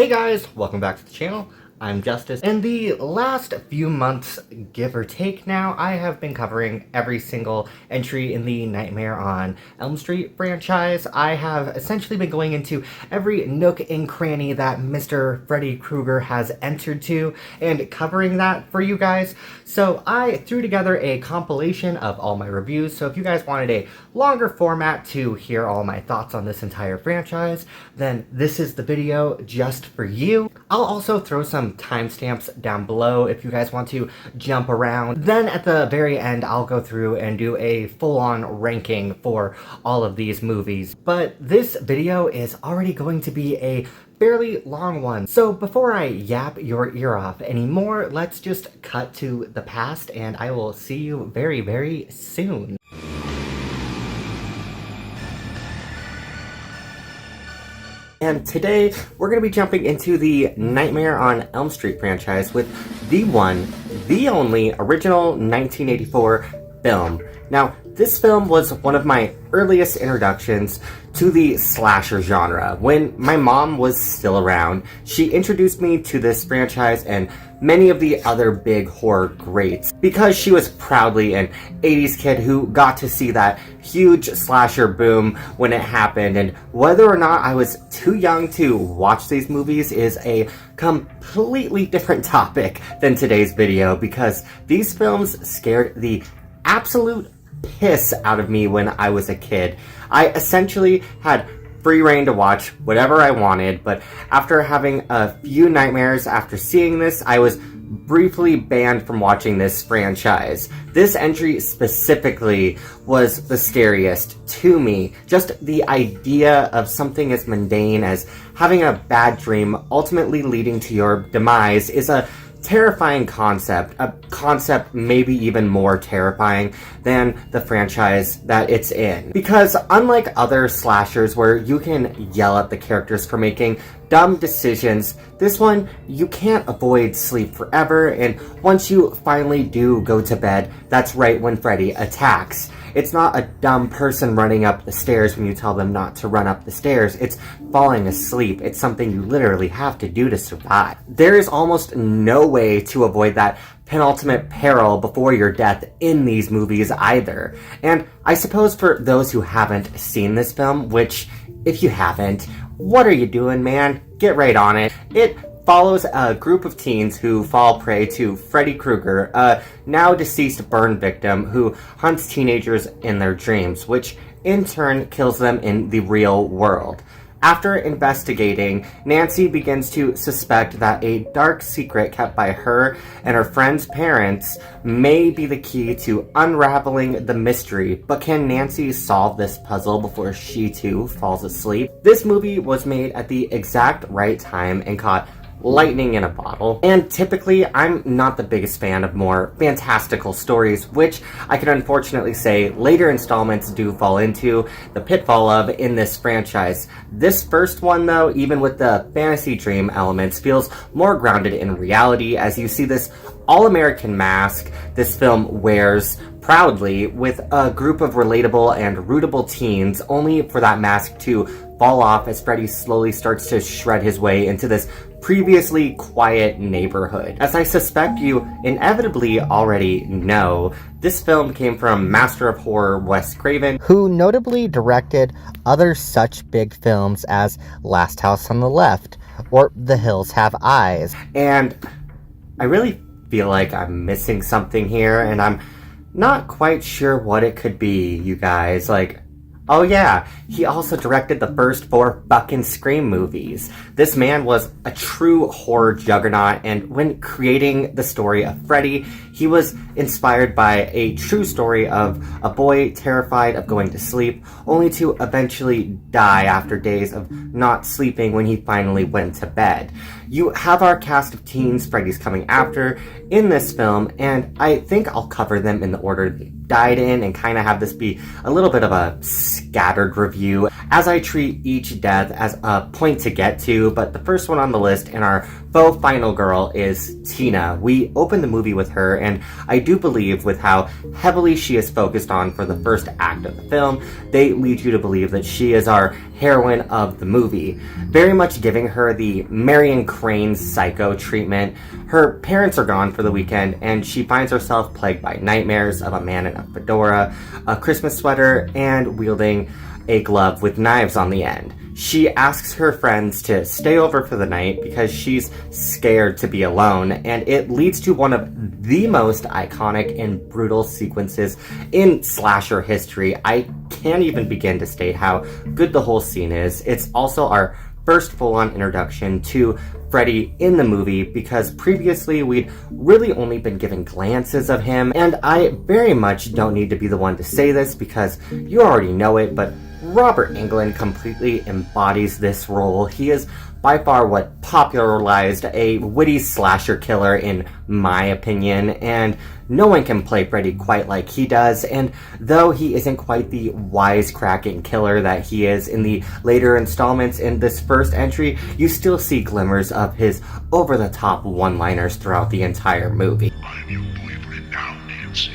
Hey guys, welcome back to the channel. I'm Justice. In the last few months, give or take now, I have been covering every single entry in the Nightmare on Elm Street franchise. I have essentially been going into every nook and cranny that Mr. Freddy Krueger has entered to and covering that for you guys. So I threw together a compilation of all my reviews, so if you guys wanted a longer format to hear all my thoughts on this entire franchise, then this is the video just for you. I'll also throw some timestamps down below if you guys want to jump around. Then at the very end, I'll go through and do a full-on ranking for all of these movies. But this video is already going to be a fairly long one. So before I yap your ear off anymore, let's just cut to the past and I will see you very, very soon. And today, we're going to be jumping into the Nightmare on Elm Street franchise with the one, the only, original 1984 film. Now, this film was one of my earliest introductions to the slasher genre. When my mom was still around, she introduced me to this franchise and many of the other big horror greats because she was proudly an 80s kid who got to see that huge slasher boom when it happened, and whether or not I was too young to watch these movies is a completely different topic than today's video because these films scared the absolute piss out of me when I was a kid. I essentially had free reign to watch whatever I wanted, but after having a few nightmares after seeing this, I was briefly banned from watching this franchise. This entry specifically was the scariest to me. Just the idea of something as mundane as having a bad dream ultimately leading to your demise is a terrifying concept, a concept maybe even more terrifying than the franchise that it's in. Because unlike other slashers where you can yell at the characters for making dumb decisions, this one, you can't avoid sleep forever, and once you finally do go to bed, that's right when Freddy attacks. It's not a dumb person running up the stairs when you tell them not to run up the stairs. It's falling asleep. It's something you literally have to do to survive. There is almost no way to avoid that penultimate peril before your death in these movies either. And I suppose for those who haven't seen this film, which if you haven't, what are you doing, man? Get right on it. It follows a group of teens who fall prey to Freddy Krueger, a now deceased burn victim who hunts teenagers in their dreams, which in turn kills them in the real world. After investigating, Nancy begins to suspect that a dark secret kept by her and her friend's parents may be the key to unraveling the mystery, but can Nancy solve this puzzle before she too falls asleep? This movie was made at the exact right time and caught lightning in a bottle. And typically, I'm not the biggest fan of more fantastical stories, which I can unfortunately say later installments do fall into the pitfall of in this franchise. This first one, though, even with the fantasy dream elements, feels more grounded in reality as you see this all-American mask this film wears proudly with a group of relatable and rootable teens, only for that mask to fall off as Freddy slowly starts to shred his way into this previously quiet neighborhood. As I suspect you inevitably already know, this film came from master of horror Wes Craven, who notably directed other such big films as Last House on the Left or The Hills Have Eyes. And I really feel like I'm missing something here, and I'm not quite sure what it could be, you guys. Like, oh yeah, he also directed the first 4 fucking Scream movies. This man was a true horror juggernaut, and when creating the story of Freddy, he was inspired by a true story of a boy terrified of going to sleep, only to eventually die after days of not sleeping when he finally went to bed. You have our cast of teens Freddy's coming after in this film, and I think I'll cover them in the order they died in and kind of have this be a little bit of a scattered review. as I treat each death as a point to get to, but the first one on the list and our faux final girl is Tina. We open the movie with her, and I do believe with how heavily she is focused on for the first act of the film, they lead you to believe that she is our heroine of the movie, very much giving her the Marion Crane psycho treatment. Her parents are gone for the weekend, and she finds herself plagued by nightmares of a man in a fedora, a Christmas sweater, and wielding a glove with knives on the end. She asks her friends to stay over for the night because she's scared to be alone, and it leads to one of the most iconic and brutal sequences in slasher history. I can't even begin to state how good the whole scene is. It's also our first full-on introduction to Freddy in the movie, because previously we'd really only been given glances of him, and I very much don't need to be the one to say this because you already know it, but Robert Englund completely embodies this role. He is by far what popularized a witty slasher killer in my opinion, and no one can play Freddy quite like he does. And though he isn't quite the wisecracking killer that he is in the later installments in this first entry, you still see glimmers of his over-the-top one-liners throughout the entire movie. I'm your boyfriend now, Nancy.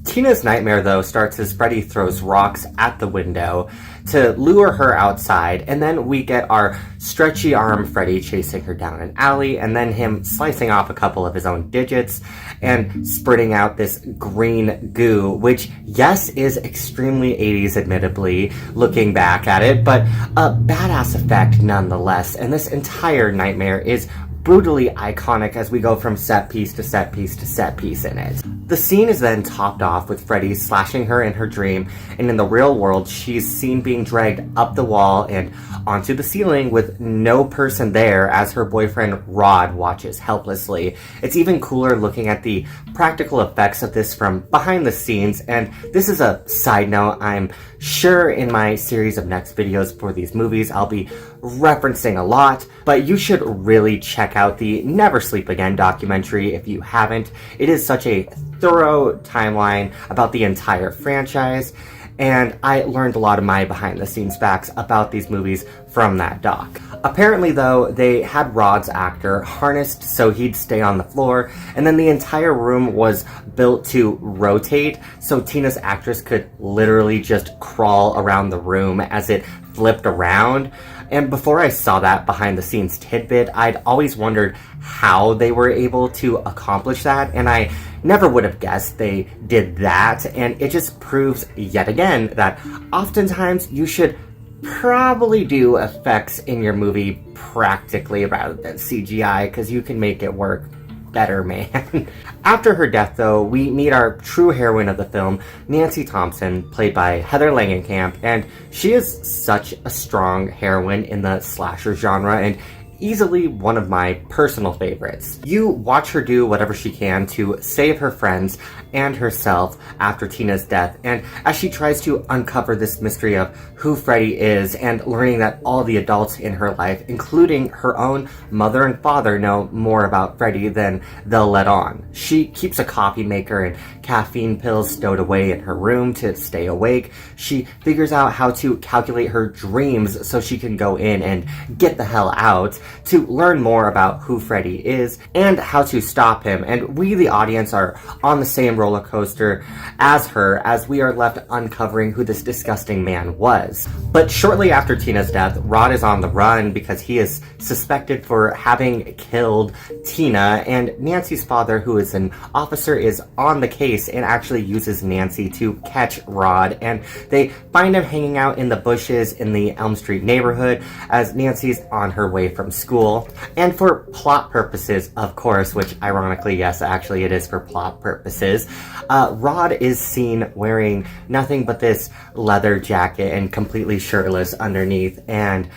Tina's nightmare, though, starts as Freddy throws rocks at the window to lure her outside, and then we get our stretchy arm Freddy chasing her down an alley, and then him slicing off a couple of his own digits and spurting out this green goo, which, yes, is extremely 80s, admittedly, looking back at it, but a badass effect nonetheless, and this entire nightmare is brutally iconic as we go from set piece to set piece to set piece in it. The scene is then topped off with Freddy slashing her in her dream, and in the real world she's seen being dragged up the wall and onto the ceiling with no person there as her boyfriend Rod watches helplessly. It's even cooler looking at the practical effects of this from behind the scenes, and this is a side note. I'm sure in my series of next videos for these movies I'll be referencing a lot, but you should really check out the Never Sleep Again documentary if you haven't. It is such a thorough timeline about the entire franchise, and I learned a lot of my behind-the-scenes facts about these movies from that doc. Apparently, though, they had Rod's actor harnessed so he'd stay on the floor, and then the entire room was built to rotate, so Tina's actress could literally just crawl around the room as it flipped around. And before I saw that behind-the-scenes tidbit, I'd always wondered how they were able to accomplish that, and I never would have guessed they did that, and it just proves yet again that oftentimes you should probably do effects in your movie practically rather than CGI, because you can make it work better, man. After her death, though, we meet our true heroine of the film, Nancy Thompson, played by Heather Langenkamp, and she is such a strong heroine in the slasher genre, and easily one of my personal favorites. You watch her do whatever she can to save her friends and herself after Tina's death, and as she tries to uncover this mystery of who Freddy is, and learning that all the adults in her life, including her own mother and father, know more about Freddy than they'll let on. She keeps a coffee maker and caffeine pills stowed away in her room to stay awake. She figures out how to calculate her dreams so she can go in and get the hell out, to learn more about who Freddy is and how to stop him, and we, the audience, are on the same roller coaster as her as we are left uncovering who this disgusting man was. But shortly after Tina's death, Rod is on the run because he is suspected for having killed Tina, and Nancy's father, who is an officer, is on the case and actually uses Nancy to catch Rod, and they find him hanging out in the bushes in the Elm Street neighborhood as Nancy's on her way from school. And for plot purposes, of course, which ironically, yes, actually it is for plot purposes, Rod is seen wearing nothing but this leather jacket and completely shirtless underneath, and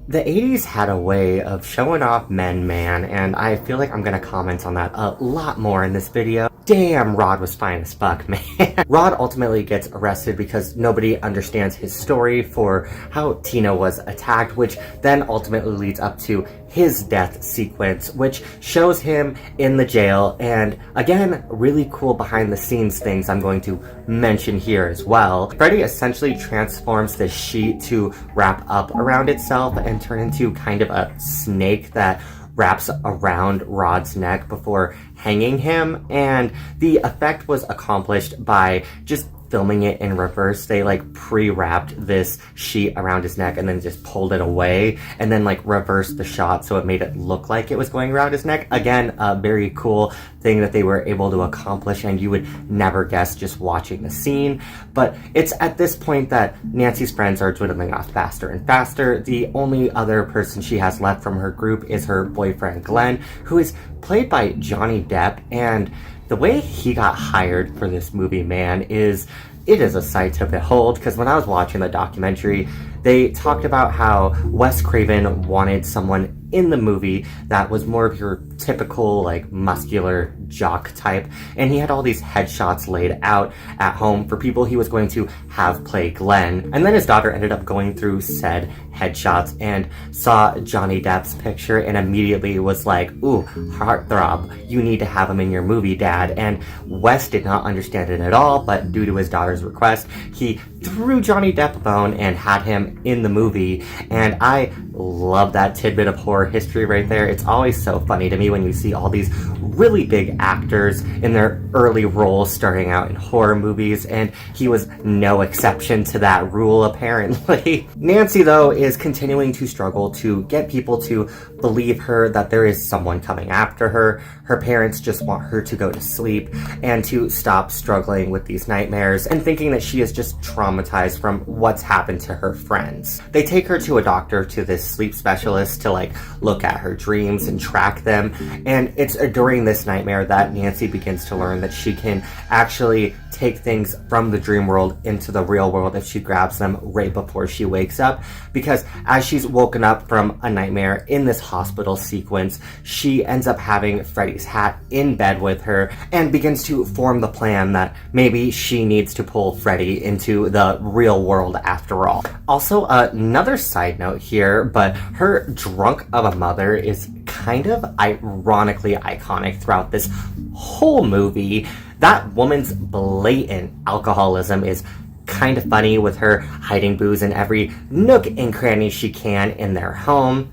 The 80s had a way of showing off men, man, and I feel like I'm gonna comment on that a lot more in this video. Damn, Rod was fine as fuck, man. Rod ultimately gets arrested because nobody understands his story for how Tina was attacked, which then ultimately leads up to his death sequence, which shows him in the jail. And again, really cool behind the scenes things I'm going to mention here as well. Freddy essentially transforms the sheet to wrap up around itself and turn into kind of a snake that wraps around Rod's neck before hanging him, and the effect was accomplished by just filming it in reverse. They like pre-wrapped this sheet around his neck and then just pulled it away and then like reversed the shot so it made it look like it was going around his neck. Again, a very cool thing that they were able to accomplish, and you would never guess just watching the scene. But it's at this point that Nancy's friends are dwindling off faster and faster. The only other person she has left from her group is her boyfriend Glenn, who is played by Johnny Depp, and the way he got hired for this movie, man, it is a sight to behold, because when I was watching the documentary, they talked about how Wes Craven wanted someone in the movie that was more of your typical, like, muscular jock type, and he had all these headshots laid out at home for people he was going to have play Glenn. And then his daughter ended up going through said headshots and saw Johnny Depp's picture and immediately was like, ooh, heartthrob, you need to have him in your movie, Dad. And Wes did not understand it at all, but due to his daughter's request, he threw Johnny Depp a bone and had him in the movie. And I love that tidbit of horror history right there. It's always so funny to me when you see all these really big actors in their early roles starting out in horror movies, and he was no exception to that rule, apparently. Nancy, though, is continuing to struggle to get people to believe her that there is someone coming after her. Her parents just want her to go to sleep and to stop struggling with these nightmares and thinking that she is just traumatized from what's happened to her friends. They take her to a doctor, to this sleep specialist, to like look at her dreams and track them, and it's during this nightmare that Nancy begins to learn that she can actually take things from the dream world into the real world if she grabs them right before she wakes up, because as she's woken up from a nightmare in this hospital sequence, she ends up having Freddy's hat in bed with her and begins to form the plan that maybe she needs to pull Freddy into the real world after all. Also, another side note here, but her drunk of a mother is kind of ironically iconic throughout this whole movie. That woman's blatant alcoholism is kind of funny, with her hiding booze in every nook and cranny she can in their home.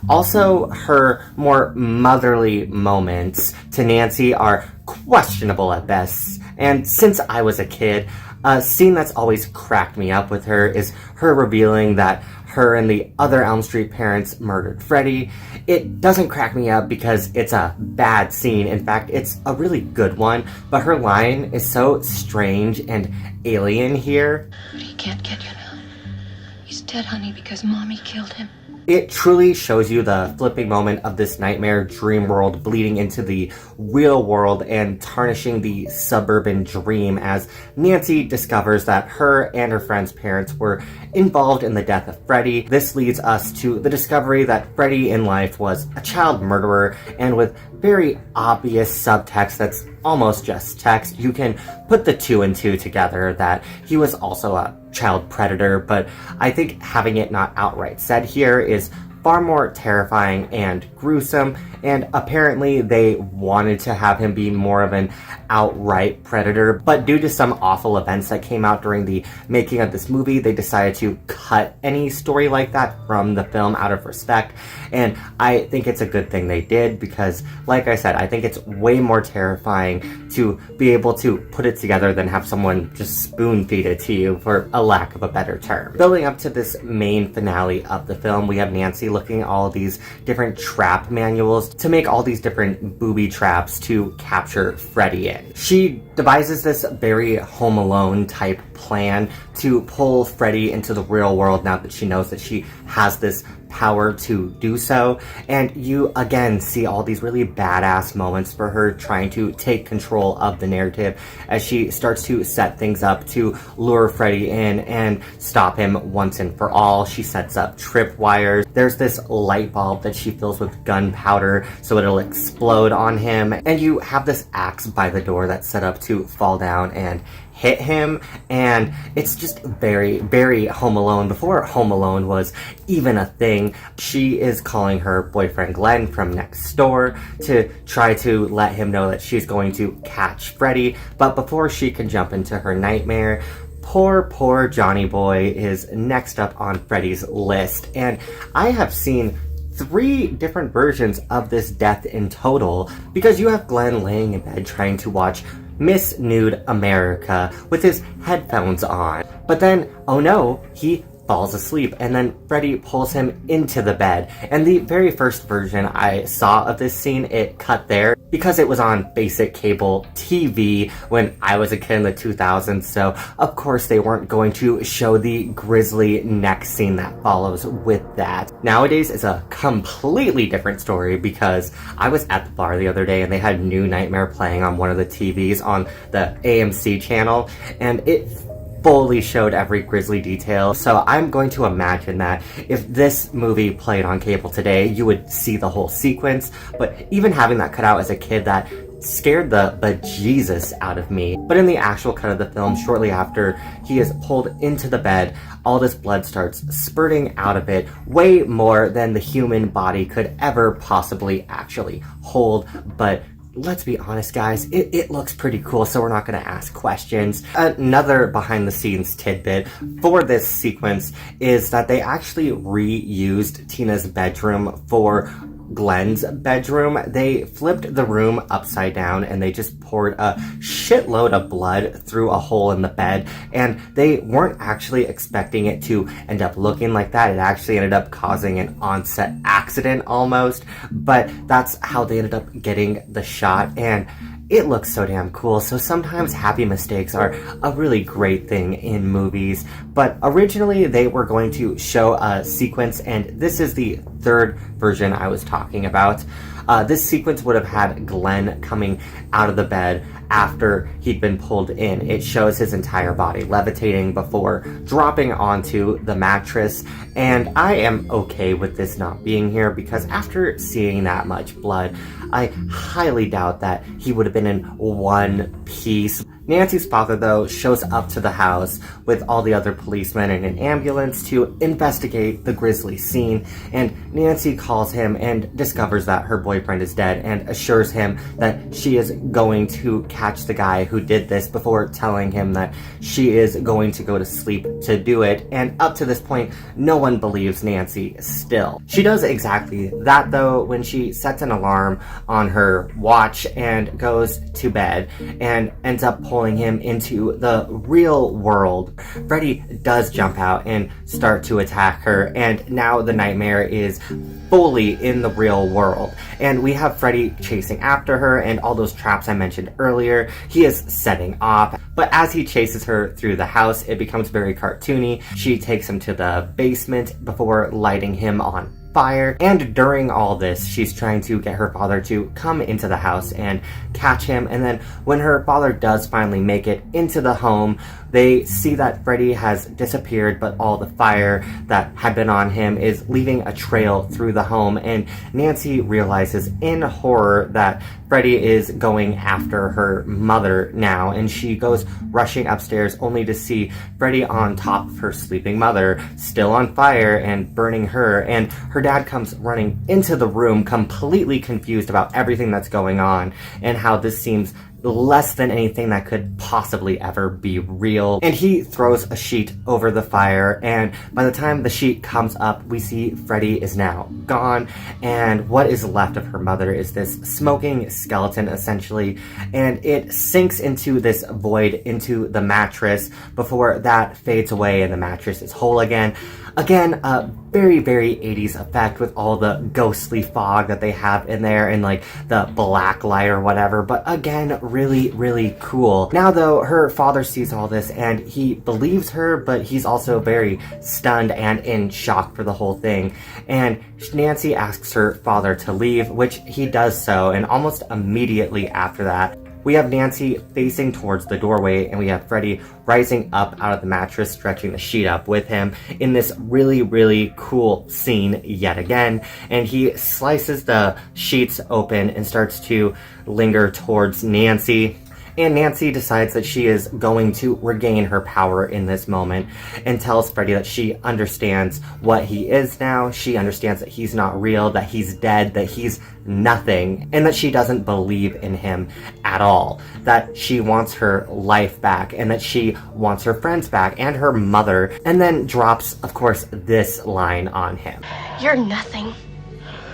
Also, her more motherly moments to Nancy are questionable at best, and since I was a kid, a scene that's always cracked me up with her is her revealing that her and the other Elm Street parents murdered Freddy. It doesn't crack me up because it's a bad scene. In fact, it's a really good one, but her line is so strange and alien here. But he can't get you now. He's dead, honey, because Mommy killed him. It truly shows you the flipping moment of this nightmare dream world bleeding into the real world and tarnishing the suburban dream, as Nancy discovers that her and her friend's parents were involved in the death of Freddy. This leads us to the discovery that Freddy in life was a child murderer, and with very obvious subtext that's almost just text, you can put the two and two together that he was also a child predator. But I think having it not outright said here is far more terrifying and gruesome, and apparently they wanted to have him be more of an outright predator, but due to some awful events that came out during the making of this movie, they decided to cut any story like that from the film out of respect. And I think it's a good thing they did, because like I said, I think it's way more terrifying to be able to put it together than have someone just spoon feed it to you, for a lack of a better term. Building up to this main finale of the film, we have Nancy looking at all these different trap manuals to make all these different booby traps to capture Freddy in. She devises this very Home Alone type plan to pull Freddy into the real world now that she knows that she has this power to do so, and you again see all these really badass moments for her trying to take control of the narrative as she starts to set things up to lure Freddy in and stop him once and for all. She sets up tripwires. There's this light bulb that she fills with gunpowder so it'll explode on him, and you have this axe by the door that's set up to fall down and hit him, and it's just very, very Home Alone. Before Home Alone was even a thing, she is calling her boyfriend Glenn from next door to try to let him know that she's going to catch Freddy, but before she can jump into her nightmare, poor Johnny Boy is next up on Freddy's list. And I have seen 3 different versions of this death in total, because you have Glenn laying in bed trying to watch Miss Nude America with his headphones on. But then, oh no, he falls asleep, and then Freddy pulls him into the bed. And the very first version I saw of this scene, it cut there because it was on basic cable TV when I was a kid in the 2000s, so of course they weren't going to show the grisly neck scene that follows with that. Nowadays it's a completely different story, because I was at the bar the other day and they had New Nightmare playing on one of the TVs on the AMC channel, and it fully showed every grisly detail. So I'm going to imagine that if this movie played on cable today, you would see the whole sequence. But even having that cut out as a kid, that scared the bejesus out of me. But in the actual cut of the film, shortly after he is pulled into the bed, all this blood starts spurting out of it, way more than the human body could ever possibly actually hold. But let's be honest, guys, it looks pretty cool, so we're not going to ask questions. Another behind-the-scenes tidbit for this sequence is that they actually reused Tina's bedroom for Glenn's bedroom. They flipped the room upside down and they just poured a shitload of blood through a hole in the bed, and they weren't actually expecting it to end up looking like that. It actually ended up causing an on-set accident almost, but that's how they ended up getting the shot, and it looks so damn cool. So sometimes happy mistakes are a really great thing in movies. But originally they were going to show a sequence, and this is the 3rd version I was talking about. This sequence would have had Glenn coming out of the bed after he'd been pulled in. It shows his entire body levitating before dropping onto the mattress, and I am okay with this not being here, because after seeing that much blood, I highly doubt that he would have been in one piece. Nancy's father, though, shows up to the house with all the other policemen in an ambulance to investigate the grisly scene, and Nancy calls him and discovers that her boyfriend is dead and assures him that she is going to catch the guy who did this before telling him that she is going to go to sleep to do it. And up to this point, no one believes Nancy still. She does exactly that, though, when she sets an alarm on her watch and goes to bed and ends up pulling him into the real world. Freddy does jump out and start to attack her, and now the nightmare is fully in the real world. And we have Freddy chasing after her, and all those traps I mentioned earlier, he is setting off. But as he chases her through the house, it becomes very cartoony. She takes him to the basement before lighting him on fire, and during all this she's trying to get her father to come into the house and catch him. And then when her father does finally make it into the home, they see that Freddy has disappeared, but all the fire that had been on him is leaving a trail through the home, and Nancy realizes in horror that Freddy is going after her mother now, and she goes rushing upstairs only to see Freddy on top of her sleeping mother, still on fire and burning her. And her dad comes running into the room completely confused about everything that's going on and how this seems less than anything that could possibly ever be real. And he throws a sheet over the fire, and by the time the sheet comes up, we see Freddy is now gone, and what is left of her mother is this smoking skeleton, essentially, and it sinks into this void into the mattress before that fades away and the mattress is whole again. Again, a very, very 80s effect with all the ghostly fog that they have in there and like the black light or whatever, but again, really, really cool. Now though, her father sees all this and he believes her, but he's also very stunned and in shock for the whole thing. And Nancy asks her father to leave, which he does so, and almost immediately after that, we have Nancy facing towards the doorway, and we have Freddy rising up out of the mattress, stretching the sheet up with him in this really, really cool scene yet again. And he slices the sheets open and starts to linger towards Nancy. And Nancy decides that she is going to regain her power in this moment and tells Freddy that she understands what he is now. She understands that he's not real, that he's dead, that he's nothing, and that she doesn't believe in him at all. That she wants her life back and that she wants her friends back and her mother. And then drops, of course, this line on him. You're nothing.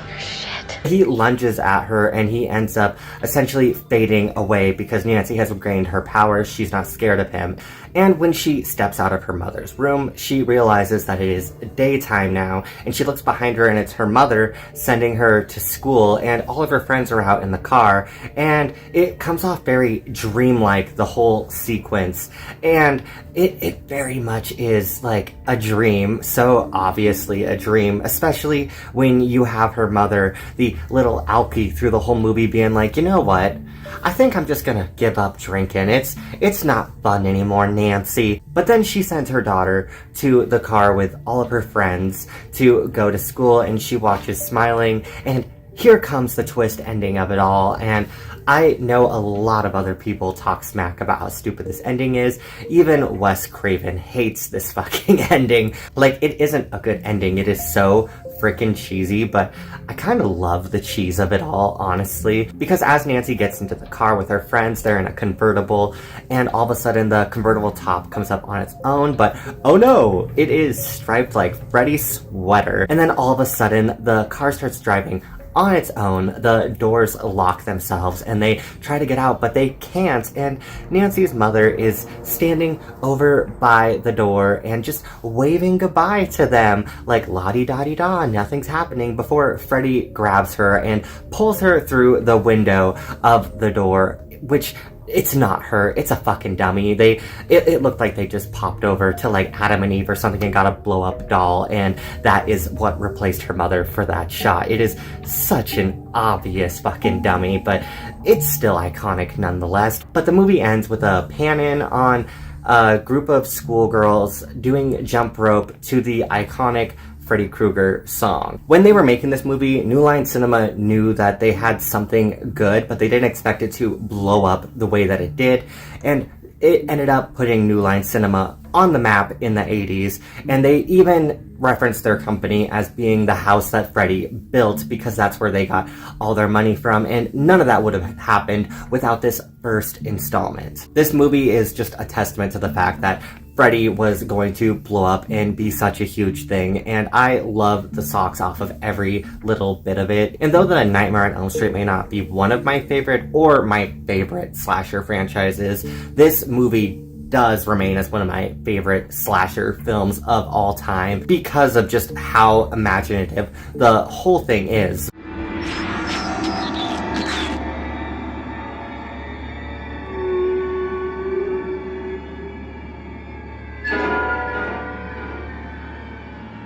You're shit. He lunges at her and he ends up essentially fading away because Nancy has regained her powers. She's not scared of him. And when she steps out of her mother's room, she realizes that it is daytime now, and she looks behind her and it's her mother sending her to school, and all of her friends are out in the car, and it comes off very dreamlike, the whole sequence. And it very much is like a dream, so obviously a dream, especially when you have her mother, the little alkie through the whole movie, being like, you know what? I think I'm just gonna give up drinking. It's not fun anymore, Nancy. But then she sends her daughter to the car with all of her friends to go to school, and she watches smiling, and here comes the twist ending of it all. And I know a lot of other people talk smack about how stupid this ending is. Even Wes Craven hates this fucking ending. Like, it isn't a good ending. It is so freaking cheesy, but I kind of love the cheese of it all, honestly. Because as Nancy gets into the car with her friends, they're in a convertible, and all of a sudden the convertible top comes up on its own, but oh no, it is striped like Freddy's sweater. And then all of a sudden the car starts driving on its own. The doors lock themselves and they try to get out, but they can't. And Nancy's mother is standing over by the door and just waving goodbye to them, like la-di-da-di-da, nothing's happening, before Freddy grabs her and pulls her through the window of the door, which it's not her, it's a fucking dummy. It looked like they just popped over to like Adam and Eve or something and got a blow up doll, and that is what replaced her mother for that shot. It is such an obvious fucking dummy, but it's still iconic nonetheless. But the movie ends with a pan in on a group of schoolgirls doing jump rope to the iconic Freddy Krueger song. When they were making this movie, New Line Cinema knew that they had something good, but they didn't expect it to blow up the way that it did, and it ended up putting New Line Cinema on the map in the 80s, and they even referenced their company as being the house that Freddy built because that's where they got all their money from, and none of that would have happened without this first installment. This movie is just a testament to the fact that Freddy was going to blow up and be such a huge thing, and I love the socks off of every little bit of it. And though The Nightmare on Elm Street may not be one of my favorite or my favorite slasher franchises, this movie does remain as one of my favorite slasher films of all time because of just how imaginative the whole thing is.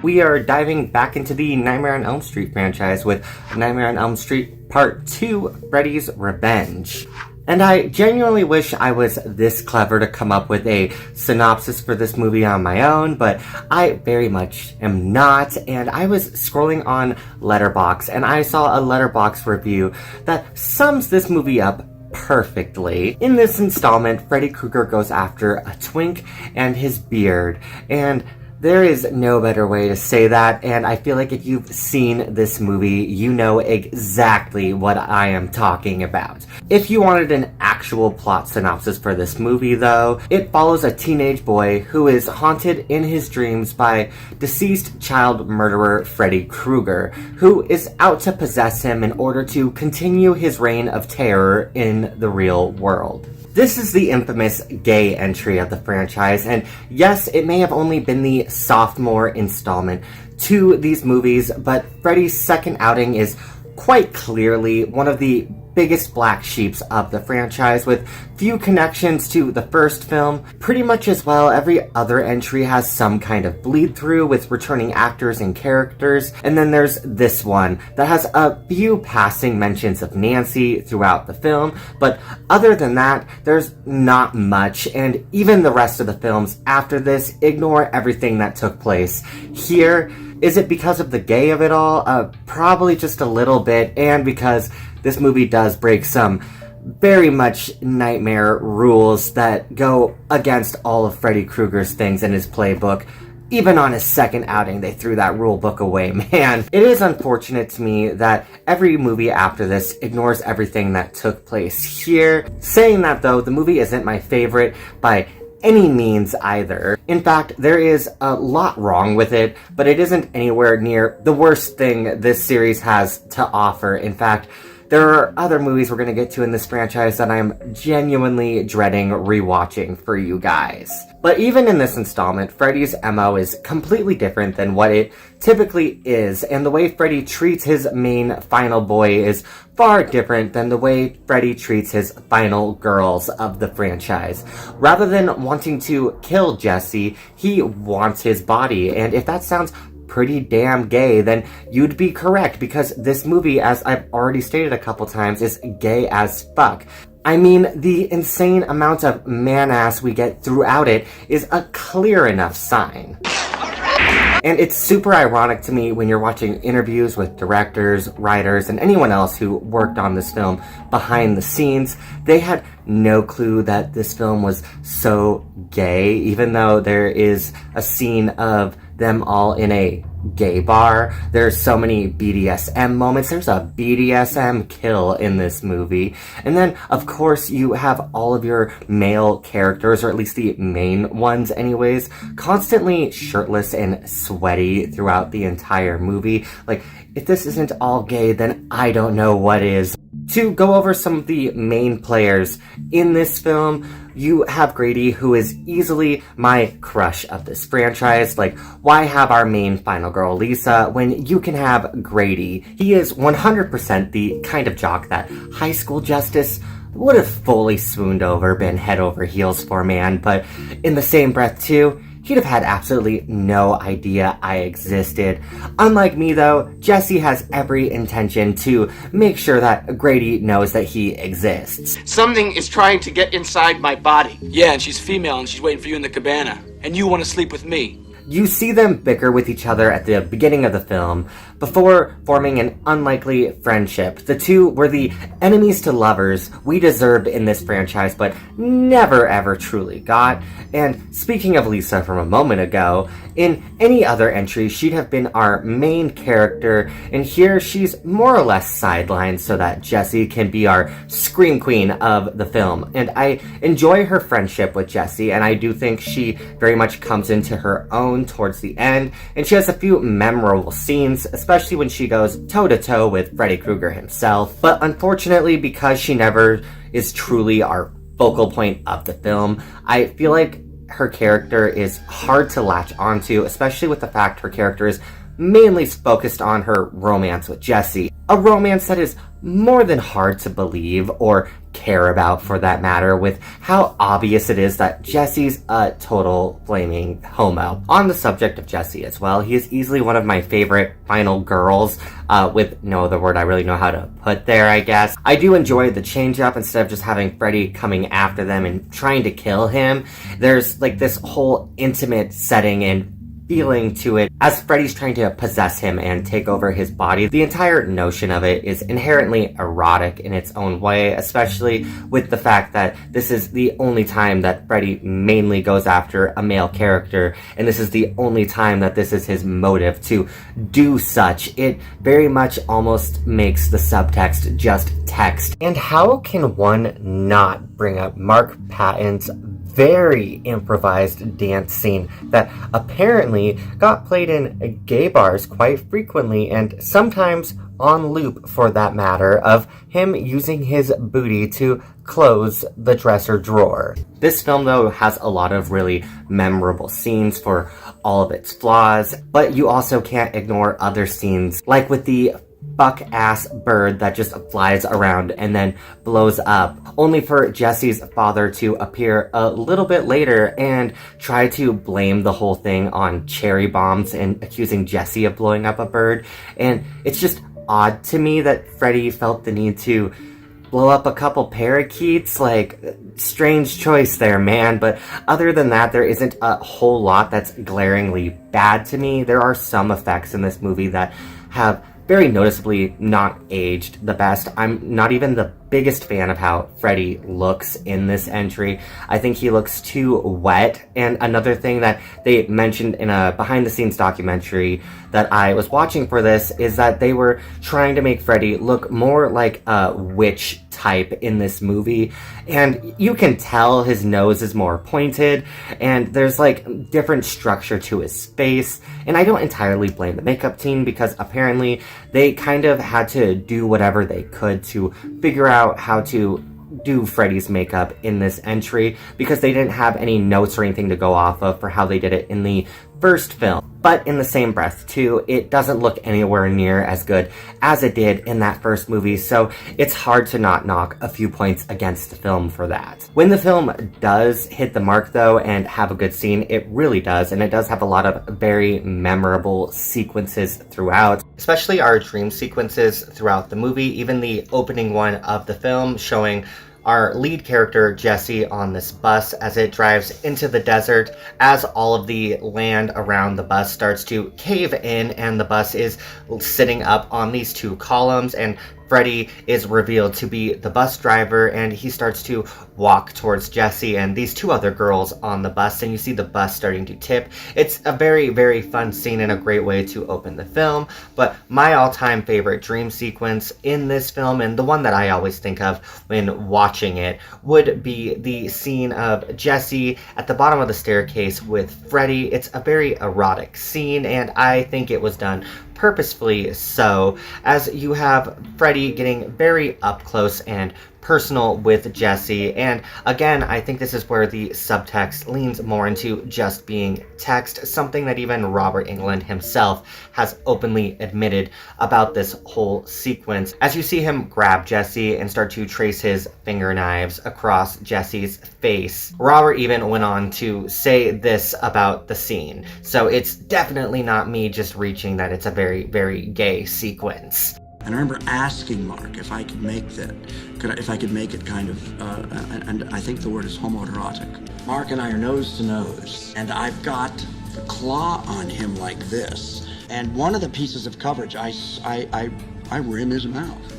We are diving back into the Nightmare on Elm Street franchise with Nightmare on Elm Street Part 2, Freddys Revenge. And I genuinely wish I was this clever to come up with a synopsis for this movie on my own, but I very much am not. And I was scrolling on Letterboxd and I saw a Letterboxd review that sums this movie up perfectly. In this installment, Freddy Krueger goes after a twink and his beard, and there is no better way to say that, and I feel like if you've seen this movie, you know exactly what I am talking about. If you wanted an actual plot synopsis for this movie, though, it follows a teenage boy who is haunted in his dreams by deceased child murderer Freddy Krueger, who is out to possess him in order to continue his reign of terror in the real world. This is the infamous gay entry of the franchise, and yes, it may have only been the sophomore installment to these movies, but Freddy's second outing is quite clearly one of the biggest black sheeps of the franchise, with few connections to the first film. Pretty much as well, every other entry has some kind of bleed through with returning actors and characters, and then there's this one that has a few passing mentions of Nancy throughout the film, but other than that, there's not much, and even the rest of the films after this ignore everything that took place here. Is it because of the gay of it all? Probably just a little bit, and because this movie does break some very much nightmare rules that go against all of Freddy Krueger's things in his playbook. Even on his second outing, they threw that rule book away, man. It is unfortunate to me that every movie after this ignores everything that took place here. Saying that though, the movie isn't my favorite by any means either. In fact, there is a lot wrong with it, but it isn't anywhere near the worst thing this series has to offer. In fact, there are other movies we're going to get to in this franchise that I'm genuinely dreading rewatching for you guys. But even in this installment, Freddy's MO is completely different than what it typically is, and the way Freddy treats his main final boy is far different than the way Freddy treats his final girls of the franchise. Rather than wanting to kill Jesse, he wants his body, and if that sounds pretty damn gay, then you'd be correct, because this movie, as I've already stated a couple times, is gay as fuck. I mean, the insane amount of man-ass we get throughout it is a clear enough sign. And it's super ironic to me when you're watching interviews with directors, writers, and anyone else who worked on this film behind the scenes. They had no clue that this film was so gay, even though there is a scene of them all in a gay bar. There's so many BDSM moments. There's a BDSM kill in this movie. And then, of course, you have all of your male characters, or at least the main ones anyways, constantly shirtless and sweaty throughout the entire movie. Like, if this isn't all gay, then I don't know what is. To go over some of the main players in this film, you have Grady, who is easily my crush of this franchise. Like, why have our main final girl, Lisa, when you can have Grady? He is 100% the kind of jock that high school Justice would have fully swooned over, been head over heels for, man, but in the same breath, too, he'd have had absolutely no idea I existed. Unlike me, though, Jesse has every intention to make sure that Grady knows that he exists. Something is trying to get inside my body. Yeah, and she's female and she's waiting for you in the cabana. And you want to sleep with me. You see them bicker with each other at the beginning of the film, before forming an unlikely friendship. The two were the enemies to lovers we deserved in this franchise, but never ever truly got. And speaking of Lisa from a moment ago, in any other entry, she'd have been our main character, and here she's more or less sidelined so that Jessie can be our scream queen of the film. And I enjoy her friendship with Jessie, and I do think she very much comes into her own towards the end, and she has a few memorable scenes, especially when she goes toe-to-toe with Freddy Krueger himself. But unfortunately, because she never is truly our focal point of the film, I feel like her character is hard to latch onto, especially with the fact her character is mainly focused on her romance with Jesse. A romance that is more than hard to believe or care about, for that matter, with how obvious it is that Jesse's a total flaming homo. On the subject of Jesse as well, he is easily one of my favorite final girls, with no other word I really know how to put there, I guess. I do enjoy the change up. Instead of just having Freddy coming after them and trying to kill him, there's like this whole intimate setting and feeling to it as Freddy's trying to possess him and take over his body. The entire notion of it is inherently erotic in its own way, especially with the fact that this is the only time that Freddy mainly goes after a male character, and this is the only time that this is his motive to do such. It very much almost makes the subtext just text. And how can one not bring up Mark Patton's very improvised dance scene that apparently got played in gay bars quite frequently, and sometimes on loop for that matter, of him using his booty to close the dresser drawer. This film, though, has a lot of really memorable scenes for all of its flaws, but you also can't ignore other scenes, like with the buck-ass bird that just flies around and then blows up, only for Jesse's father to appear a little bit later and try to blame the whole thing on cherry bombs and accusing Jesse of blowing up a bird. And it's just odd to me that Freddy felt the need to blow up a couple parakeets. Like, strange choice there, man. But other than that, there isn't a whole lot that's glaringly bad to me. There are some effects in this movie that have very noticeably not aged the best. I'm not even the biggest fan of how Freddy looks in this entry. I think he looks too wet. And another thing that they mentioned in a behind-the-scenes documentary that I was watching for this is that they were trying to make Freddy look more like a witch type in this movie, and you can tell his nose is more pointed, and there's like different structure to his face. And I don't entirely blame the makeup team, because apparently they kind of had to do whatever they could to figure out how to do Freddy's makeup in this entry, because they didn't have any notes or anything to go off of for how they did it in the first film. But in the same breath, too, it doesn't look anywhere near as good as it did in that first movie, so it's hard to not knock a few points against the film for that. When the film does hit the mark, though, and have a good scene, it really does, and it does have a lot of very memorable sequences throughout, especially our dream sequences throughout the movie, even the opening one of the film showing our lead character, Jesse, on this bus as it drives into the desert, as all of the land around the bus starts to cave in and the bus is sitting up on these two columns, and Freddy is revealed to be the bus driver, and he starts to walk towards Jesse and these two other girls on the bus, and you see the bus starting to tip. It's a very, very fun scene and a great way to open the film, but my all-time favorite dream sequence in this film, and the one that I always think of when watching it, would be the scene of Jesse at the bottom of the staircase with Freddy. It's a very erotic scene, and I think it was done purposefully so, as you have Freddy getting very up close and personal with Jesse. And again, I think this is where the subtext leans more into just being text, something that even Robert Englund himself has openly admitted about this whole sequence, as you see him grab Jesse and start to trace his finger knives across Jesse's face. Robert even went on to say this about the scene, so it's definitely not me just reaching that it's a very, very gay sequence. And I remember asking Mark if I could make that, if I could make it kind of, and I think the word is homoerotic. Mark and I are nose to nose, and I've got the claw on him like this, and one of the pieces of coverage, I rim his mouth.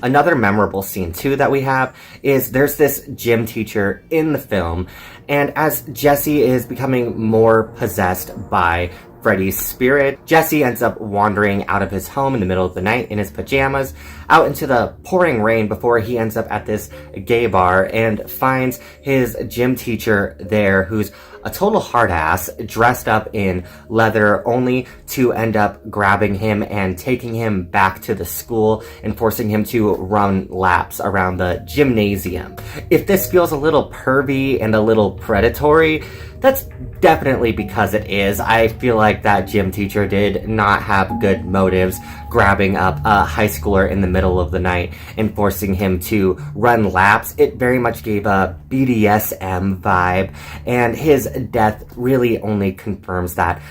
Another memorable scene, too, that we have is there's this gym teacher in the film, and as Jesse is becoming more possessed by Freddy's spirit, Jesse ends up wandering out of his home in the middle of the night in his pajamas out into the pouring rain before he ends up at this gay bar and finds his gym teacher there, who's a total hard ass, dressed up in leather, only to end up grabbing him and taking him back to the school and forcing him to run laps around the gymnasium. If this feels a little pervy and a little predatory, that's definitely because it is. I feel like that gym teacher did not have good motives grabbing up a high schooler in the middle of the night and forcing him to run laps. It very much gave a BDSM vibe, and his death really only confirms that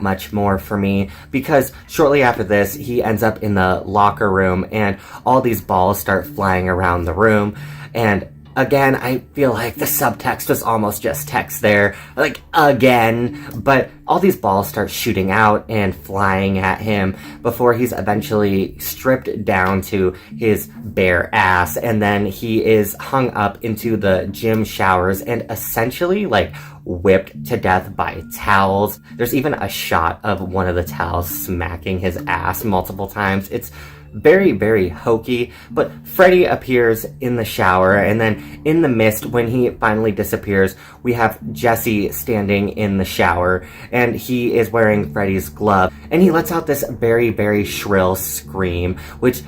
much more for me, because shortly after this, he ends up in the locker room and all these balls start flying around the room. And again, I feel like the subtext was almost just text there, like, again, but all these balls start shooting out and flying at him before he's eventually stripped down to his bare ass, and then he is hung up into the gym showers and essentially like whipped to death by towels. There's even a shot of one of the towels smacking his ass multiple times. It's very, very hokey, but Freddy appears in the shower, and then in the mist, when he finally disappears, we have Jesse standing in the shower, and he is wearing Freddy's glove, and he lets out this very, very shrill scream, which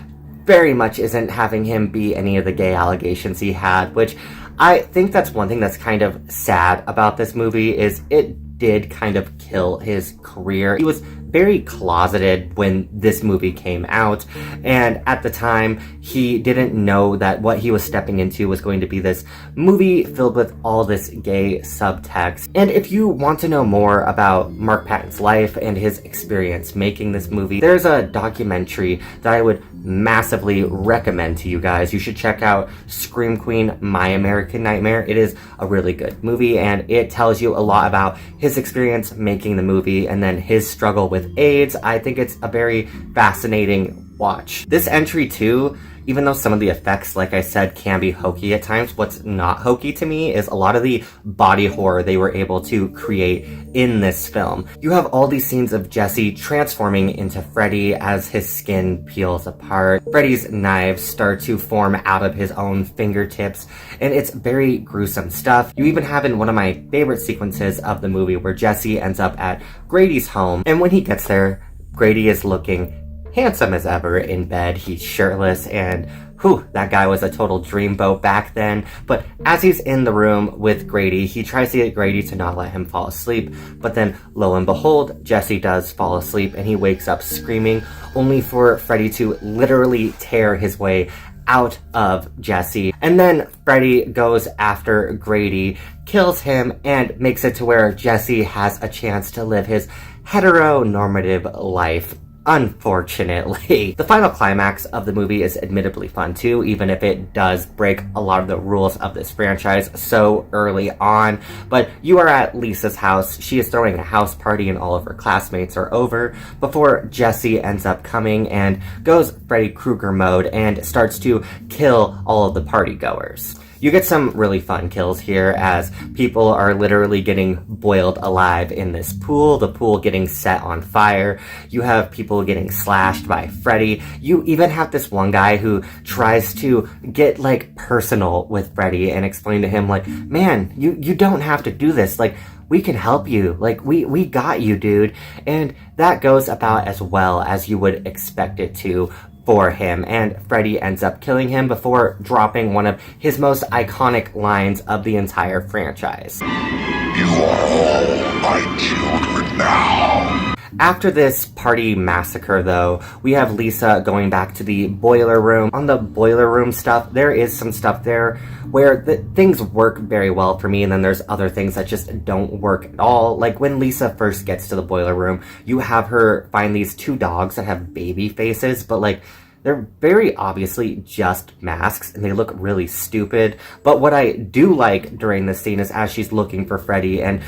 very much isn't having him be any of the gay allegations he had, which I think that's one thing that's kind of sad about this movie, is it did kind of kill his career. He was very closeted when this movie came out, and at the time he didn't know that what he was stepping into was going to be this movie filled with all this gay subtext. And if you want to know more about Mark Patton's life and his experience making this movie, there's a documentary that I would massively recommend to you guys. You should check out Scream Queen, My American Nightmare. It is a really good movie, and it tells you a lot about his experience making the movie and then his struggle with AIDS. I think it's a very fascinating watch. This entry too, even though some of the effects, like I said, can be hokey at times, what's not hokey to me is a lot of the body horror they were able to create in this film. You have all these scenes of Jesse transforming into Freddy as his skin peels apart. Freddy's knives start to form out of his own fingertips, and it's very gruesome stuff. You even have in one of my favorite sequences of the movie where Jesse ends up at Grady's home, and when he gets there, Grady is looking handsome as ever in bed. He's shirtless, and whew, that guy was a total dreamboat back then. But as he's in the room with Grady, he tries to get Grady to not let him fall asleep, but then lo and behold, Jesse does fall asleep, and he wakes up screaming, only for Freddy to literally tear his way out of Jesse. And then Freddy goes after Grady, kills him, and makes it to where Jesse has a chance to live his heteronormative life. Unfortunately. The final climax of the movie is admittedly fun too, even if it does break a lot of the rules of this franchise so early on. But you are at Lisa's house. She is throwing a house party and all of her classmates are over before Jesse ends up coming and goes Freddy Krueger mode and starts to kill all of the party goers. You get some really fun kills here as people are literally getting boiled alive in this pool, the pool getting set on fire. You have people getting slashed by Freddy. You even have this one guy who tries to get like personal with Freddy and explain to him like, man, you don't have to do this. Like, we can help you. Like, we got you, dude. And that goes about as well as you would expect it to for him, and Freddy ends up killing him before dropping one of his most iconic lines of the entire franchise. You are all my children now. After this party massacre, though, we have Lisa going back to the boiler room. On the boiler room stuff, there is some stuff there where things work very well for me, and then there's other things that just don't work at all. Like when Lisa first gets to the boiler room, you have her find these two dogs that have baby faces, but like, they're very obviously just masks, and they look really stupid. But what I do like during this scene is as she's looking for Freddy and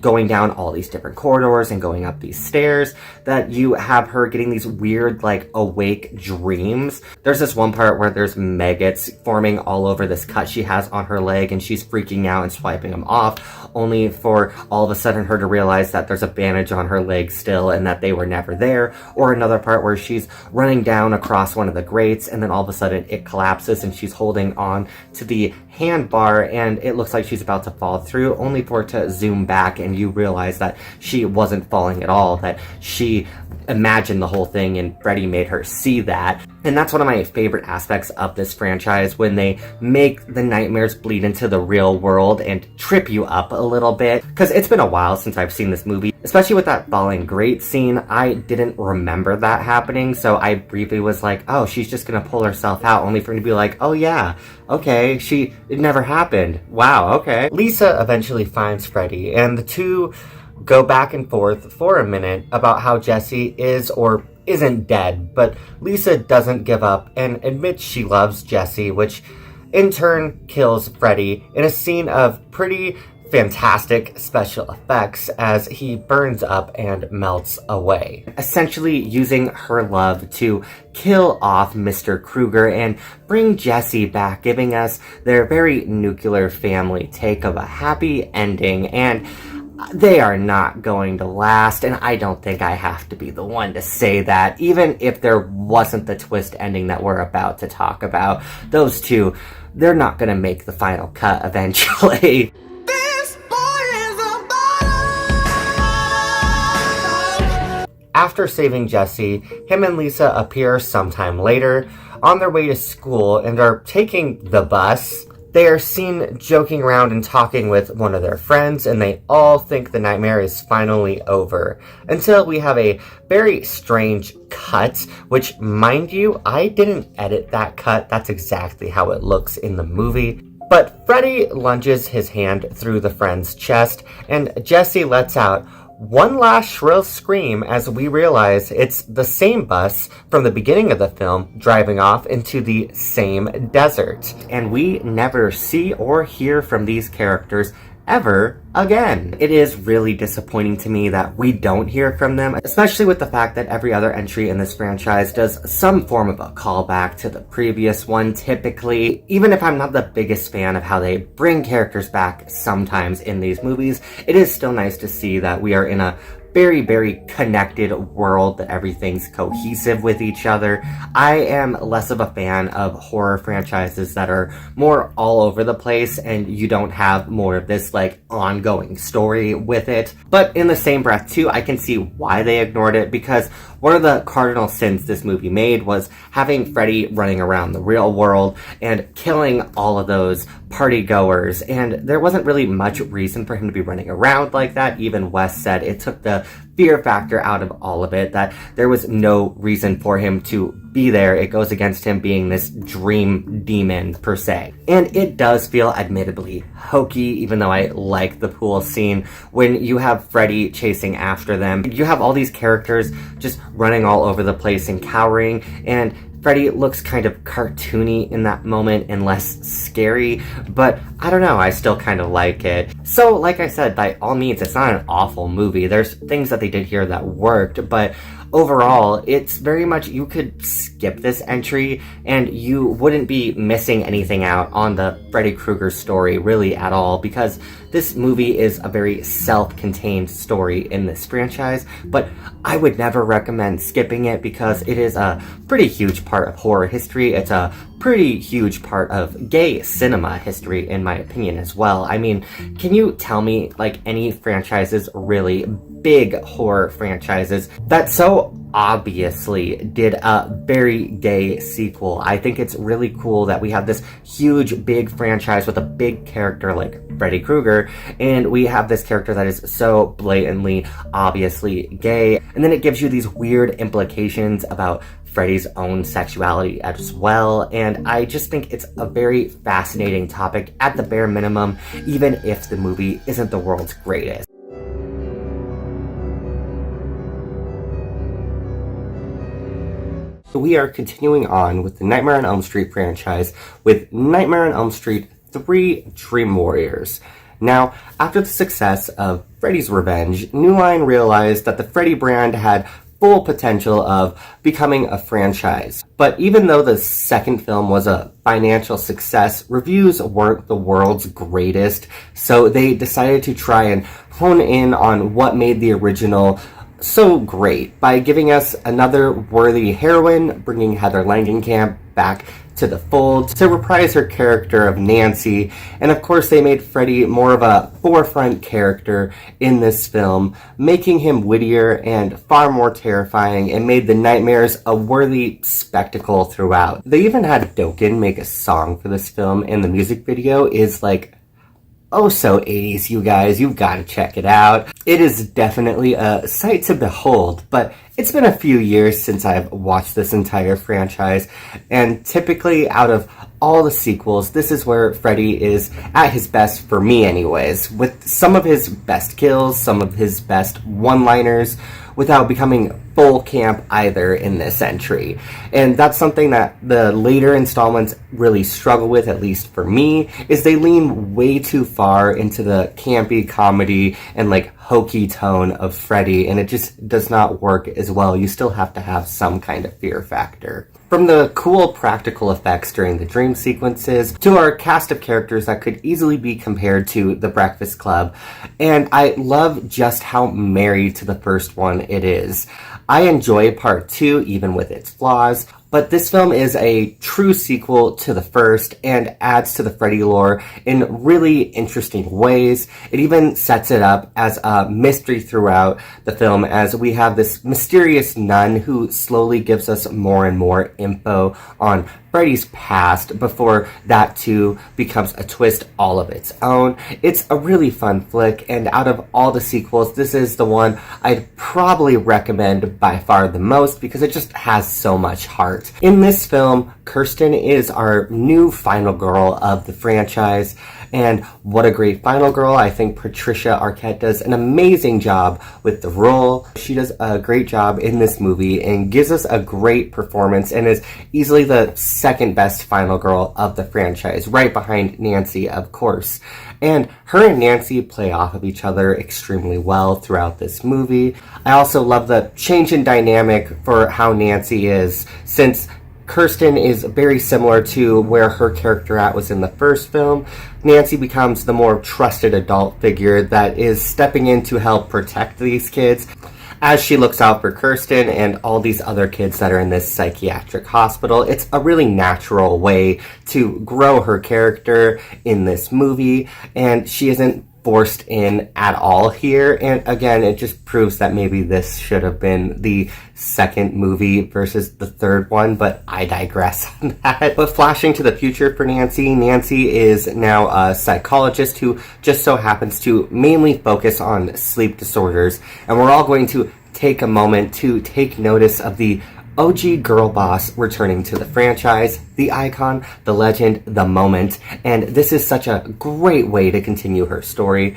going down all these different corridors and going up these stairs, that you have her getting these weird, like, awake dreams. There's this one part where there's maggots forming all over this cut she has on her leg, and she's freaking out and swiping them off, only for all of a sudden her to realize that there's a bandage on her leg still and that they were never there. Or another part where she's running down across one of the grates, and then all of a sudden it collapses and she's holding on to the handbar, and it looks like she's about to fall through, only for it to zoom back and you realize that she wasn't falling at all, that she imagined the whole thing and Freddy made her see that. And that's one of my favorite aspects of this franchise, when they make the nightmares bleed into the real world and trip you up a little bit. Because it's been a while since I've seen this movie, especially with that falling grate scene. I didn't remember that happening, so I briefly was like, oh, she's just gonna pull herself out, only for me to be like, oh yeah, okay, it never happened. Wow, okay. Lisa eventually finds Freddy, and the two go back and forth for a minute about how Jesse is or isn't dead, but Lisa doesn't give up and admits she loves Jesse, which in turn kills Freddy in a scene of pretty fantastic special effects as he burns up and melts away, essentially using her love to kill off Mr. Krueger and bring Jesse back, giving us their very nuclear family take of a happy ending. And they are not going to last, and I don't think I have to be the one to say that. Even if there wasn't the twist ending that we're about to talk about, those two, they're not going to make the final cut eventually. After saving Jesse, him and Lisa appear sometime later on their way to school and are taking the bus. They are seen joking around and talking with one of their friends, and they all think the nightmare is finally over. Until we have a very strange cut, which, mind you, I didn't edit that cut. That's exactly how it looks in the movie. But Freddy lunges his hand through the friend's chest, and Jesse lets out one last shrill scream as we realize it's the same bus from the beginning of the film driving off into the same desert. And we never see or hear from these characters ever again. It is really disappointing to me that we don't hear from them, especially with the fact that every other entry in this franchise does some form of a callback to the previous one typically. Even if I'm not the biggest fan of how they bring characters back sometimes in these movies, it is still nice to see that we are in a very, very connected world, that everything's cohesive with each other. I am less of a fan of horror franchises that are more all over the place and you don't have more of this like ongoing story with it. But in the same breath too, I can see why they ignored it, because one of the cardinal sins this movie made was having Freddy running around the real world and killing all of those party goers, and there wasn't really much reason for him to be running around like that. Even Wes said it took the fear factor out of all of it, that there was no reason for him to be there. It goes against him being this dream demon per se. And it does feel admittedly hokey, even though I like the pool scene when you have Freddy chasing after them. You have all these characters just running all over the place and cowering, and Freddy looks kind of cartoony in that moment and less scary, but I don't know, I still kind of like it. So, like I said, by all means, it's not an awful movie. There's things that they did here that worked, but overall, it's very much, you could skip this entry and you wouldn't be missing anything out on the Freddy Krueger story really at all, because this movie is a very self-contained story in this franchise, but I would never recommend skipping it because it is a pretty huge part of horror history. It's a pretty huge part of gay cinema history, in my opinion, as well. I mean, can you tell me, like, any franchises, really big horror franchises, that so obviously did a very gay sequel? I think it's really cool that we have this huge, big franchise with a big character like Freddy Krueger, and we have this character that is so blatantly, obviously gay, and then it gives you these weird implications about Freddy's own sexuality as well, and I just think it's a very fascinating topic at the bare minimum, even if the movie isn't the world's greatest. We are continuing on with the Nightmare on Elm Street franchise with Nightmare on Elm Street 3 Dream Warriors. Now, after the success of Freddys Revenge, New Line realized that the Freddy brand had full potential of becoming a franchise. But even though the second film was a financial success, reviews weren't the world's greatest, so they decided to try and hone in on what made the original so great by giving us another worthy heroine, bringing Heather Langenkamp back to the fold to reprise her character of Nancy, and of course they made Freddy more of a forefront character in this film, making him wittier and far more terrifying, and made the nightmares a worthy spectacle throughout. They even had Dokken make a song for this film, and the music video is like, oh so 80s, you guys. You've got to check it out. It is definitely a sight to behold, but it's been a few years since I've watched this entire franchise, and typically out of all the sequels, this is where Freddy is at his best, for me anyways, with some of his best kills, some of his best one-liners, without becoming full camp either in this entry. And that's something that the later installments really struggle with, at least for me, is they lean way too far into the campy comedy and like hokey tone of Freddy, and it just does not work as well. You still have to have some kind of fear factor. From the cool practical effects during the dream sequences to our cast of characters that could easily be compared to The Breakfast Club, and I love just how married to the first one it is. I enjoy part 2 even with its flaws, but this film is a true sequel to the first and adds to the Freddy lore in really interesting ways. It even sets it up as a mystery throughout the film, as we have this mysterious nun who slowly gives us more and more info on Freddy's past before that too becomes a twist all of its own. It's a really fun flick, and out of all the sequels, this is the one I'd probably recommend by far the most because it just has so much heart. In this film, Kirsten is our new final girl of the franchise, and what a great final girl. I think Patricia Arquette does an amazing job with the role. She does a great job in this movie and gives us a great performance and is easily the second best final girl of the franchise, right behind Nancy, of course. And her and Nancy play off of each other extremely well throughout this movie. I also love the change in dynamic for how Nancy is, since Kirsten is very similar to where her character at was in the first film. Nancy becomes the more trusted adult figure that is stepping in to help protect these kids as she looks out for Kirsten and all these other kids that are in this psychiatric hospital. It's a really natural way to grow her character in this movie, and she isn't forced in at all here. And again, it just proves that maybe this should have been the second movie versus the third one, but I digress on that. But flashing to the future for Nancy, Nancy is now a psychologist who just so happens to mainly focus on sleep disorders, and we're all going to take a moment to take notice of the OG girl boss returning to the franchise, the icon, the legend, the moment, and this is such a great way to continue her story.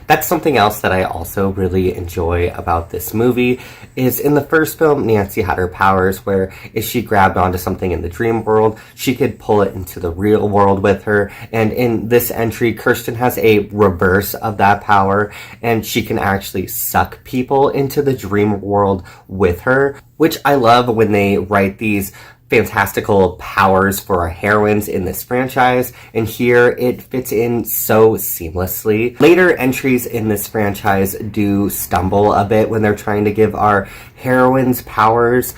That's something else that I also really enjoy about this movie, is in the first film, Nancy had her powers where if she grabbed onto something in the dream world, she could pull it into the real world with her, and in this entry, Kirsten has a reverse of that power, and she can actually suck people into the dream world with her, which I love when they write these fantastical powers for our heroines in this franchise, and here it fits in so seamlessly. Later entries in this franchise do stumble a bit when they're trying to give our heroines powers,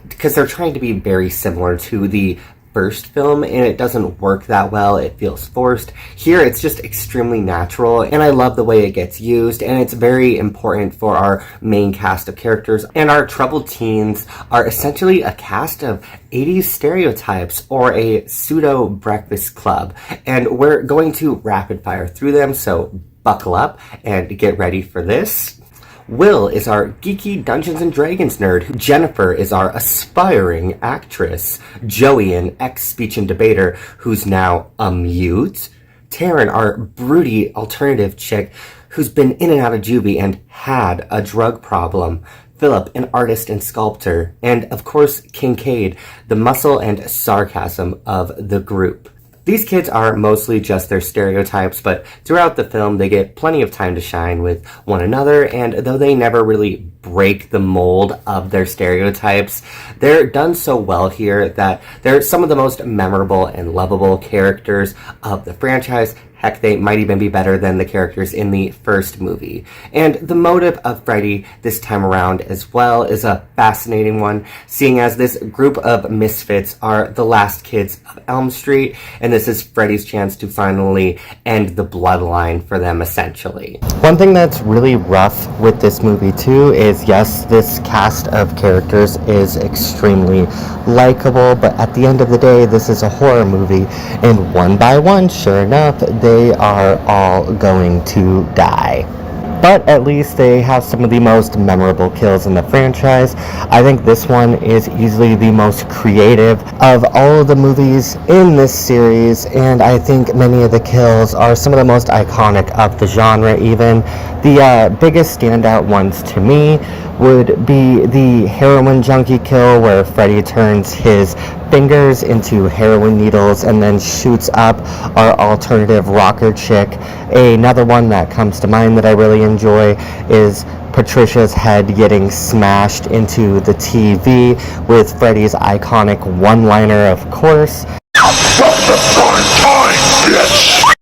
because they're trying to be very similar to the first film, and it doesn't work that well. It feels forced. Here it's just extremely natural, and I love the way it gets used, and it's very important for our main cast of characters. And our troubled teens are essentially a cast of 80s stereotypes, or a pseudo Breakfast Club, and we're going to rapid fire through them, so buckle up and get ready for this. Will is our geeky Dungeons & Dragons nerd. Jennifer is our aspiring actress. Joey, an ex-speech and debater who's now a mute. Taryn, our broody alternative chick who's been in and out of juvie and had a drug problem. Philip, an artist and sculptor. And of course, Kincaid, the muscle and sarcasm of the group. These kids are mostly just their stereotypes, but throughout the film they get plenty of time to shine with one another, and though they never really break the mold of their stereotypes, they're done so well here that they're some of the most memorable and lovable characters of the franchise. Heck, they might even be better than the characters in the first movie. And the motive of Freddy this time around as well is a fascinating one, seeing as this group of misfits are the last kids of Elm Street, and this is Freddy's chance to finally end the bloodline for them, essentially. One thing that's really rough with this movie too is, yes, this cast of characters is extremely likable, but at the end of the day, this is a horror movie, and one by one, sure enough, they are all going to die. But at least they have some of the most memorable kills in the franchise. I think this one is easily the most creative of all of the movies in this series, and I think many of the kills are some of the most iconic of the genre even. The biggest standout ones to me would be the heroin junkie kill where Freddy turns his fingers into heroin needles and then shoots up our alternative rocker chick. Another one that comes to mind that I really enjoy is Patricia's head getting smashed into the TV with Freddy's iconic one-liner, of course.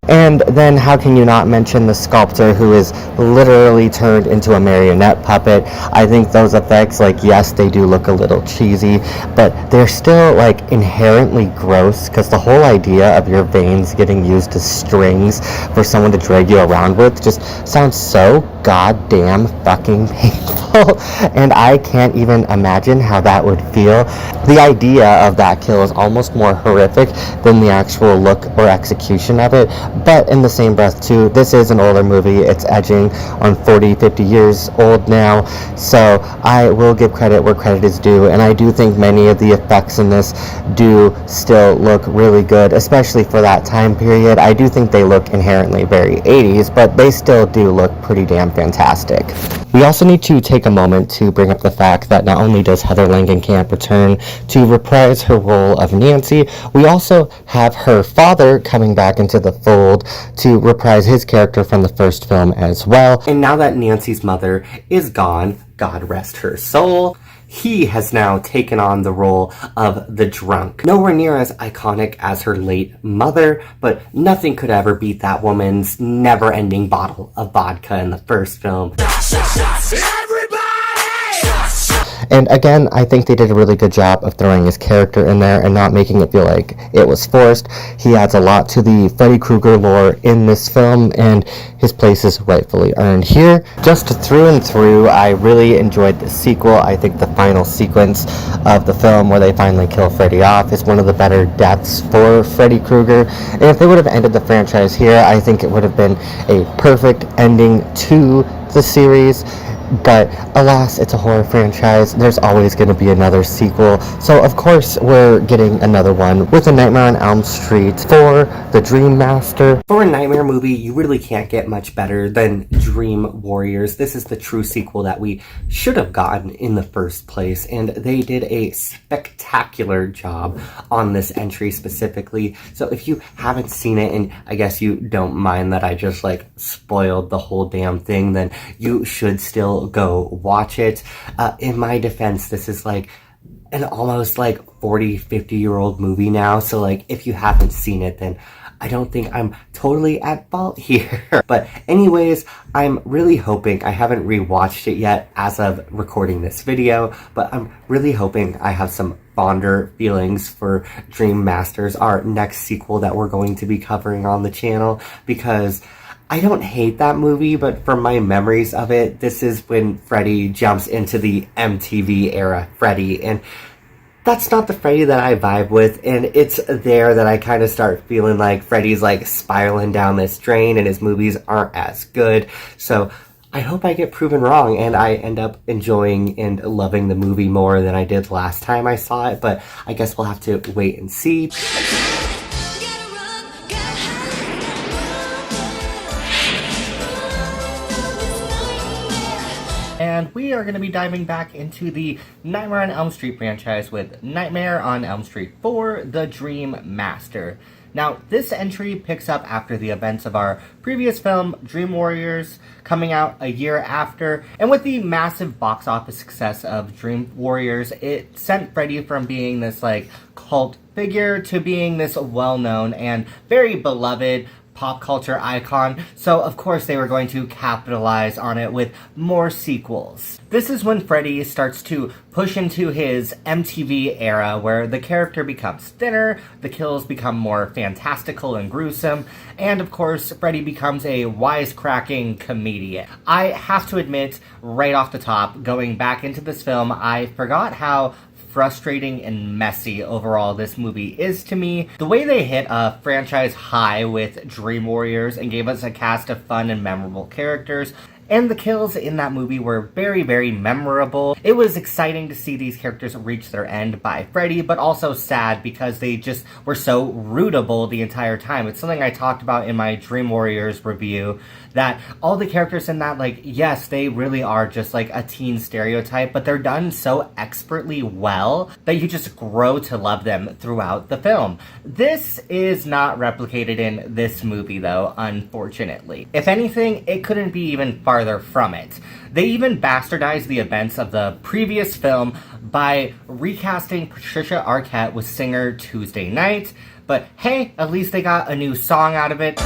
And then how can you not mention the sculptor who is literally turned into a marionette puppet? I think those effects, like, yes, they do look a little cheesy, but they're still, like, inherently gross, because the whole idea of your veins getting used as strings for someone to drag you around with just sounds so goddamn fucking painful, and I can't even imagine how that would feel. The idea of that kill is almost more horrific than the actual look or execution of it. But in the same breath too, this is an older movie. It's edging on 40-50 years old now, so I will give credit where credit is due, and I do think many of the effects in this do still look really good, especially for that time period. I do think they look inherently very 80s, but they still do look pretty damn fantastic. We also need to take a moment to bring up the fact that not only does Heather Langenkamp return to reprise her role of Nancy, we also have her father coming back into the fold to reprise his character from the first film as well. And now that Nancy's mother is gone, God rest her soul, he has now taken on the role of the drunk. Nowhere near as iconic as her late mother, but nothing could ever beat that woman's never-ending bottle of vodka in the first film. And again, I think they did a really good job of throwing his character in there and not making it feel like it was forced. He adds a lot to the Freddy Krueger lore in this film, and his place is rightfully earned here. Just through and through, I really enjoyed the sequel. I think the final sequence of the film where they finally kill Freddy off is one of the better deaths for Freddy Krueger. And if they would have ended the franchise here, I think it would have been a perfect ending to the series. But alas, it's a horror franchise. There's always going to be another sequel. So of course we're getting another one with A Nightmare on Elm Street for the Dream Master. For a Nightmare movie, you really can't get much better than Dream Warriors. This is the true sequel that we should have gotten in the first place, and they did a spectacular job on this entry specifically. So if you haven't seen it, and I guess you don't mind that I just like spoiled the whole damn thing, then you should still go watch it. In my defense, this is like an almost like 40-50-year-old movie now, so like if you haven't seen it, then I don't think I'm totally at fault here. But anyways, I'm really hoping, I haven't rewatched it yet as of recording this video, but I'm really hoping I have some fonder feelings for Dream Masters, our next sequel that we're going to be covering on the channel, because I don't hate that movie, but from my memories of it, this is when Freddy jumps into the MTV era Freddy, and that's not the Freddy that I vibe with, and it's there that I kind of start feeling like Freddy's like spiraling down this drain and his movies aren't as good. So I hope I get proven wrong and I end up enjoying and loving the movie more than I did last time I saw it, but I guess we'll have to wait and see. And we are going to be diving back into the Nightmare on Elm Street franchise with Nightmare on Elm Street 4, The Dream Master. Now, this entry picks up after the events of our previous film, Dream Warriors, coming out a year after. And with the massive box office success of Dream Warriors, it sent Freddy from being this, like, cult figure to being this well-known and very beloved pop culture icon, so of course they were going to capitalize on it with more sequels. This is when Freddy starts to push into his MTV era, where the character becomes thinner, the kills become more fantastical and gruesome, and of course Freddy becomes a wisecracking comedian. I have to admit, right off the top, going back into this film, I forgot how frustrating and messy overall this movie is to me. The way they hit a franchise high with Dream Warriors and gave us a cast of fun and memorable characters, And the kills in that movie were very, very memorable. It was exciting to see these characters reach their end by Freddy, but also sad because they just were so rootable the entire time. It's something I talked about in my Dream Warriors review, that all the characters in that, like, yes, they really are just like a teen stereotype, but they're done so expertly well that you just grow to love them throughout the film. This is not replicated in this movie, though, unfortunately. If anything, it couldn't be even farther from it. They even bastardized the events of the previous film by recasting Patricia Arquette with singer Tuesday Knight, but hey, at least they got a new song out of it.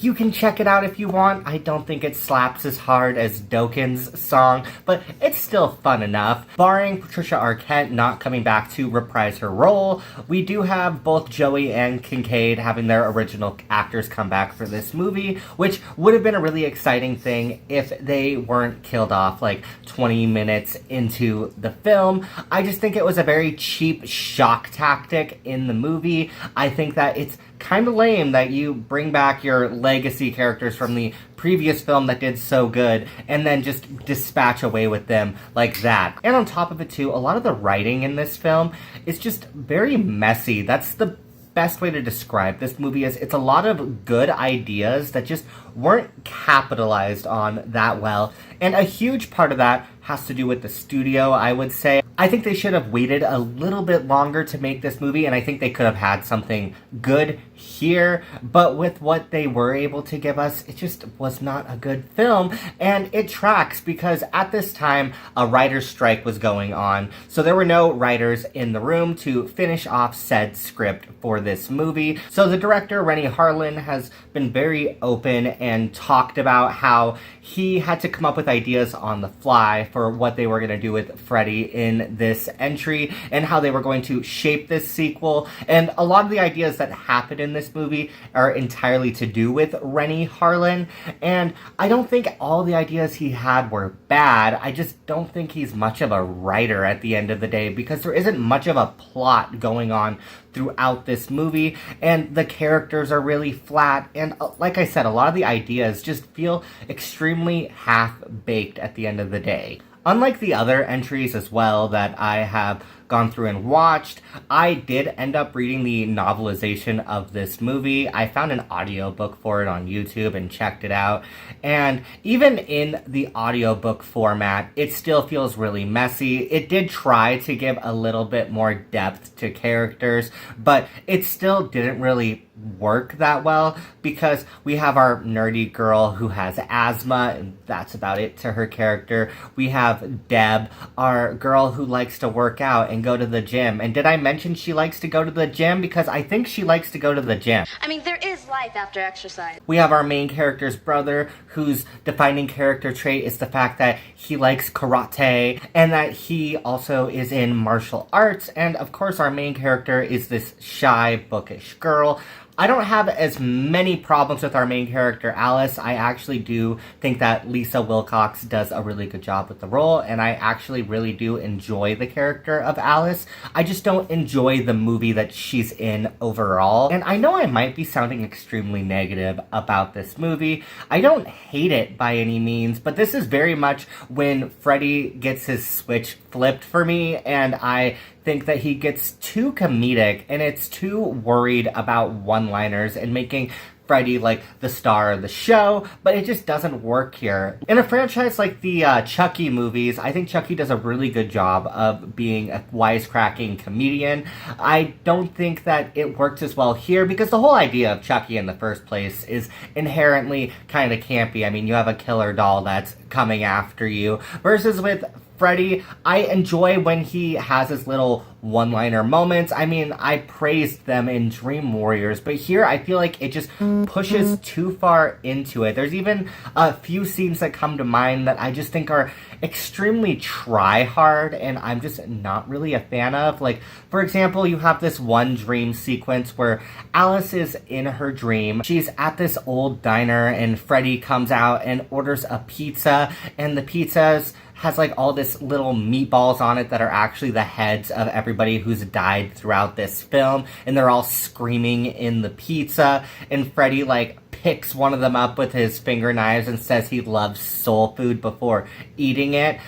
You can check it out if you want. I don't think it slaps as hard as Doken's song, but it's still fun enough. Barring Patricia Arquette not coming back to reprise her role, we do have both Joey and Kincaid having their original actors come back for this movie, which would have been a really exciting thing if they weren't killed off like 20 minutes into the film. I just think it was a very cheap shock tactic in the movie. I think that it's kind of lame that you bring back your legacy characters from the previous film that did so good and then just dispatch away with them like that. And on top of it too, a lot of the writing in this film is just very messy. That's the best way to describe this movie. Is it's a lot of good ideas that just weren't capitalized on that well, and a huge part of that has to do with the studio, I would say. I think they should have waited a little bit longer to make this movie, and I think they could have had something good here, but with what they were able to give us, it just was not a good film, and it tracks because at this time, a writer's strike was going on, so there were no writers in the room to finish off said script for this movie. So the director, Renny Harlin, has been very open and talked about how he had to come up with ideas on the fly for what they were going to do with Freddy in this entry and how they were going to shape this sequel. And a lot of the ideas that happen in this movie are entirely to do with Renny Harlin. And I don't think all the ideas he had were bad. I just don't think he's much of a writer at the end of the day because there isn't much of a plot going on throughout this movie, and the characters are really flat, and like I said, a lot of the ideas just feel extremely half-baked at the end of the day. Unlike the other entries as well that I have gone through and watched, I did end up reading the novelization of this movie. I found an audiobook for it on YouTube and checked it out. And even in the audiobook format, it still feels really messy. It did try to give a little bit more depth to characters, but it still didn't really work that well because we have our nerdy girl who has asthma, and that's about it to her character. We have Deb, our girl who likes to work out and go to the gym. And did I mention she likes to go to the gym? Because I think she likes to go to the gym. I mean, there is life after exercise. We have our main character's brother, whose defining character trait is the fact that he likes karate and that he also is in martial arts. And of course, our main character is this shy, bookish girl. I don't have as many problems with our main character, Alice. I actually do think that Lisa Wilcox does a really good job with the role, and I actually really do enjoy the character of Alice. I just don't enjoy the movie that she's in overall. And I know I might be sounding extremely negative about this movie. I don't hate it by any means, but this is very much when Freddy gets his switch flipped for me, and I think that he gets too comedic and it's too worried about one-liners and making Freddy like the star of the show, but it just doesn't work here. In a franchise like the Chucky movies, I think Chucky does a really good job of being a wisecracking comedian. I don't think that it works as well here because the whole idea of Chucky in the first place is inherently kind of campy. I mean, you have a killer doll that's coming after you, versus with Freddy, I enjoy when he has his little one-liner moments. I mean, I praised them in Dream Warriors, but here I feel like it just pushes too far into it. There's even a few scenes that come to mind that I just think are extremely try-hard, and I'm just not really a fan of. Like, for example, you have this one dream sequence where Alice is in her dream. She's at this old diner, and Freddy comes out and orders a pizza, and the pizza's has like all this little meatballs on it that are actually the heads of everybody who's died throughout this film, and they're all screaming in the pizza, and Freddy like picks one of them up with his finger knives and says he loves soul food before eating it.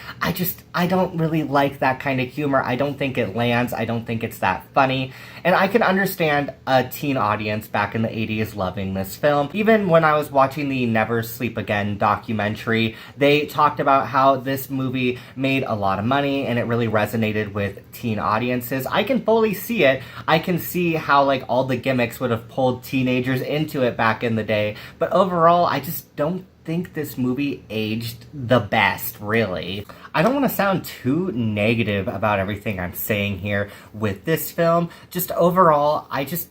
I don't really like that kind of humor. I don't think it lands. I don't think it's that funny. And I can understand a teen audience back in the 80s loving this film. Even when I was watching the Never Sleep Again documentary, they talked about how this movie made a lot of money and it really resonated with teen audiences. I can fully see it. I can see how like all the gimmicks would have pulled teenagers into it back in the day. But overall, I just don't think this movie aged the best, really. I don't want to sound too negative about everything I'm saying here with this film. Just overall,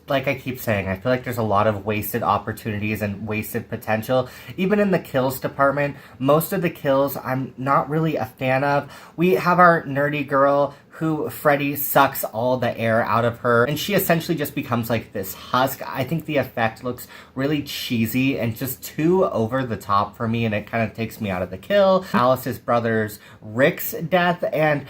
like I keep saying, I feel like there's a lot of wasted opportunities and wasted potential. Even in the kills department, most of the kills I'm not really a fan of. We have our nerdy girl who Freddy sucks all the air out of her, and she essentially just becomes like this husk. I think the effect looks really cheesy and just too over the top for me, and it kind of takes me out of the kill. Alice's brother's Rick's death, and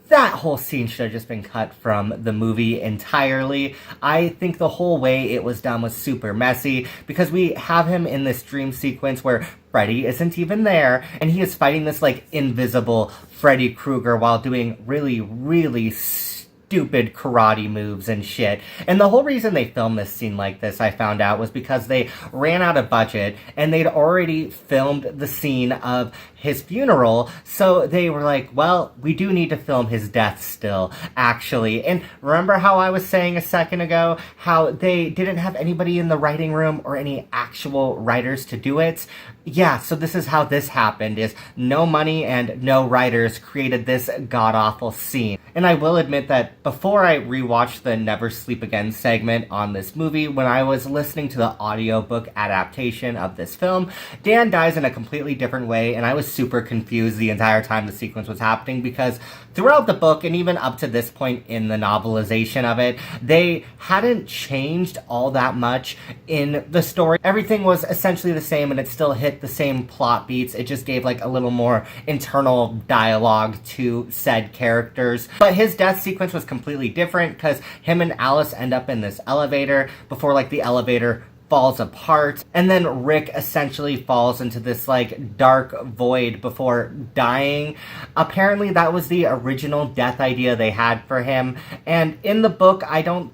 that whole scene should have just been cut from the movie entirely. I think the whole way it was done was super messy, because we have him in this dream sequence where Freddy isn't even there, and he is fighting this like invisible Freddy Krueger while doing really, really stupid karate moves and shit. And the whole reason they filmed this scene like this, I found out, was because they ran out of budget and they'd already filmed the scene of his funeral, so they were like, well, we do need to film his death still, actually. And remember how I was saying a second ago how they didn't have anybody in the writing room or any actual writers to do it? Yeah, so this is how this happened, is no money and no writers created this god-awful scene. And I will admit that before I rewatched the Never Sleep Again segment on this movie, when I was listening to the audiobook adaptation of this film, Dan dies in a completely different way, and I was super confused the entire time the sequence was happening, because throughout the book, and even up to this point in the novelization of it, they hadn't changed all that much in the story. Everything was essentially the same, and it still hit the same plot beats. It just gave like a little more internal dialogue to said characters. But his death sequence was completely different, because him and Alice end up in this elevator before like the elevator falls apart, and then Rick essentially falls into this like dark void before dying. Apparently that was the original death idea they had for him, and in the book I don't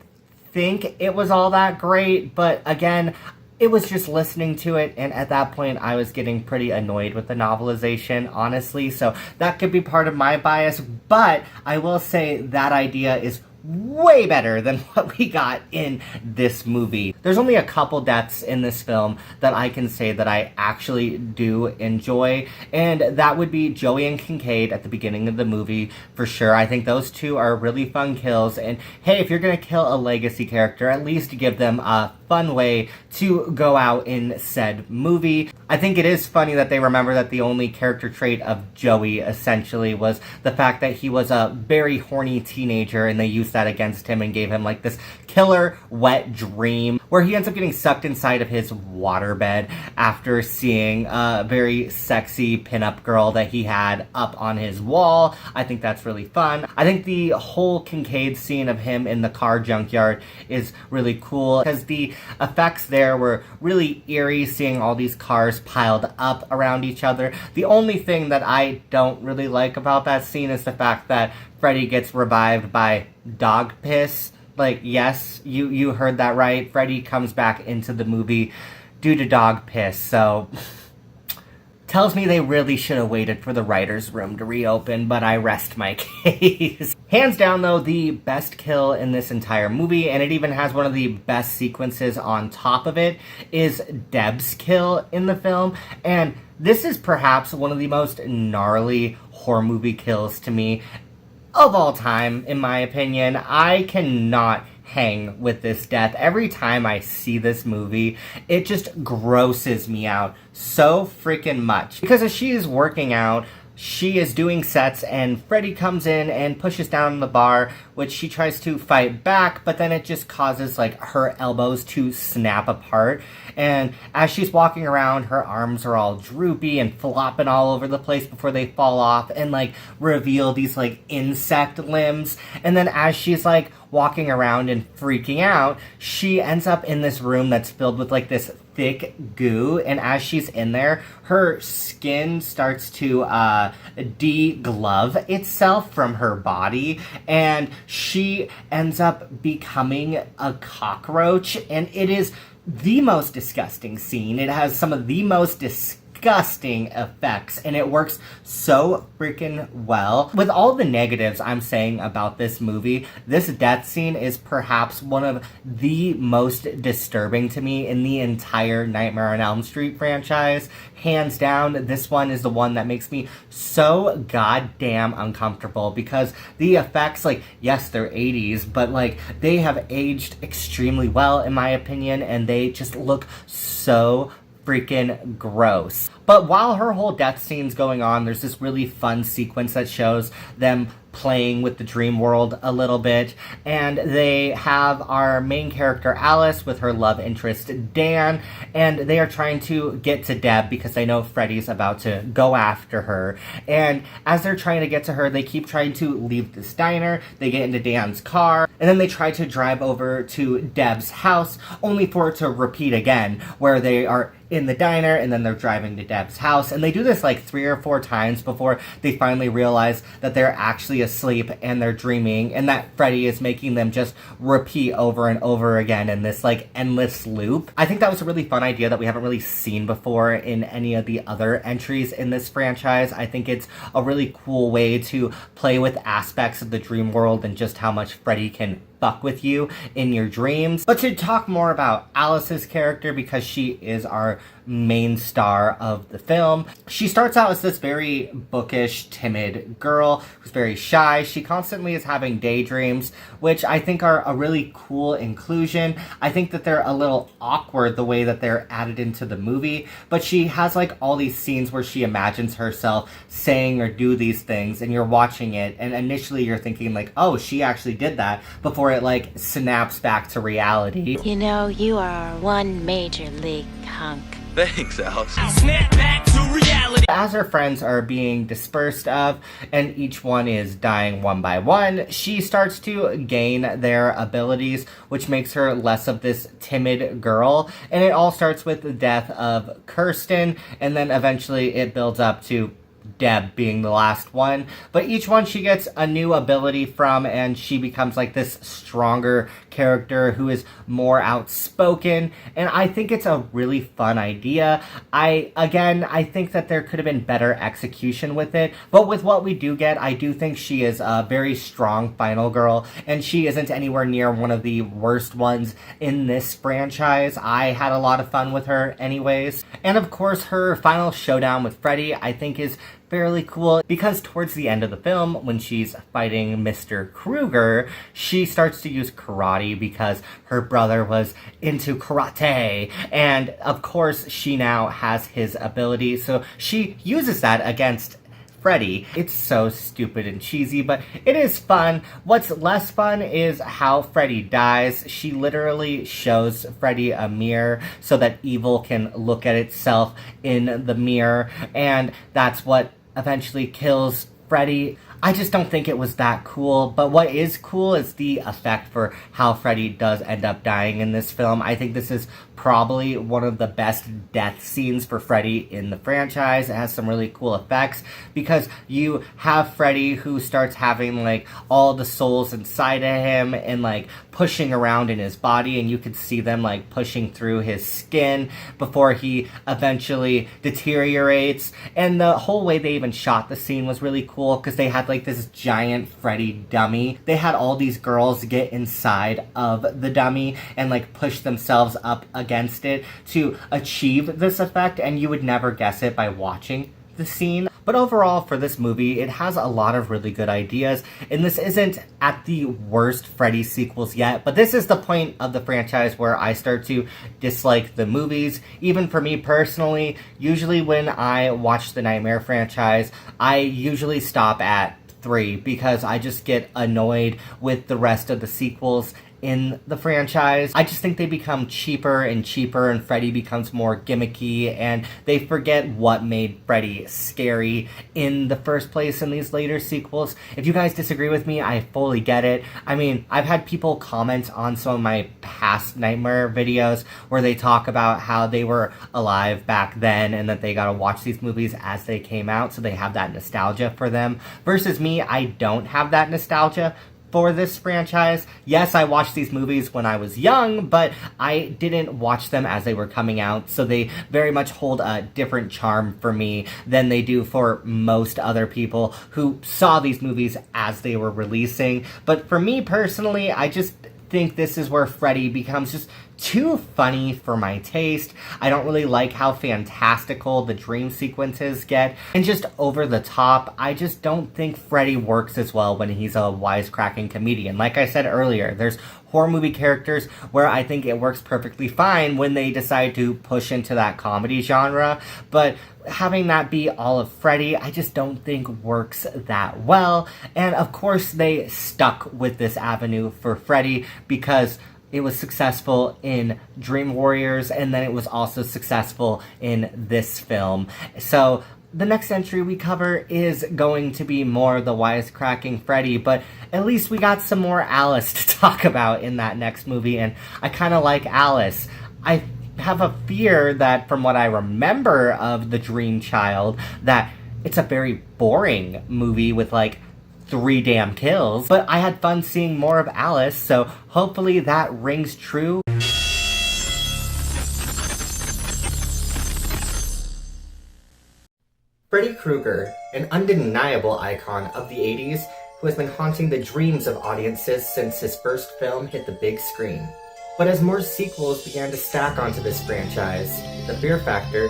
think it was all that great, but again, it was just listening to it, and at that point I was getting pretty annoyed with the novelization, honestly, so that could be part of my bias. But I will say that idea is way better than what we got in this movie. There's only a couple deaths in this film that I can say that I actually do enjoy, and that would be Joey and Kincaid at the beginning of the movie, for sure. I think those two are really fun kills, and hey, if you're gonna kill a legacy character, at least give them a fun way to go out in said movie. I think it is funny that they remember that the only character trait of Joey essentially was the fact that he was a very horny teenager, and they used that against him and gave him like this killer wet dream where he ends up getting sucked inside of his waterbed after seeing a very sexy pinup girl that he had up on his wall. I think that's really fun. I think the whole Kincaid scene of him in the car junkyard is really cool, because the effects there were really eerie, seeing all these cars piled up around each other. The only thing that I don't really like about that scene is the fact that Freddy gets revived by dog piss. Like, yes, you heard that right. Freddy comes back into the movie due to dog piss, so tells me they really should have waited for the writer's room to reopen, but I rest my case. Hands down, though, the best kill in this entire movie, and it even has one of the best sequences on top of it, is Deb's kill in the film. And this is perhaps one of the most gnarly horror movie kills to me of all time, in my opinion. I cannot hang with this death. Every time I see this movie, it just grosses me out so freaking much. Because as she is working out, she is doing sets, and Freddy comes in and pushes down the bar, which she tries to fight back, but then it just causes like her elbows to snap apart. And as she's walking around, her arms are all droopy and flopping all over the place before they fall off and like reveal these like insect limbs. And then as she's like walking around and freaking out, she ends up in this room that's filled with like this thick goo, and as she's in there, her skin starts to de-glove itself from her body, and she ends up becoming a cockroach, and it is the most disgusting scene. It has some of the most disgusting effects, and it works so freaking well. With all the negatives I'm saying about this movie, this death scene is perhaps one of the most disturbing to me in the entire Nightmare on Elm Street franchise. Hands down, this one is the one that makes me so goddamn uncomfortable, because the effects, like, yes, they're 80s, but, like, they have aged extremely well, in my opinion, and they just look so freaking gross. But while her whole death scene's going on, there's this really fun sequence that shows them playing with the dream world a little bit, and they have our main character Alice with her love interest Dan, and they are trying to get to Deb because they know Freddy's about to go after her. And as they're trying to get to her, they keep trying to leave this diner. They get into Dan's car, and then they try to drive over to Deb's house, only for it to repeat again, where they are in the diner and then they're driving to Deb's house. And they do this like 3 or 4 times before they finally realize that they're actually asleep and they're dreaming, and that Freddy is making them just repeat over and over again in this like endless loop. I think that was a really fun idea that we haven't really seen before in any of the other entries in this franchise. I think it's a really cool way to play with aspects of the dream world and just how much Freddy can fuck with you in your dreams. But to talk more about Alice's character, because she is our main star of the film, she starts out as this very bookish, timid girl who's very shy. She constantly is having daydreams, which I think are a really cool inclusion. I think that they're a little awkward the way that they're added into the movie, but she has like all these scenes where she imagines herself saying or do these things, and you're watching it, and initially you're thinking like, oh, she actually did that, before it like snaps back to reality. You know, you are one major league hunk. Thanks, Alice. Snap back to reality. As her friends are being dispersed of, and each one is dying one by one, she starts to gain their abilities, which makes her less of this timid girl. And it all starts with the death of Kirsten, and then eventually it builds up to Deb being the last one. But each one she gets a new ability from, and she becomes like this stronger character who is more outspoken, and I think it's a really fun idea. I think that there could have been better execution with it, but with what we do get, I do think she is a very strong final girl, and she isn't anywhere near one of the worst ones in this franchise. I had a lot of fun with her anyways. And of course, her final showdown with Freddy, I think, is fairly cool, because towards the end of the film, when she's fighting Mr. Krueger, she starts to use karate because her brother was into karate, and of course she now has his ability, so she uses that against Freddy. It's so stupid and cheesy, but it is fun. What's less fun is how Freddy dies. She literally shows Freddy a mirror so that evil can look at itself in the mirror, and that's what eventually kills Freddy. I just don't think it was that cool, but what is cool is the effect for how Freddy does end up dying in this film. I think this is probably one of the best death scenes for Freddy in the franchise. It has some really cool effects, because you have Freddy who starts having like all the souls inside of him and like pushing around in his body, and you could see them like pushing through his skin before he eventually deteriorates. And the whole way they even shot the scene was really cool, because they had like this giant Freddy dummy. They had all these girls get inside of the dummy and like push themselves up against it to achieve this effect, and you would never guess it by watching the scene. But overall, for this movie, it has a lot of really good ideas, and this isn't at the worst Freddy sequels yet, but this is the point of the franchise where I start to dislike the movies. Even for me personally, usually when I watch the Nightmare franchise, I usually stop at 3, because I just get annoyed with the rest of the sequels in the franchise. I just think they become cheaper and cheaper, and Freddy becomes more gimmicky, and they forget what made Freddy scary in the first place in these later sequels. If you guys disagree with me, I fully get it. I mean, I've had people comment on some of my past Nightmare videos where they talk about how they were alive back then and that they gotta watch these movies as they came out, so they have that nostalgia for them. Versus me, I don't have that nostalgia for this franchise. Yes, I watched these movies when I was young, but I didn't watch them as they were coming out, so they very much hold a different charm for me than they do for most other people who saw these movies as they were releasing. But for me personally, I just think this is where Freddy becomes just too funny for my taste. I don't really like how fantastical the dream sequences get, and just over the top. I just don't think Freddy works as well when he's a wisecracking comedian. Like I said earlier, there's horror movie characters where I think it works perfectly fine when they decide to push into that comedy genre, but having that be all of Freddy, I just don't think works that well. And of course they stuck with this avenue for Freddy because it was successful in Dream Warriors, and then it was also successful in this film. So the next entry we cover is going to be more the wisecracking Freddy, but at least we got some more Alice to talk about in that next movie, and I kind of like Alice. I have a fear that from what I remember of The Dream Child, that it's a very boring movie with like 3 damn kills, but I had fun seeing more of Alice, so hopefully that rings true. Freddy Krueger, an undeniable icon of the 80s who has been haunting the dreams of audiences since his first film hit the big screen. But as more sequels began to stack onto this franchise, the fear factor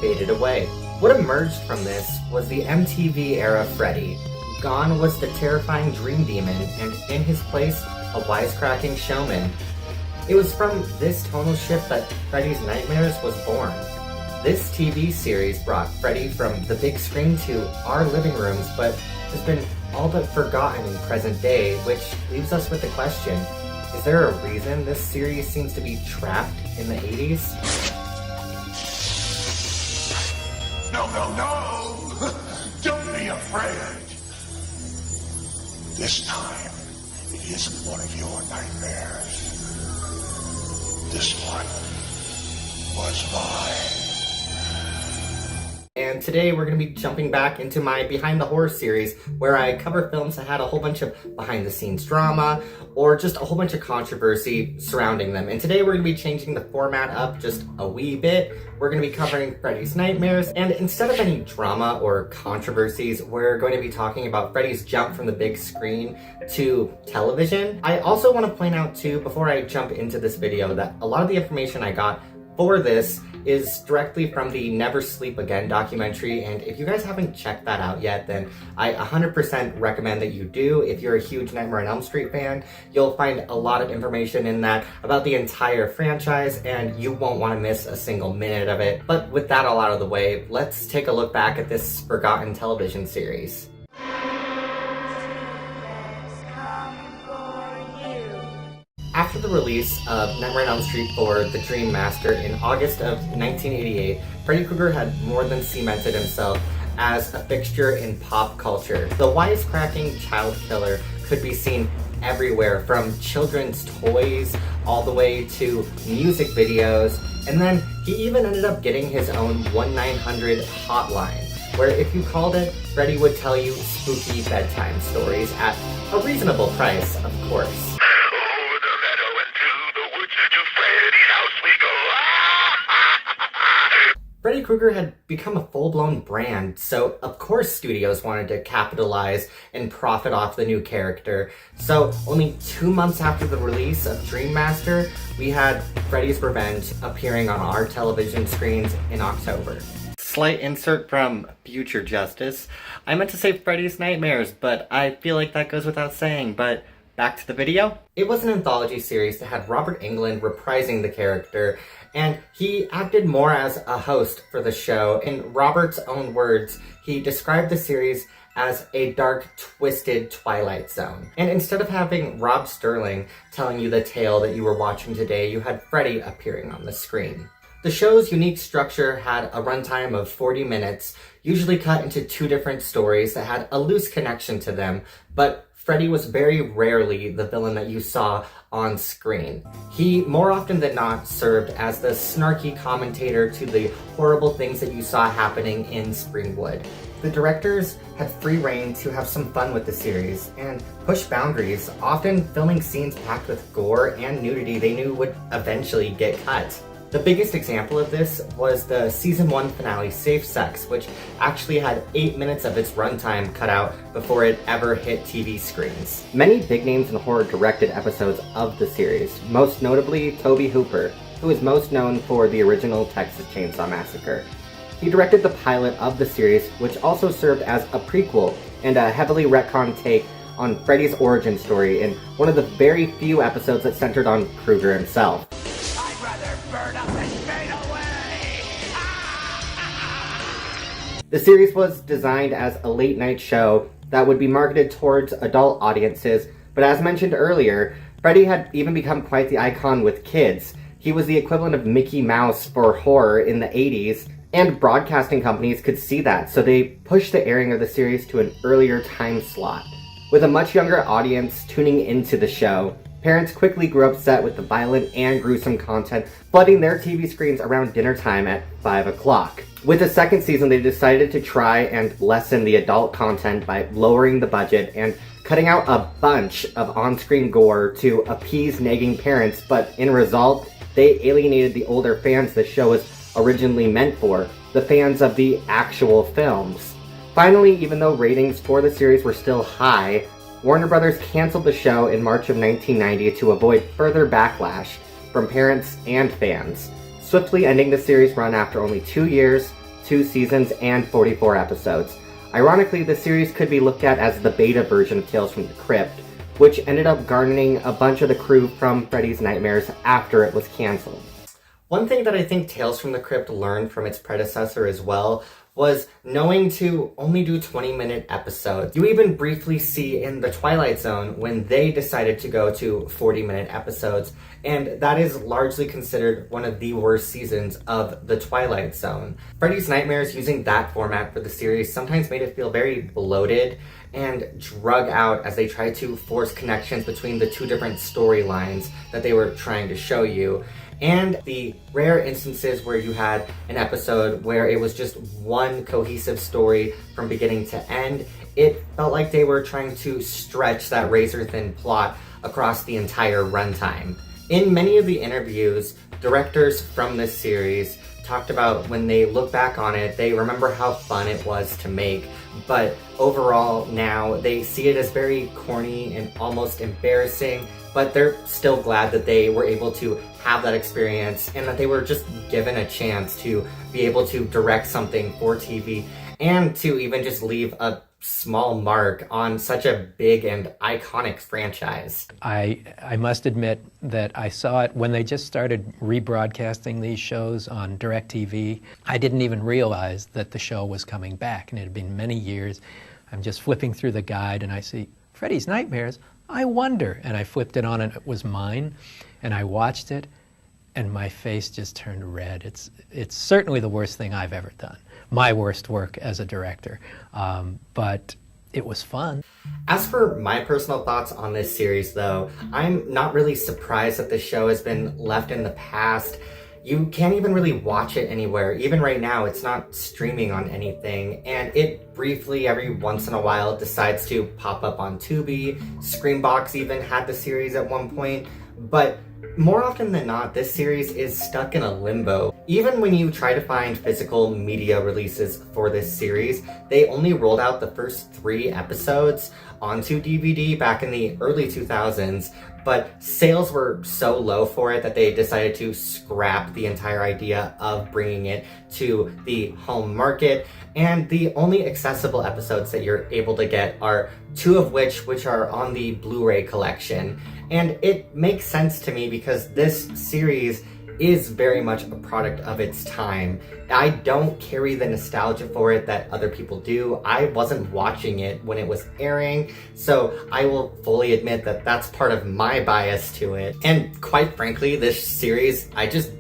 faded away. What emerged from this was the MTV era Freddy. Gone was the terrifying dream demon, and in his place, a wisecracking showman. It was from this tonal shift that Freddys Nightmares was born. This TV series brought Freddy from the big screen to our living rooms, but has been all but forgotten in present day, which leaves us with the question, is there a reason this series seems to be trapped in the 80s? No, no, no! Don't be afraid! This time, it isn't one of your nightmares. This one was mine. And today we're going to be jumping back into my Behind the Horror series, where I cover films that had a whole bunch of behind-the-scenes drama, or just a whole bunch of controversy surrounding them. And today we're going to be changing the format up just a wee bit. We're going to be covering Freddys Nightmares, and instead of any drama or controversies, we're going to be talking about Freddy's jump from the big screen to television. I also want to point out too, before I jump into this video, that a lot of the information I got for this is directly from the Never Sleep Again documentary, and if you guys haven't checked that out yet, then I 100% recommend that you do. If you're a huge Nightmare on Elm Street fan, you'll find a lot of information in that about the entire franchise, and you won't want to miss a single minute of it. But with that all out of the way, let's take a look back at this forgotten television series. After the release of Nightmare on Elm Street 4: The Dream Master in August of 1988, Freddy Krueger had more than cemented himself as a fixture in pop culture. The wisecracking child killer could be seen everywhere, from children's toys all the way to music videos, and then he even ended up getting his own 1-900 hotline, where if you called it, Freddy would tell you spooky bedtime stories at a reasonable price, of course. Freddy Krueger had become a full-blown brand, so of course studios wanted to capitalize and profit off the new character. So only 2 months after the release of Dream Master, we had Freddys Revenge appearing on our television screens in October. Slight insert from Future Justice. I meant to say Freddys Nightmares, but I feel like that goes without saying, but back to the video. It was an anthology series that had Robert Englund reprising the character, and he acted more as a host for the show. In Robert's own words, he described the series as a dark, twisted Twilight Zone. And instead of having Rob Sterling telling you the tale that you were watching today, you had Freddy appearing on the screen. The show's unique structure had a runtime of 40 minutes, usually cut into 2 different stories that had a loose connection to them, but Freddy was very rarely the villain that you saw on screen. He, more often than not, served as the snarky commentator to the horrible things that you saw happening in Springwood. The directors had free rein to have some fun with the series and push boundaries, often filming scenes packed with gore and nudity they knew would eventually get cut. The biggest example of this was the season 1 finale, Safe Sex, which actually had 8 minutes of its runtime cut out before it ever hit TV screens. Many big names in horror directed episodes of the series, most notably Tobe Hooper, who is most known for the original Texas Chainsaw Massacre. He directed the pilot of the series, which also served as a prequel and a heavily retconned take on Freddy's origin story in one of the very few episodes that centered on Krueger himself. The series was designed as a late-night show that would be marketed towards adult audiences, but as mentioned earlier, Freddy had even become quite the icon with kids. He was the equivalent of Mickey Mouse for horror in the 80s, and broadcasting companies could see that, so they pushed the airing of the series to an earlier time slot. With a much younger audience tuning into the show, parents quickly grew upset with the violent and gruesome content flooding their TV screens around dinner time at 5 o'clock. With the second season, they decided to try and lessen the adult content by lowering the budget and cutting out a bunch of on-screen gore to appease nagging parents, but in result, they alienated the older fans the show was originally meant for, the fans of the actual films. Finally, even though ratings for the series were still high, Warner Brothers canceled the show in March of 1990 to avoid further backlash from parents and fans, swiftly ending the series run after only 2 years, 2 seasons, and 44 episodes. Ironically, the series could be looked at as the beta version of Tales from the Crypt, which ended up garnering a bunch of the crew from Freddys Nightmares after it was canceled. One thing that I think Tales from the Crypt learned from its predecessor as well was knowing to only do 20-minute episodes. You even briefly see in The Twilight Zone when they decided to go to 40-minute episodes, and that is largely considered one of the worst seasons of The Twilight Zone. Freddys Nightmares, using that format for the series, sometimes made it feel very bloated and drug out as they tried to force connections between the 2 different storylines that they were trying to show you. And the rare instances where you had an episode where it was just one cohesive story from beginning to end, it felt like they were trying to stretch that razor-thin plot across the entire runtime. In many of the interviews, directors from this series talked about when they look back on it, they remember how fun it was to make, but overall now they see it as very corny and almost embarrassing, but they're still glad that they were able to have that experience and that they were just given a chance to be able to direct something for TV and to even just leave a small mark on such a big and iconic franchise. I must admit that I saw it when they just started rebroadcasting these shows on DirecTV. I didn't even realize that the show was coming back, and it had been many years. I'm just flipping through the guide and I see Freddys Nightmares. I wonder, and I flipped it on and it was mine, and I watched it and my face just turned red. It's certainly the worst thing I've ever done. My worst work as a director, but it was fun. As for my personal thoughts on this series though, I'm not really surprised that the show has been left in the past. You can't even really watch it anywhere. Even right now, it's not streaming on anything, and it briefly, every once in a while, decides to pop up on Tubi. Screambox even had the series at one point, but more often than not, this series is stuck in a limbo. Even when you try to find physical media releases for this series, they only rolled out the first 3 episodes onto DVD back in the early 2000s, but sales were so low for it that they decided to scrap the entire idea of bringing it to the home market, and the only accessible episodes that you're able to get are 2 of which are on the Blu-ray collection. And it makes sense to me because this series is very much a product of its time. I don't carry the nostalgia for it that other people do. I wasn't watching it when it was airing, so I will fully admit that that's part of my bias to it. And quite frankly, this series, I just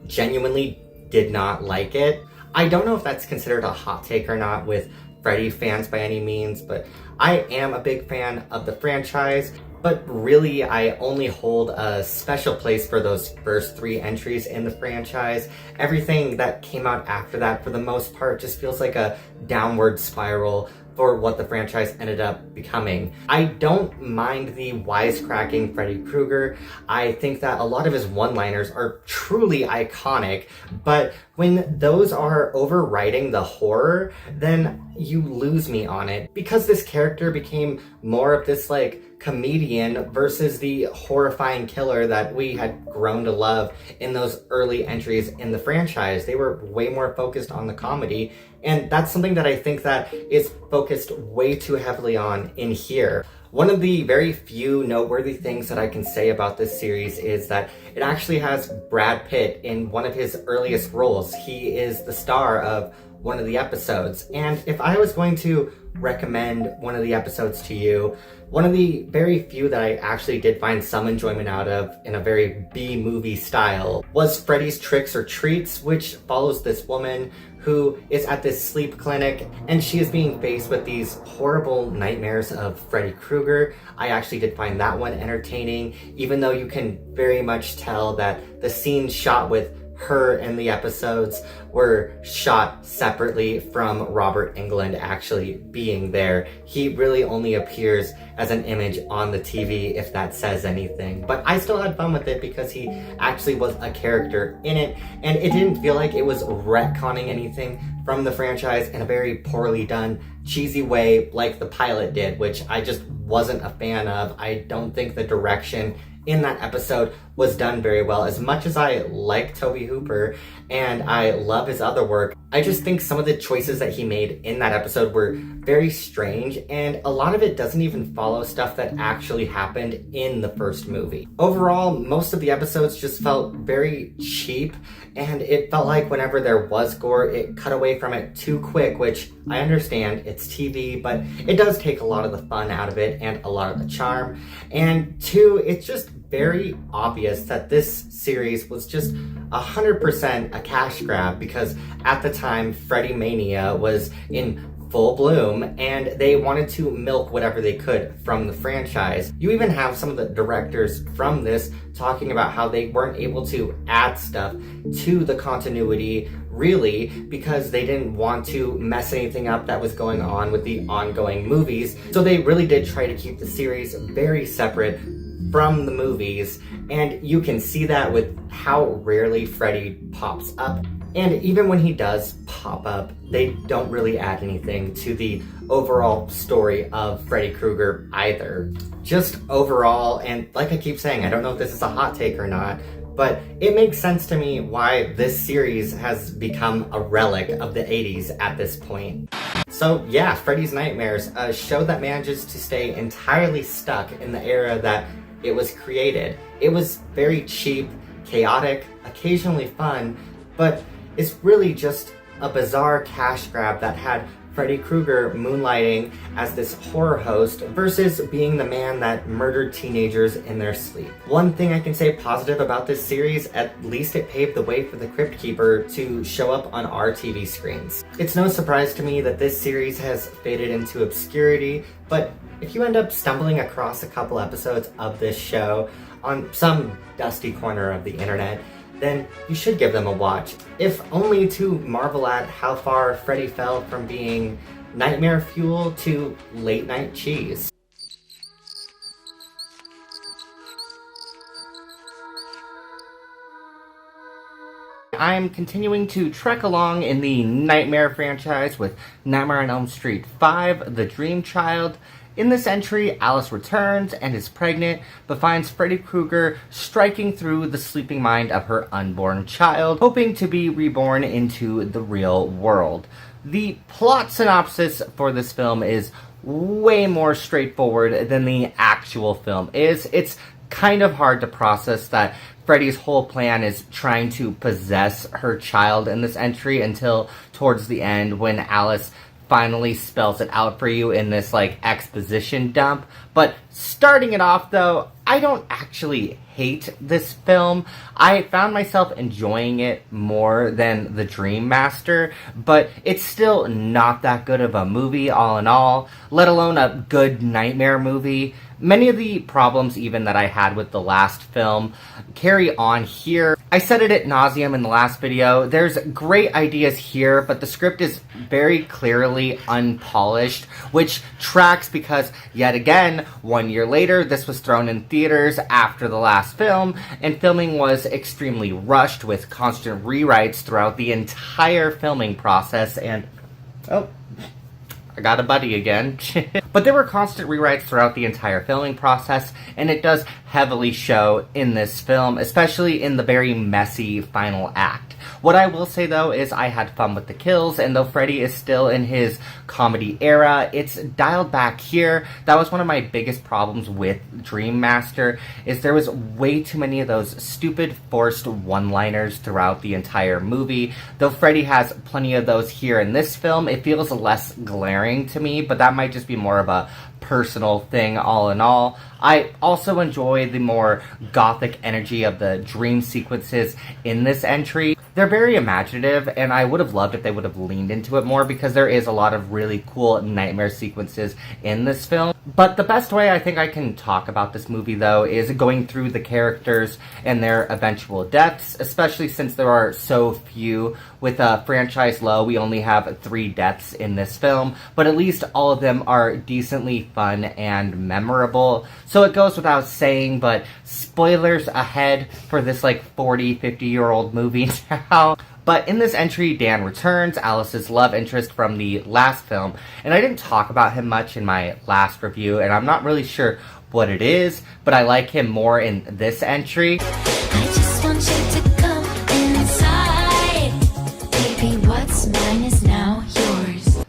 genuinely did not like it. I don't know if that's considered a hot take or not with Freddy fans by any means, but I am a big fan of the franchise. But really, I only hold a special place for those first 3 entries in the franchise. Everything that came out after that, for the most part, just feels like a downward spiral for what the franchise ended up becoming. I don't mind the wisecracking Freddy Krueger. I think that a lot of his one-liners are truly iconic, but when those are overriding the horror, then you lose me on it. Because this character became more of this like comedian versus the horrifying killer that we had grown to love in those early entries in the franchise. They were way more focused on the comedy, and that's something that I think that is focused way too heavily on in here. One of the very few noteworthy things that I can say about this series is that it actually has Brad Pitt in one of his earliest roles. He is the star of one of the episodes, and if I was going to recommend one of the episodes to you, one of the very few that I actually did find some enjoyment out of in a very B-movie style was Freddy's Tricks or Treats, which follows this woman who is at this sleep clinic and she is being faced with these horrible nightmares of Freddy Krueger. I actually did find that one entertaining, even though you can very much tell that the scenes shot with her in the episodes were shot separately from Robert Englund actually being there. He really only appears as an image on the TV, if that says anything. But I still had fun with it because he actually was a character in it, and it didn't feel like it was retconning anything from the franchise in a very poorly done, cheesy way like the pilot did, which I just wasn't a fan of. I don't think the direction in that episode was done very well. As much as I like Tobe Hooper and I love his other work, I just think some of the choices that he made in that episode were very strange, and a lot of it doesn't even follow stuff that actually happened in the first movie. Overall, most of the episodes just felt very cheap, and it felt like whenever there was gore, it cut away from it too quick, which I understand, it's TV, but it does take a lot of the fun out of it and a lot of the charm. And 2, it's just very obvious that this series was just 100% a cash grab, because at the time Freddy Mania was in full bloom and they wanted to milk whatever they could from the franchise. You even have some of the directors from this talking about how they weren't able to add stuff to the continuity really because they didn't want to mess anything up that was going on with the ongoing movies. So they really did try to keep the series very separate from the movies, and you can see that with how rarely Freddy pops up. And even when he does pop up, they don't really add anything to the overall story of Freddy Krueger either. Just overall, and like I keep saying, I don't know if this is a hot take or not, but it makes sense to me why this series has become a relic of the 80s at this point. So yeah, Freddys Nightmares, a show that manages to stay entirely stuck in the era that it was created. It was very cheap, chaotic, occasionally fun, but it's really just a bizarre cash grab that had Freddy Krueger moonlighting as this horror host versus being the man that murdered teenagers in their sleep. One thing I can say positive about this series, at least it paved the way for the Crypt Keeper to show up on our TV screens. It's no surprise to me that this series has faded into obscurity, but if you end up stumbling across a couple episodes of this show on some dusty corner of the internet, then you should give them a watch, if only to marvel at how far Freddy fell from being nightmare fuel to late night cheese. I'm continuing to trek along in the Nightmare franchise with Nightmare on Elm Street 5, The Dream Child. In this entry, Alice returns and is pregnant, but finds Freddy Krueger striking through the sleeping mind of her unborn child, hoping to be reborn into the real world. The plot synopsis for this film is way more straightforward than the actual film is. It's kind of hard to process that Freddy's whole plan is trying to possess her child in this entry until towards the end when Alice finally spells it out for you in this like exposition dump. But starting it off though, I don't actually hate this film. I found myself enjoying it more than The Dream Master, but it's still not that good of a movie all in all, let alone a good nightmare movie. Many of the problems even that I had with the last film carry on here. I said it ad nauseum in the last video. There's great ideas here, but the script is very clearly unpolished, which tracks because, yet again, 1 year later, this was thrown in theaters after the last film, and filming was extremely rushed with constant rewrites throughout the entire filming process, and... oh, I got a buddy again. But there were constant rewrites throughout the entire filming process, and it does heavily show in this film, especially in the very messy final act. What I will say though is I had fun with the kills, and though Freddy is still in his comedy era, it's dialed back here. That was one of my biggest problems with Dream Master, is there was way too many of those stupid forced one-liners throughout the entire movie. Though Freddy has plenty of those here in this film, it feels less glaring to me, but that might just be more of a personal thing all in all. I also enjoy the more gothic energy of the dream sequences in this entry. They're very imaginative, and I would have loved if they would have leaned into it more because there is a lot of really cool nightmare sequences in this film. But the best way I think I can talk about this movie, though, is going through the characters and their eventual deaths, especially since there are so few. With a franchise low, we only have 3 deaths in this film, but at least all of them are decently fun and memorable. So it goes without saying, but spoilers ahead for this like 40, 50-year-old movie now. But in this entry, Dan returns, Alice's love interest from the last film, and I didn't talk about him much in my last review, and I'm not really sure what it is, but I like him more in this entry. I just want you to come inside. Baby, what's mine is now yours.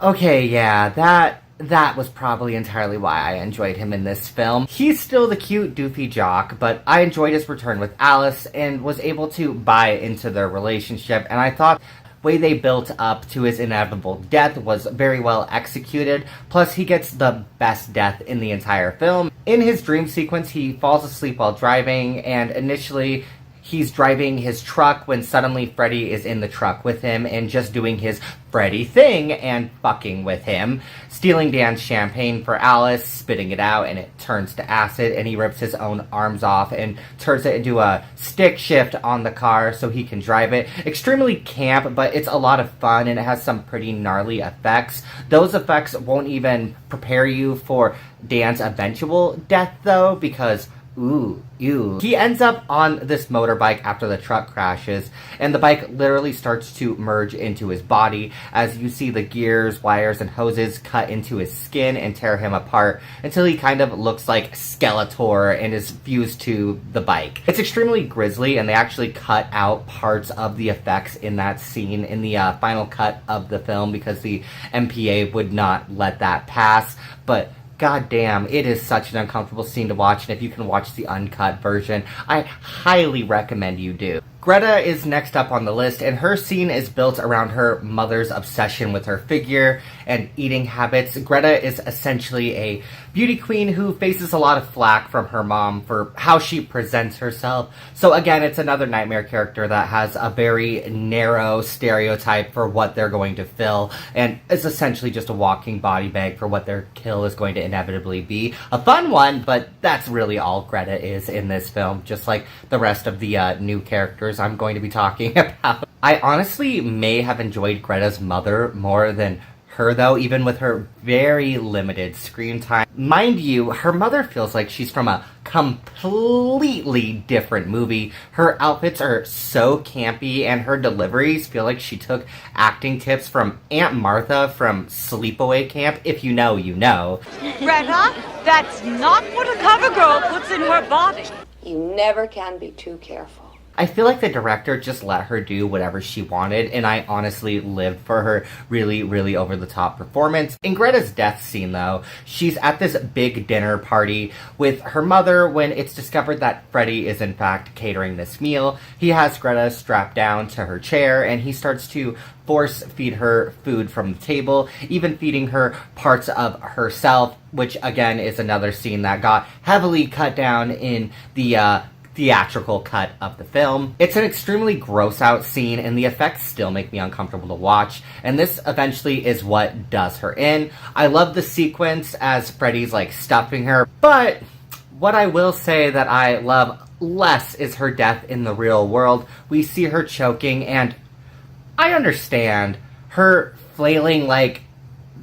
Okay, yeah, that was probably entirely why I enjoyed him in this film. He's still the cute, doofy jock, but I enjoyed his return with Alice and was able to buy into their relationship, and I thought the way they built up to his inevitable death was very well executed, plus he gets the best death in the entire film. In his dream sequence, he falls asleep while driving, and initially he's driving his truck when suddenly Freddy is in the truck with him and just doing his Freddy thing and fucking with him, stealing Dan's champagne for Alice, spitting it out, and it turns to acid, and he rips his own arms off and turns it into a stick shift on the car so he can drive it. Extremely camp, but it's a lot of fun, and it has some pretty gnarly effects. Those effects won't even prepare you for Dan's eventual death, though, because ooh, ew. He ends up on this motorbike after the truck crashes, and the bike literally starts to merge into his body as you see the gears, wires, and hoses cut into his skin and tear him apart until he kind of looks like Skeletor and is fused to the bike. It's extremely grisly, and they actually cut out parts of the effects in that scene in the final cut of the film because the MPA would not let that pass, but god damn, it is such an uncomfortable scene to watch, and if you can watch the uncut version, I highly recommend you do. Greta is next up on the list, and her scene is built around her mother's obsession with her figure and eating habits. Greta is essentially a beauty queen who faces a lot of flack from her mom for how she presents herself. So again, it's another nightmare character that has a very narrow stereotype for what they're going to fill, and is essentially just a walking body bag for what their kill is going to inevitably be. A fun one, but that's really all Greta is in this film, just like the rest of the new characters I'm going to be talking about. I honestly may have enjoyed Greta's mother more than her, though, even with her very limited screen time. Mind you, her mother feels like she's from a completely different movie. Her outfits are so campy, and her deliveries feel like she took acting tips from Aunt Martha from Sleepaway Camp. If you know, you know. Greta, that's not what a cover girl puts in her body. You never can be too careful. I feel like the director just let her do whatever she wanted, and I honestly lived for her really, really over-the-top performance. In Greta's death scene, though, she's at this big dinner party with her mother when it's discovered that Freddy is in fact catering this meal. He has Greta strapped down to her chair, and he starts to force feed her food from the table, even feeding her parts of herself, which again is another scene that got heavily cut down in the theatrical cut of the film. It's an extremely gross out scene, and the effects still make me uncomfortable to watch, and this eventually is what does her in. I love the sequence as Freddy's like stuffing her, but what I will say that I love less is her death in the real world. We see her choking, and I understand her flailing like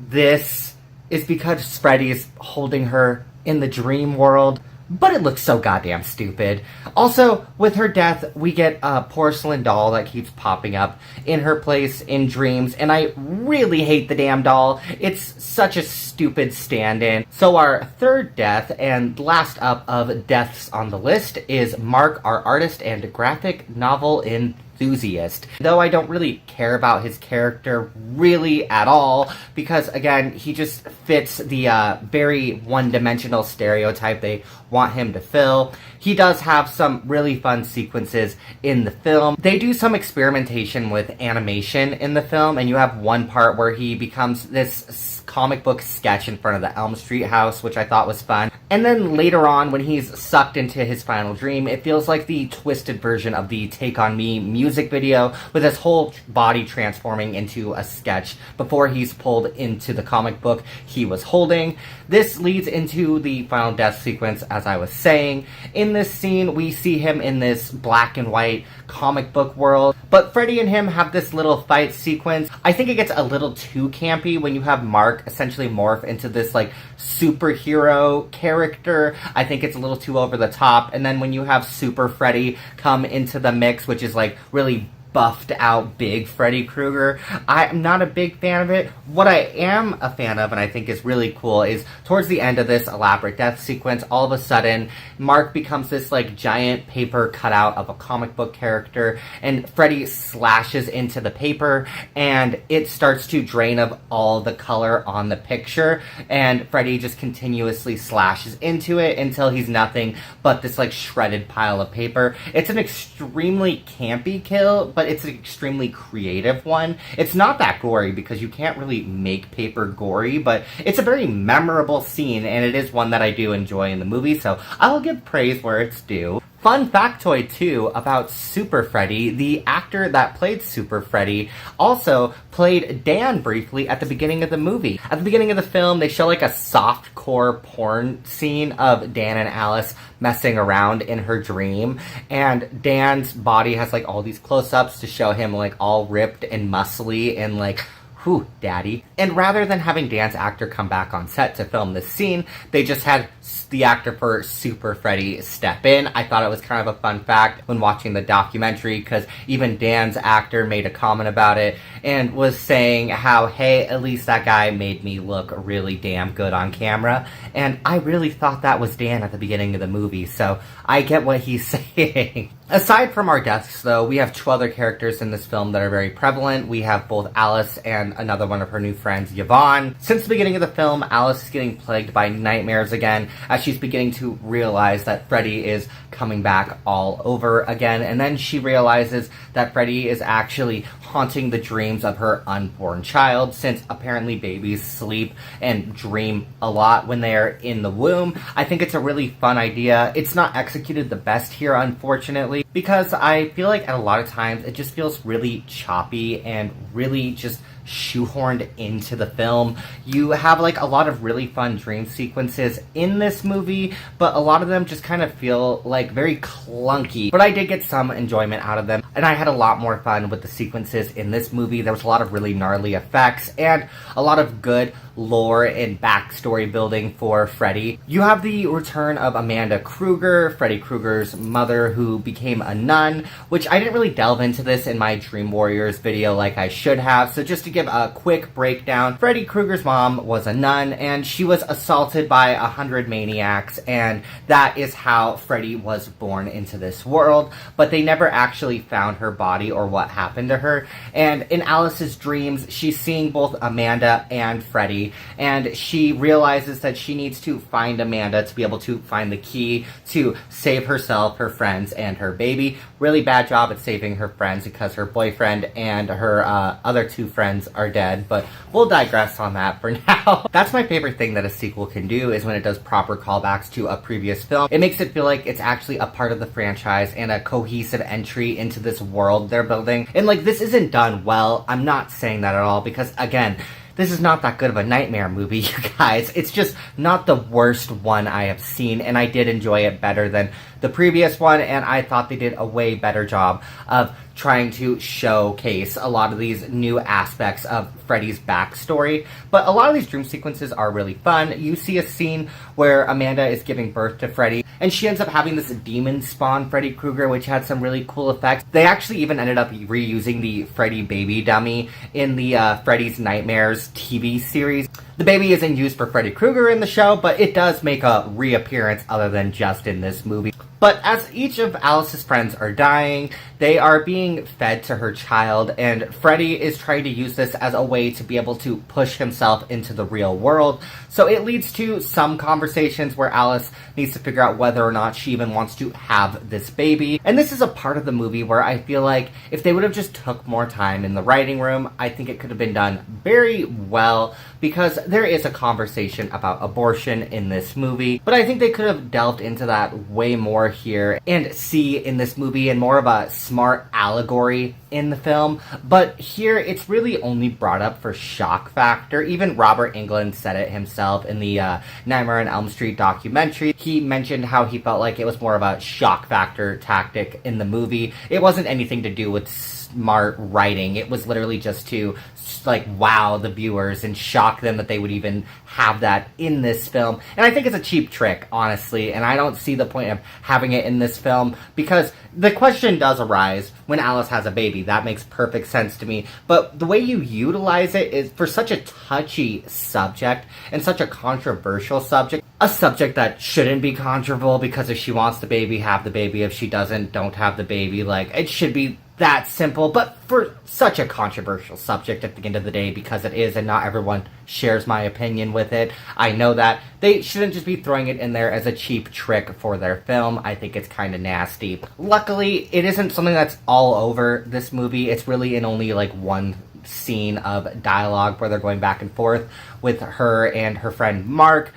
this is because Freddy's holding her in the dream world, but it looks so goddamn stupid. Also, with her death, we get a porcelain doll that keeps popping up in her place in dreams, and I really hate the damn doll. It's such a stupid stand-in. So our third death, and last up of deaths on the list, is Mark, our artist and graphic novel enthusiast. Though I don't really care about his character really at all, because again, he just fits the very one-dimensional stereotype they want him to fill. He does have some really fun sequences in the film. They do some experimentation with animation in the film, and you have one part where he becomes this comic book sketch in front of the Elm Street house, which I thought was fun. And then later on, when he's sucked into his final dream, it feels like the twisted version of the Take On Me music video, with his whole body transforming into a sketch before he's pulled into the comic book he was holding. This leads into the final death sequence, as I was saying. In this scene, we see him in this black and white comic book world, but Freddy and him have this little fight sequence. I think it gets a little too campy when you have Mark essentially morph into this like superhero character. I think it's a little too over the top, and then when you have Super Freddy come into the mix, which is like really buffed out big Freddy Krueger, I'm not a big fan of it. What I am a fan of, and I think is really cool, is towards the end of this elaborate death sequence, all of a sudden, Mark becomes this like giant paper cutout of a comic book character, and Freddy slashes into the paper, and it starts to drain of all the color on the picture, and Freddy just continuously slashes into it until he's nothing but this like shredded pile of paper. It's an extremely campy kill, but it's an extremely creative one. It's not that gory because you can't really make paper gory, but it's a very memorable scene, and it is one that I do enjoy in the movie, so I'll give praise where it's due. Fun factoid, too, about Super Freddy. The actor that played Super Freddy also played Dan briefly at the beginning of the movie. At the beginning of the film, they show like a softcore porn scene of Dan and Alice messing around in her dream, and Dan's body has like all these close-ups to show him like all ripped and muscly and like, whew, daddy. And rather than having Dan's actor come back on set to film this scene, they just had the actor for Super Freddy step in. I thought it was kind of a fun fact when watching the documentary, because even Dan's actor made a comment about it and was saying how, hey, at least that guy made me look really damn good on camera. And I really thought that was Dan at the beginning of the movie, so I get what he's saying. Aside from our deaths, though, we have two other characters in this film that are very prevalent. We have both Alice and another one of her new friends, Yvonne. Since the beginning of the film, Alice is getting plagued by nightmares again, as she's beginning to realize that Freddy is coming back all over again, and then she realizes that Freddy is actually haunting the dreams of her unborn child, since apparently babies sleep and dream a lot when they're in the womb. I think it's a really fun idea. It's not executed the best here, unfortunately, because I feel like at a lot of times it just feels really choppy and really just shoehorned into the film. You have like a lot of really fun dream sequences in this movie, but a lot of them just kind of feel like very clunky. But I did get some enjoyment out of them, and I had a lot more fun with the sequences in this movie. There was a lot of really gnarly effects and a lot of good lore and backstory building for Freddy. You have the return of Amanda Krueger, Freddy Krueger's mother, who became a nun, which I didn't really delve into this in my Dream Warriors video like I should have, so just to give a quick breakdown, Freddy Krueger's mom was a nun, and she was assaulted by 100 maniacs, and that is how Freddy was born into this world, but they never actually found her body or what happened to her. And in Alice's dreams, she's seeing both Amanda and Freddy, and she realizes that she needs to find Amanda to be able to find the key to save herself, her friends, and her baby. Really bad job at saving her friends because her boyfriend and her other two friends are dead, but we'll digress on that for now. That's my favorite thing that a sequel can do, is when it does proper callbacks to a previous film. It makes it feel like it's actually a part of the franchise and a cohesive entry into this world they're building. And like, this isn't done well. I'm not saying that at all, because again, this is not that good of a Nightmare movie, you guys. It's just not the worst one I have seen, and I did enjoy it better than the previous one, and I thought they did a way better job of trying to showcase a lot of these new aspects of Freddy's backstory. But a lot of these dream sequences are really fun. You see a scene where Amanda is giving birth to Freddy, and she ends up having this demon spawn Freddy Krueger, which had some really cool effects. They actually even ended up reusing the Freddy baby dummy in the Freddys Nightmares TV series. The baby isn't used for Freddy Krueger in the show, but it does make a reappearance other than just in this movie. But as each of Alice's friends are dying, they are being fed to her child, and Freddy is trying to use this as a way to be able to push himself into the real world. So it leads to some conversations where Alice needs to figure out whether or not she even wants to have this baby. And this is a part of the movie where I feel like if they would have just took more time in the writing room, I think it could have been done very well, because there is a conversation about abortion in this movie. But I think they could have delved into that way more here and see in this movie and more of a smart allegory in the film. But here it's really only brought up for shock factor. Even Robert Englund said it himself in the Nightmare on Elm Street documentary. He mentioned how he felt like it was more of a shock factor tactic in the movie. It wasn't anything to do with smart writing. It was literally just to like wow the viewers and shock them that they would even have that in this film. And I think it's a cheap trick, honestly, and I don't see the point of having it in this film, because the question does arise when Alice has a baby. That makes perfect sense to me. But the way you utilize it is for such a touchy subject and such a controversial subject. A subject that shouldn't be controversial, because if she wants the baby, have the baby. If she doesn't, don't have the baby. Like, it should be that simple, but for such a controversial subject at the end of the day, because it is, and not everyone shares my opinion with it. I know that they shouldn't just be throwing it in there as a cheap trick for their film. I think it's kind of nasty. Luckily, it isn't something that's all over this movie. It's really in only like one scene of dialogue where they're going back and forth with her and her friend Mark.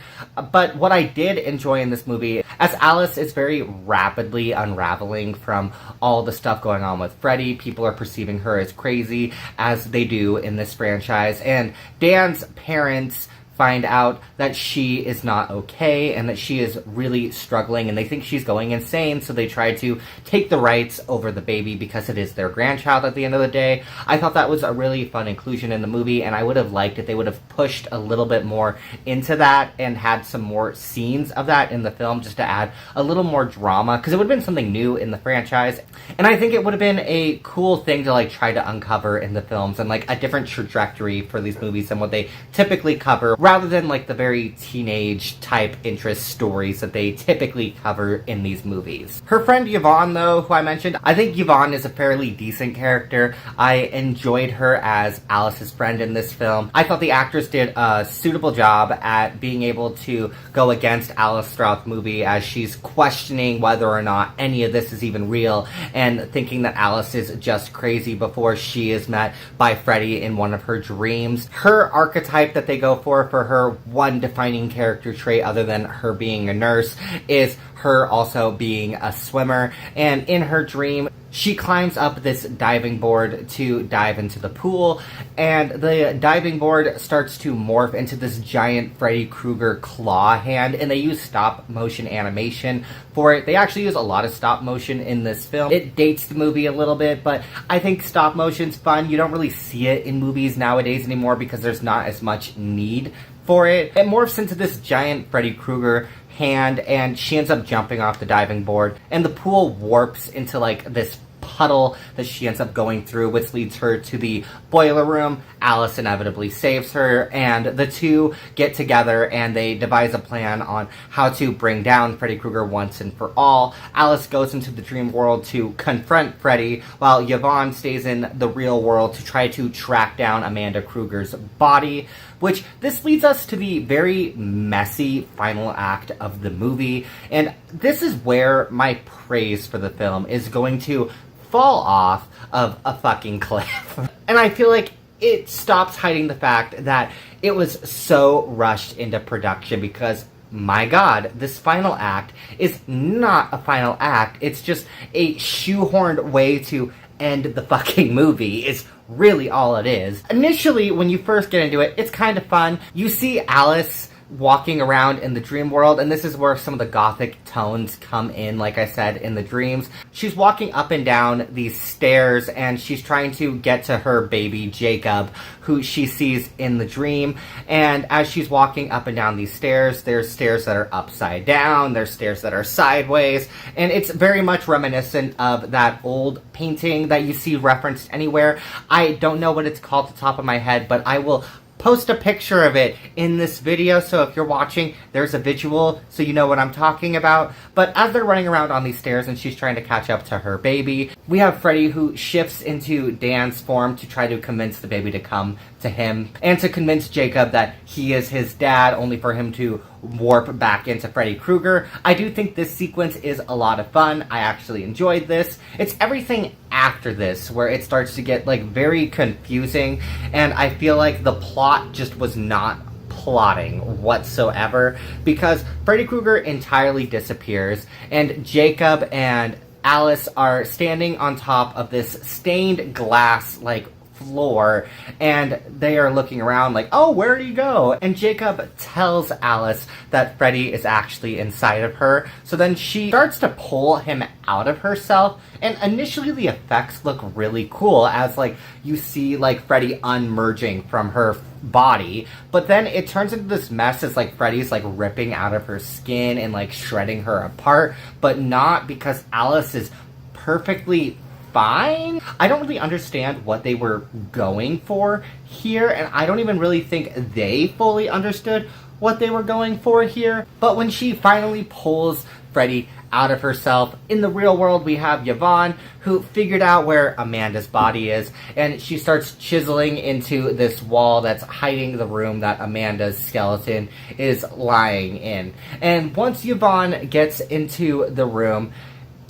But what I did enjoy in this movie, as Alice is very rapidly unraveling from all the stuff going on with Freddy, people are perceiving her as crazy, as they do in this franchise, and Dan's parents find out that she is not okay and that she is really struggling, and they think she's going insane, so they try to take the rights over the baby because it is their grandchild at the end of the day. I thought that was a really fun inclusion in the movie, and I would have liked if they would have pushed a little bit more into that and had some more scenes of that in the film, just to add a little more drama, because it would have been something new in the franchise. And I think it would have been a cool thing to like try to uncover in the films, and like a different trajectory for these movies than what they typically cover, rather than like the very teenage type interest stories that they typically cover in these movies. Her friend Yvonne, though, who I mentioned, I think Yvonne is a fairly decent character. I enjoyed her as Alice's friend in this film. I thought the actress did a suitable job at being able to go against Alice throughout the movie, as she's questioning whether or not any of this is even real, and thinking that Alice is just crazy before she is met by Freddy in one of her dreams. Her archetype that they go for her one defining character trait, other than her being a nurse, is her also being a swimmer. And in her dream, she climbs up this diving board to dive into the pool, and the diving board starts to morph into this giant Freddy Krueger claw hand, and they use stop motion animation for it. They actually use a lot of stop motion in this film. It dates the movie a little bit, but I think stop motion's fun. You don't really see it in movies nowadays anymore because there's not as much need for it. It morphs into this giant Freddy Krueger hand, and she ends up jumping off the diving board, and the pool warps into like this puddle that she ends up going through, which leads her to the boiler room. Alice inevitably saves her, and the two get together and they devise a plan on how to bring down Freddy Krueger once and for all. Alice goes into the dream world to confront Freddy, while Yvonne stays in the real world to try to track down Amanda Krueger's body, which this leads us to the very messy final act of the movie. And this is where my praise for the film is going to fall off of a fucking cliff. And I feel like it stops hiding the fact that it was so rushed into production, because my god, this final act is not a final act. It's just a shoehorned way to end the fucking movie. It's really all it is. Initially, when you first get into it, it's kind of fun. You see Alice walking around in the dream world, and this is where some of the gothic tones come in, like I said, in the dreams. She's walking up and down these stairs, and she's trying to get to her baby, Jacob, who she sees in the dream. And as she's walking up and down these stairs, there's stairs that are upside down, there's stairs that are sideways, and it's very much reminiscent of that old painting that you see referenced anywhere. I don't know what it's called at the top of my head, but I will post a picture of it in this video, so if you're watching, there's a visual so you know what I'm talking about. But as they're running around on these stairs and she's trying to catch up to her baby, we have Freddy, who shifts into Dan's form to try to convince the baby to come to him, and to convince Jacob that he is his dad, only for him to warp back into Freddy Krueger. I do think this sequence is a lot of fun. I actually enjoyed this. It's everything after this where it starts to get like very confusing, and I feel like the plot just was not plotting whatsoever, because Freddy Krueger entirely disappears and Jacob and Alice are standing on top of this stained glass like floor, and they are looking around like, oh, where did he go? And Jacob tells Alice that Freddy is actually inside of her, so then she starts to pull him out of herself, and initially the effects look really cool as like you see like Freddy unmerging from her body, but then it turns into this mess as like Freddy's like ripping out of her skin and like shredding her apart, but not, because Alice is perfectly fine. I don't really understand what they were going for here, and I don't even really think they fully understood what they were going for here. But when she finally pulls Freddy out of herself, in the real world we have Yvonne, who figured out where Amanda's body is, and she starts chiseling into this wall that's hiding the room that Amanda's skeleton is lying in. And once Yvonne gets into the room,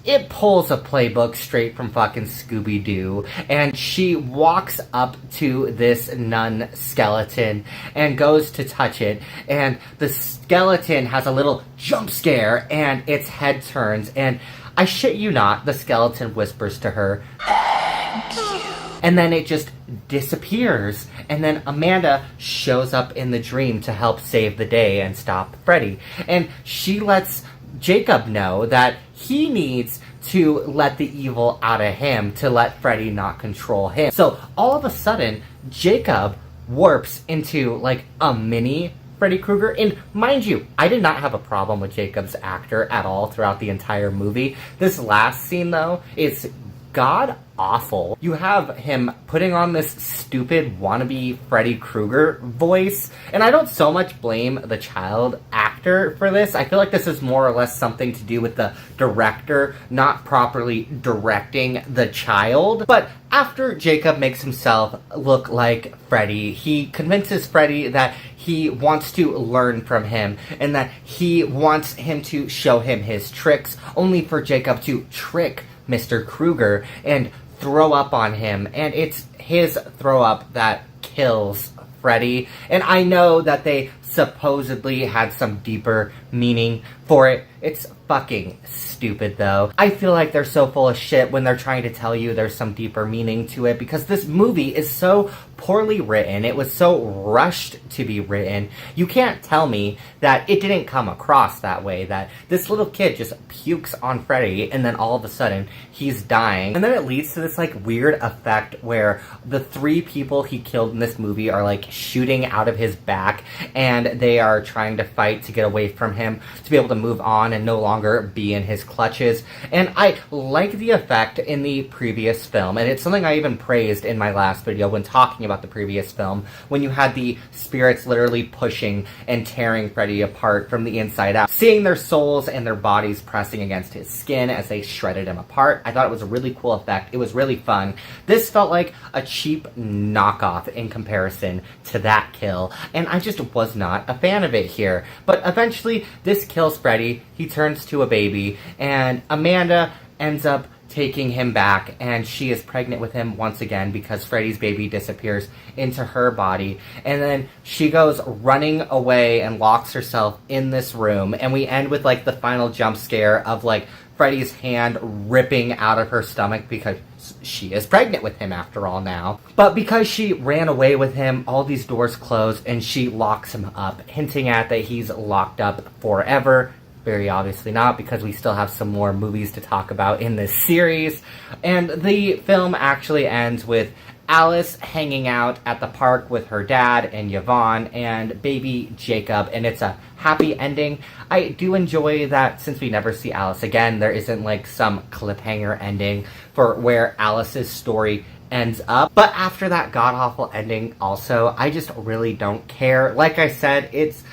it pulls a playbook straight from fucking Scooby-Doo, and she walks up to this nun skeleton and goes to touch it, and the skeleton has a little jump scare and its head turns, and I shit you not, the skeleton whispers to her, "Thank you." And then it just disappears, and then Amanda shows up in the dream to help save the day and stop Freddy, and she lets Jacob know that he needs to let the evil out of him to let Freddy not control him. So all of a sudden, Jacob warps into like a mini Freddy Krueger. And mind you, I did not have a problem with Jacob's actor at all throughout the entire movie. This last scene though, it's god awful. You have him putting on this stupid wannabe Freddy Krueger voice, and I don't so much blame the child actor for this. I feel like this is more or less something to do with the director not properly directing the child. But after Jacob makes himself look like Freddy, he convinces Freddy that he wants to learn from him and that he wants him to show him his tricks, only for Jacob to trick Mr. Krueger and throw up on him, and it's his throw up that kills Freddy. And I know that they supposedly had some deeper meaning for it. It's fucking stupid though. I feel like they're so full of shit when they're trying to tell you there's some deeper meaning to it, because this movie is so poorly written. It was so rushed to be written. You can't tell me that it didn't come across that way, that this little kid just pukes on Freddy and then all of a sudden he's dying. And then it leads to this like weird effect where the 3 people he killed in this movie are like shooting out of his back, and they are trying to fight to get away from him to be able to move on and no longer longer be in his clutches. And I like the effect in the previous film, and it's something I even praised in my last video when talking about the previous film, when you had the spirits literally pushing and tearing Freddy apart from the inside out, seeing their souls and their bodies pressing against his skin as they shredded him apart. I thought it was a really cool effect. It was really fun. This felt like a cheap knockoff in comparison to that kill, and I just was not a fan of it here. But eventually, this kills Freddy, he turns to a baby, and Amanda ends up taking him back, and she is pregnant with him once again because Freddy's baby disappears into her body, and then she goes running away and locks herself in this room, and we end with like the final jump scare of like Freddy's hand ripping out of her stomach because she is pregnant with him after all now. But because she ran away with him, all these doors close and she locks him up, hinting at that he's locked up forever. Very obviously not, because we still have some more movies to talk about in this series. And the film actually ends with Alice hanging out at the park with her dad and Yvonne and baby Jacob, and it's a happy ending. I do enjoy that since we never see Alice again, there isn't like some cliffhanger ending for where Alice's story ends up. But after that god-awful ending also, I just really don't care. Like I said, it's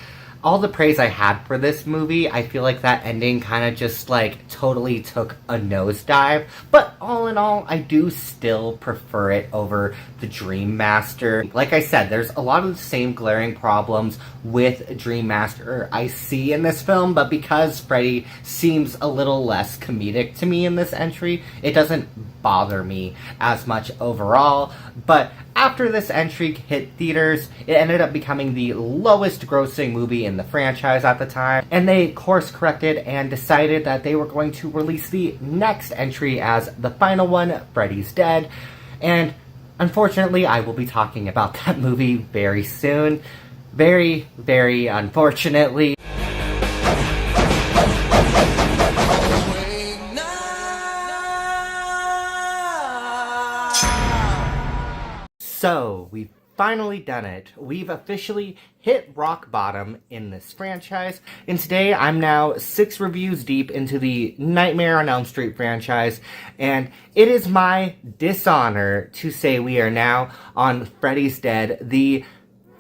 all the praise I had for this movie. I feel like that ending kind of just like totally took a nosedive. But all in all, I do still prefer it over the Dream Master. Like I said, there's a lot of the same glaring problems with Dream Master I see in this film, but because Freddy seems a little less comedic to me in this entry, it doesn't bother me as much overall. But after this entry hit theaters, it ended up becoming the lowest grossing movie in the franchise at the time, and they course corrected and decided that they were going to release the next entry as the final one, Freddys Dead. And unfortunately, I will be talking about that movie very soon. Very, very unfortunately. So, we've finally done it. We've officially hit rock bottom in this franchise, and today I'm now 6 reviews deep into the Nightmare on Elm Street franchise, and it is my dishonor to say we are now on Freddys Dead, the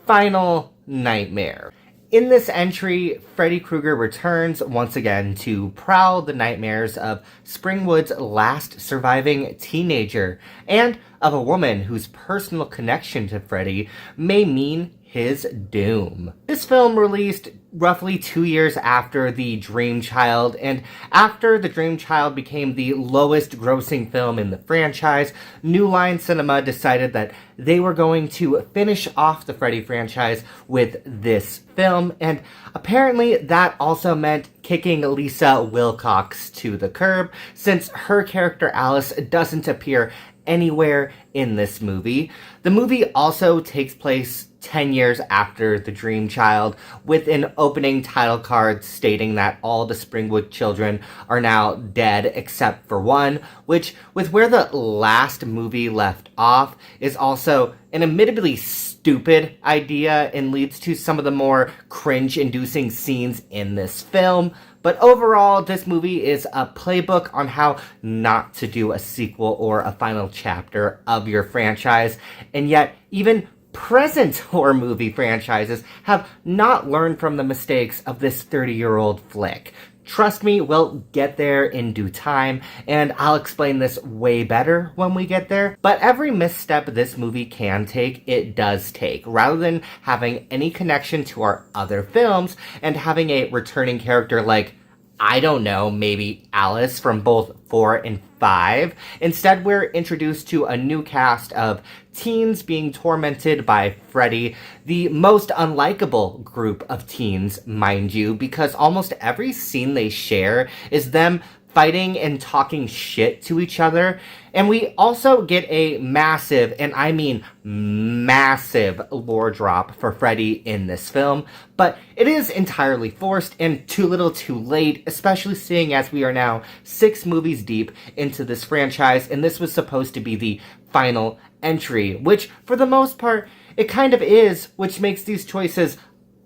final nightmare. In this entry, Freddy Krueger returns once again to prowl the nightmares of Springwood's last surviving teenager, and of a woman whose personal connection to Freddy may mean his doom. This film released roughly 2 years after The Dream Child, and after The Dream Child became the lowest grossing film in the franchise, New Line Cinema decided that they were going to finish off the Freddy franchise with this film, and apparently that also meant kicking Lisa Wilcox to the curb, since her character Alice doesn't appear anywhere in this movie. The movie also takes place 10 years after The Dream Child, with an opening title card stating that all the Springwood children are now dead except for one, which, with where the last movie left off, is also an admittedly stupid idea and leads to some of the more cringe-inducing scenes in this film. But overall, this movie is a playbook on how not to do a sequel or a final chapter of your franchise, and yet even present horror movie franchises have not learned from the mistakes of this 30-year-old flick. Trust me, we'll get there in due time, and I'll explain this way better when we get there. But every misstep this movie can take, it does take. Rather than having any connection to our other films and having a returning character like, I don't know, maybe Alice from both 4 and 5. Instead, we're introduced to a new cast of teens being tormented by Freddy, the most unlikable group of teens, mind you, because almost every scene they share is them fighting and talking shit to each other. And we also get a massive, and I mean massive, lore drop for Freddy in this film, but it is entirely forced and too little too late, especially seeing as we are now 6 movies deep into this franchise, and this was supposed to be the final entry, which for the most part, it kind of is, which makes these choices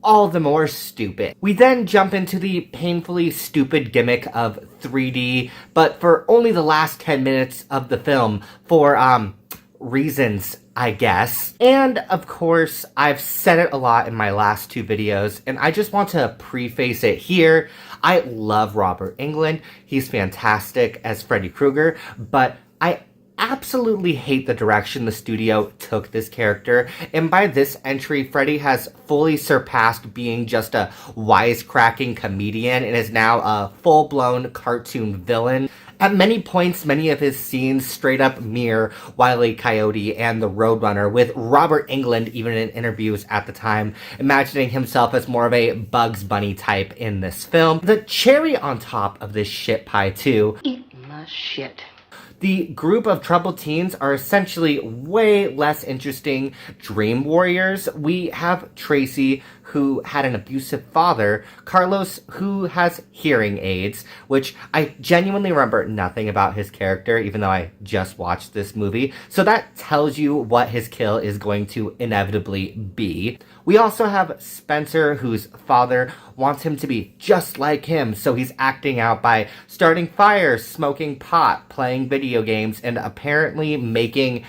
all the more stupid. We then jump into the painfully stupid gimmick of 3D, but for only the last 10 minutes of the film for, reasons, I guess. And of course, I've said it a lot in my last two videos, and I just want to preface it here. I love Robert Englund. He's fantastic as Freddy Krueger, but I absolutely hate the direction the studio took this character, and by this entry, Freddy has fully surpassed being just a wisecracking comedian and is now a full-blown cartoon villain. At many points, many of his scenes straight up mirror Wile E. Coyote and the Roadrunner, with Robert Englund, even in interviews at the time, imagining himself as more of a Bugs Bunny type in this film. The cherry on top of this shit pie, too, Eat my shit. the group of troubled teens are essentially way less interesting dream warriors. We have Tracy, who had an abusive father, Carlos, who has hearing aids, which I genuinely remember nothing about his character, even though I just watched this movie, so that tells you what his kill is going to inevitably be. We also have Spencer, whose father wants him to be just like him, so he's acting out by starting fires, smoking pot, playing video games, and apparently making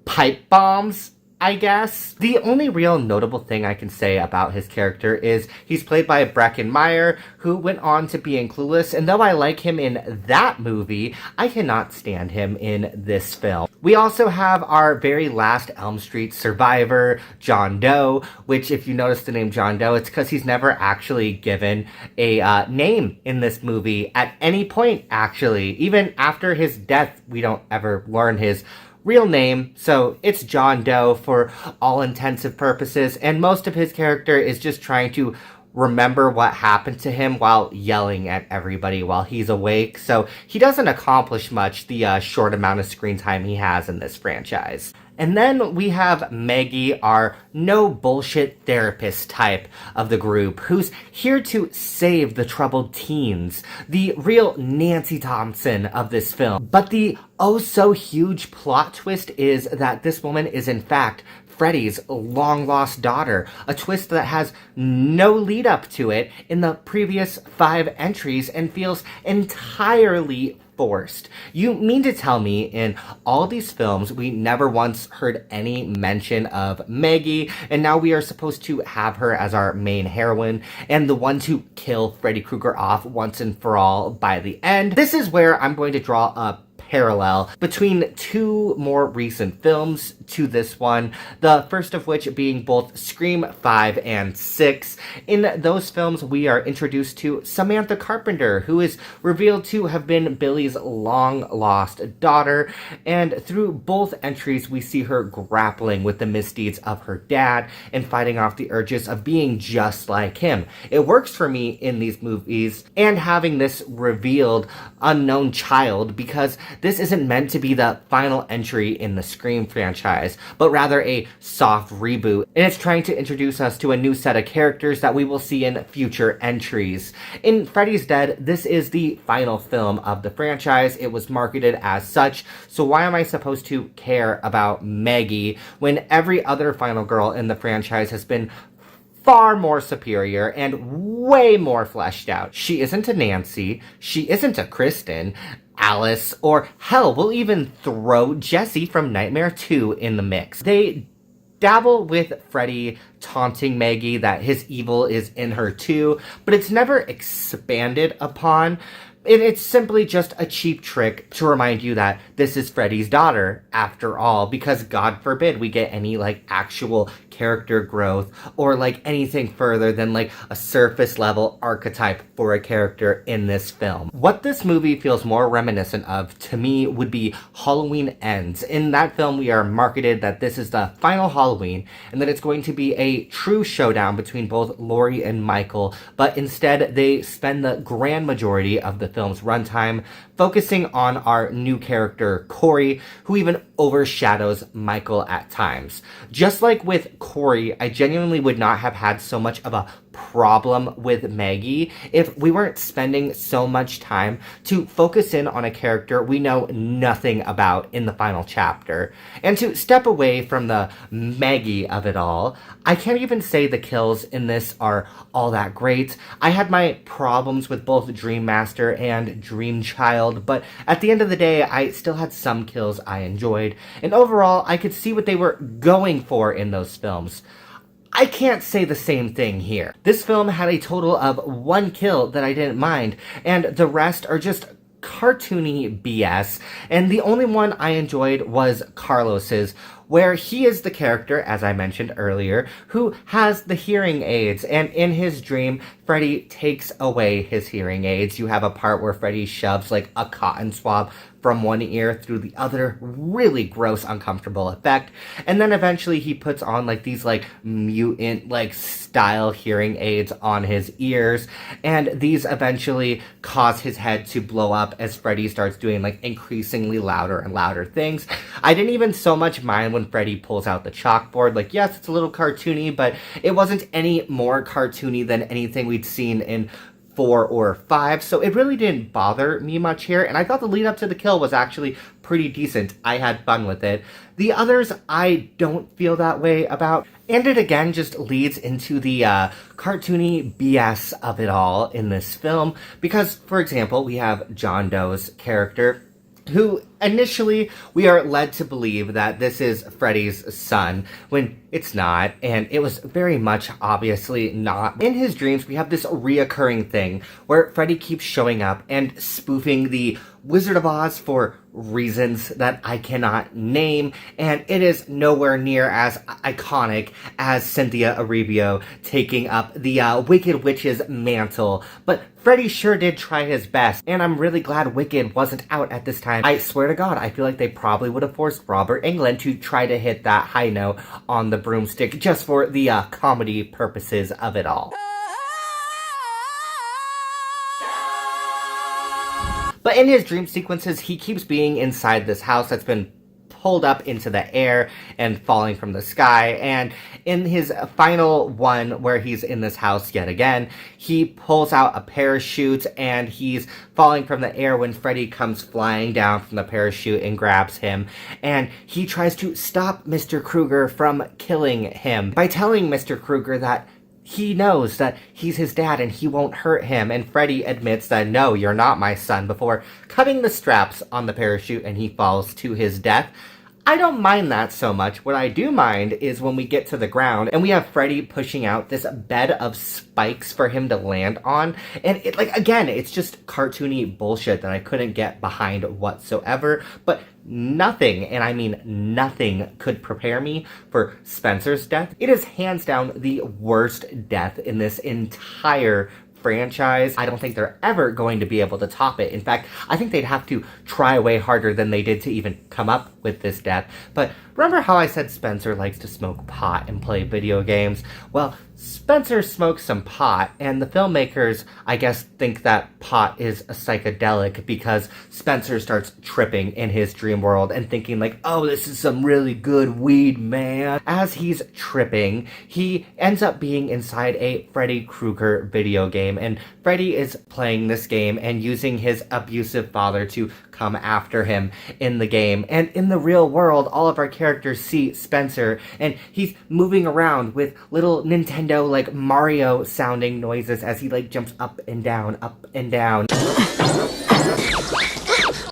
pipe bombs, I guess. The only real notable thing I can say about his character is he's played by Breckin Meyer, who went on to be in Clueless, and though I like him in that movie, I cannot stand him in this film. We also have our very last Elm Street survivor, John Doe, which if you notice the name John Doe, it's because he's never actually given a name in this movie at any point, actually. Even after his death, we don't ever learn his real name, so it's John Doe for all intensive purposes, and most of his character is just trying to remember what happened to him while yelling at everybody while he's awake, so he doesn't accomplish much the short amount of screen time he has in this franchise. And then we have Maggie, our no bullshit therapist type of the group, who's here to save the troubled teens, the real Nancy Thompson of this film. But the oh so huge plot twist is that this woman is in fact Freddy's long-lost daughter, a twist that has no lead up to it in the previous 5 entries and feels entirely forced. You mean to tell me in all these films we never once heard any mention of Maggie, and now we are supposed to have her as our main heroine and the one to kill Freddy Krueger off once and for all by the end? This is where I'm going to draw a parallel between 2 more recent films to this one, the first of which being both Scream 5 and 6. In those films, we are introduced to Samantha Carpenter, who is revealed to have been Billy's long-lost daughter, and through both entries, we see her grappling with the misdeeds of her dad and fighting off the urges of being just like him. It works for me in these movies, and having this revealed unknown child, because this isn't meant to be the final entry in the Scream franchise, but rather a soft reboot, and it's trying to introduce us to a new set of characters that we will see in future entries. In Freddys Dead, this is the final film of the franchise. It was marketed as such, so why am I supposed to care about Maggie when every other final girl in the franchise has been far more superior and way more fleshed out? She isn't a Nancy, she isn't a Kristen, Alice, or hell, we'll even throw Jesse from Nightmare 2 in the mix. They dabble with Freddy taunting Maggie that his evil is in her too, but it's never expanded upon. It's simply just a cheap trick to remind you that this is Freddy's daughter, after all, because God forbid we get any, actual character growth or, anything further than, a surface-level archetype for a character in this film. What this movie feels more reminiscent of, to me, would be Halloween Ends. In that film, we are marketed that this is the final Halloween, and that it's going to be a true showdown between both Laurie and Michael, but instead, they spend the grand majority of the film's runtime focusing on our new character, Corey, who even overshadows Michael at times. Just like with Corey, I genuinely would not have had so much of a problem with Maggie if we weren't spending so much time to focus in on a character we know nothing about in the final chapter. And to step away from the Maggie of it all, I can't even say the kills in this are all that great. I had my problems with both Dream Master and Dream Child, but at the end of the day, I still had some kills I enjoyed, and overall, I could see what they were going for in those films. I can't say the same thing here. This film had a total of 1 kill that I didn't mind, and the rest are just cartoony BS, and the only one I enjoyed was Carlos's, where he is the character, as I mentioned earlier, who has the hearing aids, and in his dream, Freddy takes away his hearing aids. You have a part where Freddy shoves like a cotton swab from one ear through the other, really gross, uncomfortable effect, and then eventually he puts on like these like mutant like style hearing aids on his ears, and these eventually cause his head to blow up as Freddy starts doing like increasingly louder and louder things. I didn't even so much mind when Freddy pulls out the chalkboard. Like, yes, it's a little cartoony, but it wasn't any more cartoony than anything we'd seen in 4 or 5, so it really didn't bother me much here, and I thought the lead up to the kill was actually pretty decent. I had fun with it. The others, I don't feel that way about, and it again just leads into the cartoony BS of it all in this film, because, for example, we have John Doe's character, who initially we are led to believe that this is Freddy's son, when it's not, and it was very much obviously not. In his dreams, we have this reoccurring thing where Freddy keeps showing up and spoofing the Wizard of Oz for reasons that I cannot name, and it is nowhere near as iconic as Cynthia Erivo taking up the Wicked Witch's mantle, but Freddy sure did try his best, and I'm really glad Wicked wasn't out at this time. I swear to God, I feel like they probably would have forced Robert Englund to try to hit that high note on the broomstick just for the comedy purposes of it all. But in his dream sequences, he keeps being inside this house that's been pulled up into the air and falling from the sky, and in his final one where he's in this house yet again, he pulls out a parachute and he's falling from the air when Freddy comes flying down from the parachute and grabs him, and he tries to stop Mr. Krueger from killing him by telling Mr. Krueger that he knows that he's his dad and he won't hurt him, and Freddy admits that, no, you're not my son, before cutting the straps on the parachute and he falls to his death. I don't mind that so much. What I do mind is when we get to the ground and we have Freddy pushing out this bed of spikes for him to land on, and it, like, again, it's just cartoony bullshit that I couldn't get behind whatsoever, but nothing, and I mean nothing, could prepare me for Spencer's death. It is hands down the worst death in this entire franchise. I don't think they're ever going to be able to top it. In fact, I think they'd have to try way harder than they did to even come up with this death. But remember how I said Spencer likes to smoke pot and play video games? Well, Spencer smokes some pot, and the filmmakers, I guess, think that pot is a psychedelic because Spencer starts tripping in his dream world and thinking like, oh, this is some really good weed, man. As he's tripping, he ends up being inside a Freddy Krueger video game, and Freddy is playing this game and using his abusive father to come after him in the game. And in the real world, all of our characters see Spencer, and he's moving around with little Nintendo like Mario sounding noises as he like jumps up and down, up and down.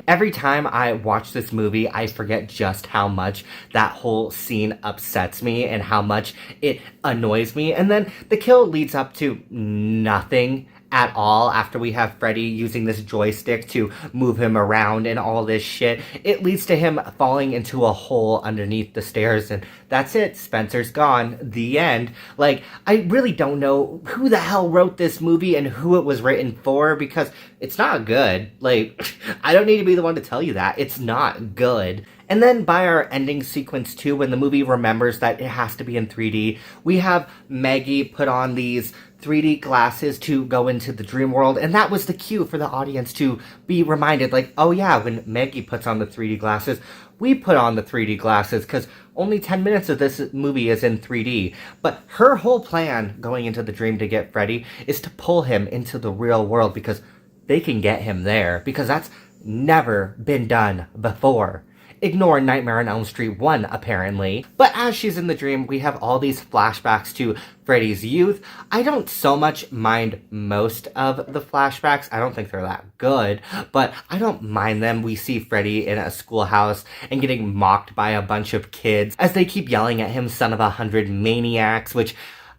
Every time I watch this movie, I forget just how much that whole scene upsets me and how much it annoys me. And then the kill leads up to nothing at all after we have Freddy using this joystick to move him around and all this shit. It leads to him falling into a hole underneath the stairs, and that's it. Spencer's gone. The end. Like, I really don't know who the hell wrote this movie and who it was written for, because it's not good. Like, I don't need to be the one to tell you that. It's not good. And then by our ending sequence too, when the movie remembers that it has to be in 3D, we have Maggie put on these 3D glasses to go into the dream world, and that was the cue for the audience to be reminded, like, oh yeah, when Maggie puts on the 3D glasses, we put on the 3D glasses, because only 10 minutes of this movie is in 3D. But her whole plan going into the dream to get Freddy is to pull him into the real world because they can get him there. Because that's never been done before. Ignore Nightmare on Elm Street 1, apparently. But as she's in the dream, we have all these flashbacks to Freddy's youth. I don't so much mind most of the flashbacks. I don't think they're that good, but I don't mind them. We see Freddy in a schoolhouse and getting mocked by a bunch of kids as they keep yelling at him, son of 100 maniacs, which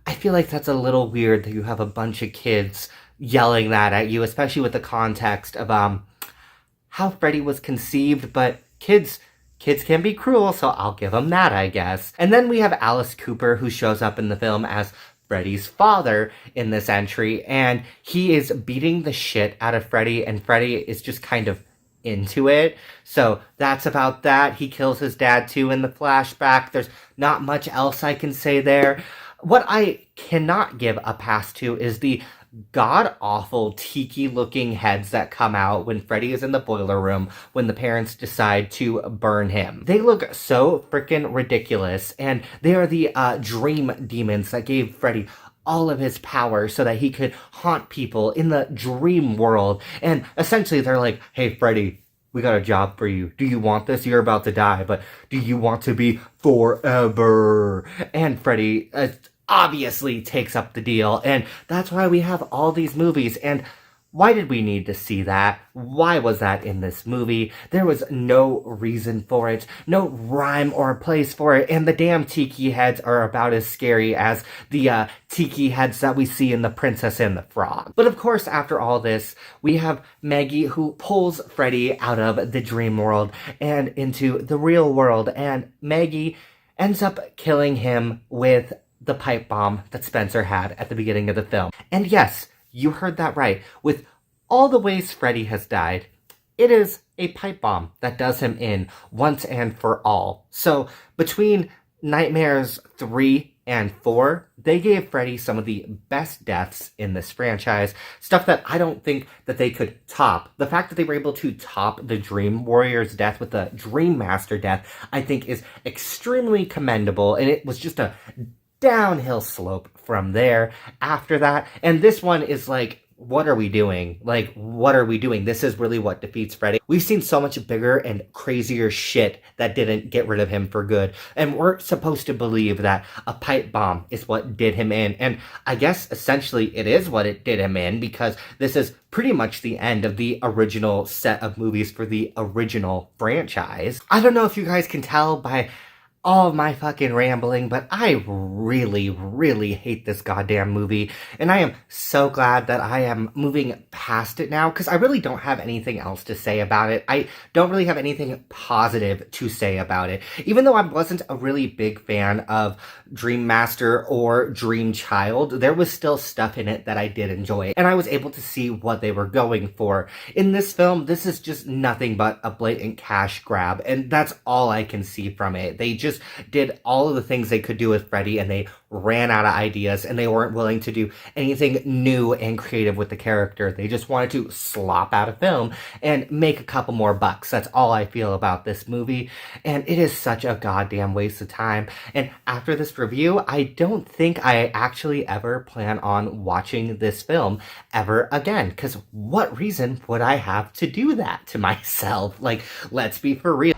I feel like that's a little weird that you have a bunch of kids yelling that at you, especially with the context of how Freddy was conceived, but kids can be cruel, so I'll give them that, I guess. And then we have Alice Cooper, who shows up in the film as Freddy's father in this entry, and he is beating the shit out of Freddy, and Freddy is just kind of into it. So that's about that. He kills his dad too in the flashback. There's not much else I can say there. What I cannot give a pass to is the god-awful tiki-looking heads that come out when Freddy is in the boiler room when the parents decide to burn him. They look so freaking ridiculous, and they are the dream demons that gave Freddy all of his power so that he could haunt people in the dream world. And essentially they're like, hey Freddy, we got a job for you. Do you want this? You're about to die, but do you want to be forever? And Freddy obviously takes up the deal, and that's why we have all these movies. And why did we need to see that? Why was that in this movie? There was no reason for it, no rhyme or place for it, and the damn tiki heads are about as scary as the tiki heads that we see in The Princess and the Frog. But of course, after all this, we have Maggie, who pulls Freddy out of the dream world and into the real world, and Maggie ends up killing him with the pipe bomb that Spencer had at the beginning of the film. And yes, you heard that right. With all the ways Freddy has died, it is a pipe bomb that does him in once and for all. So between Nightmares 3 and 4, they gave Freddy some of the best deaths in this franchise. Stuff that I don't think that they could top. The fact that they were able to top the Dream Warrior's death with the Dream Master death, I think is extremely commendable. And it was just a downhill slope from there after that. And this one is like, what are we doing? Like, what are we doing? This is really what defeats Freddy. We've seen so much bigger and crazier shit that didn't get rid of him for good. And we're supposed to believe that a pipe bomb is what did him in. And I guess essentially it is what it did him in, because this is pretty much the end of the original set of movies for the original franchise. I don't know if you guys can tell by all of my fucking rambling, but I really, really hate this goddamn movie, and I am so glad that I am moving past it now, because I really don't have anything else to say about it. I don't really have anything positive to say about it. Even though I wasn't a really big fan of Dream Master or Dream Child, there was still stuff in it that I did enjoy, and I was able to see what they were going for. In this film, this is just nothing but a blatant cash grab, and that's all I can see from it. They just did all of the things they could do with Freddy, and they ran out of ideas, and they weren't willing to do anything new and creative with the character. They just wanted to slop out a film and make a couple more bucks. That's all I feel about this movie, and it is such a goddamn waste of time. And after this review, I don't think I actually ever plan on watching this film ever again, because what reason would I have to do that to myself? Like, let's be for real.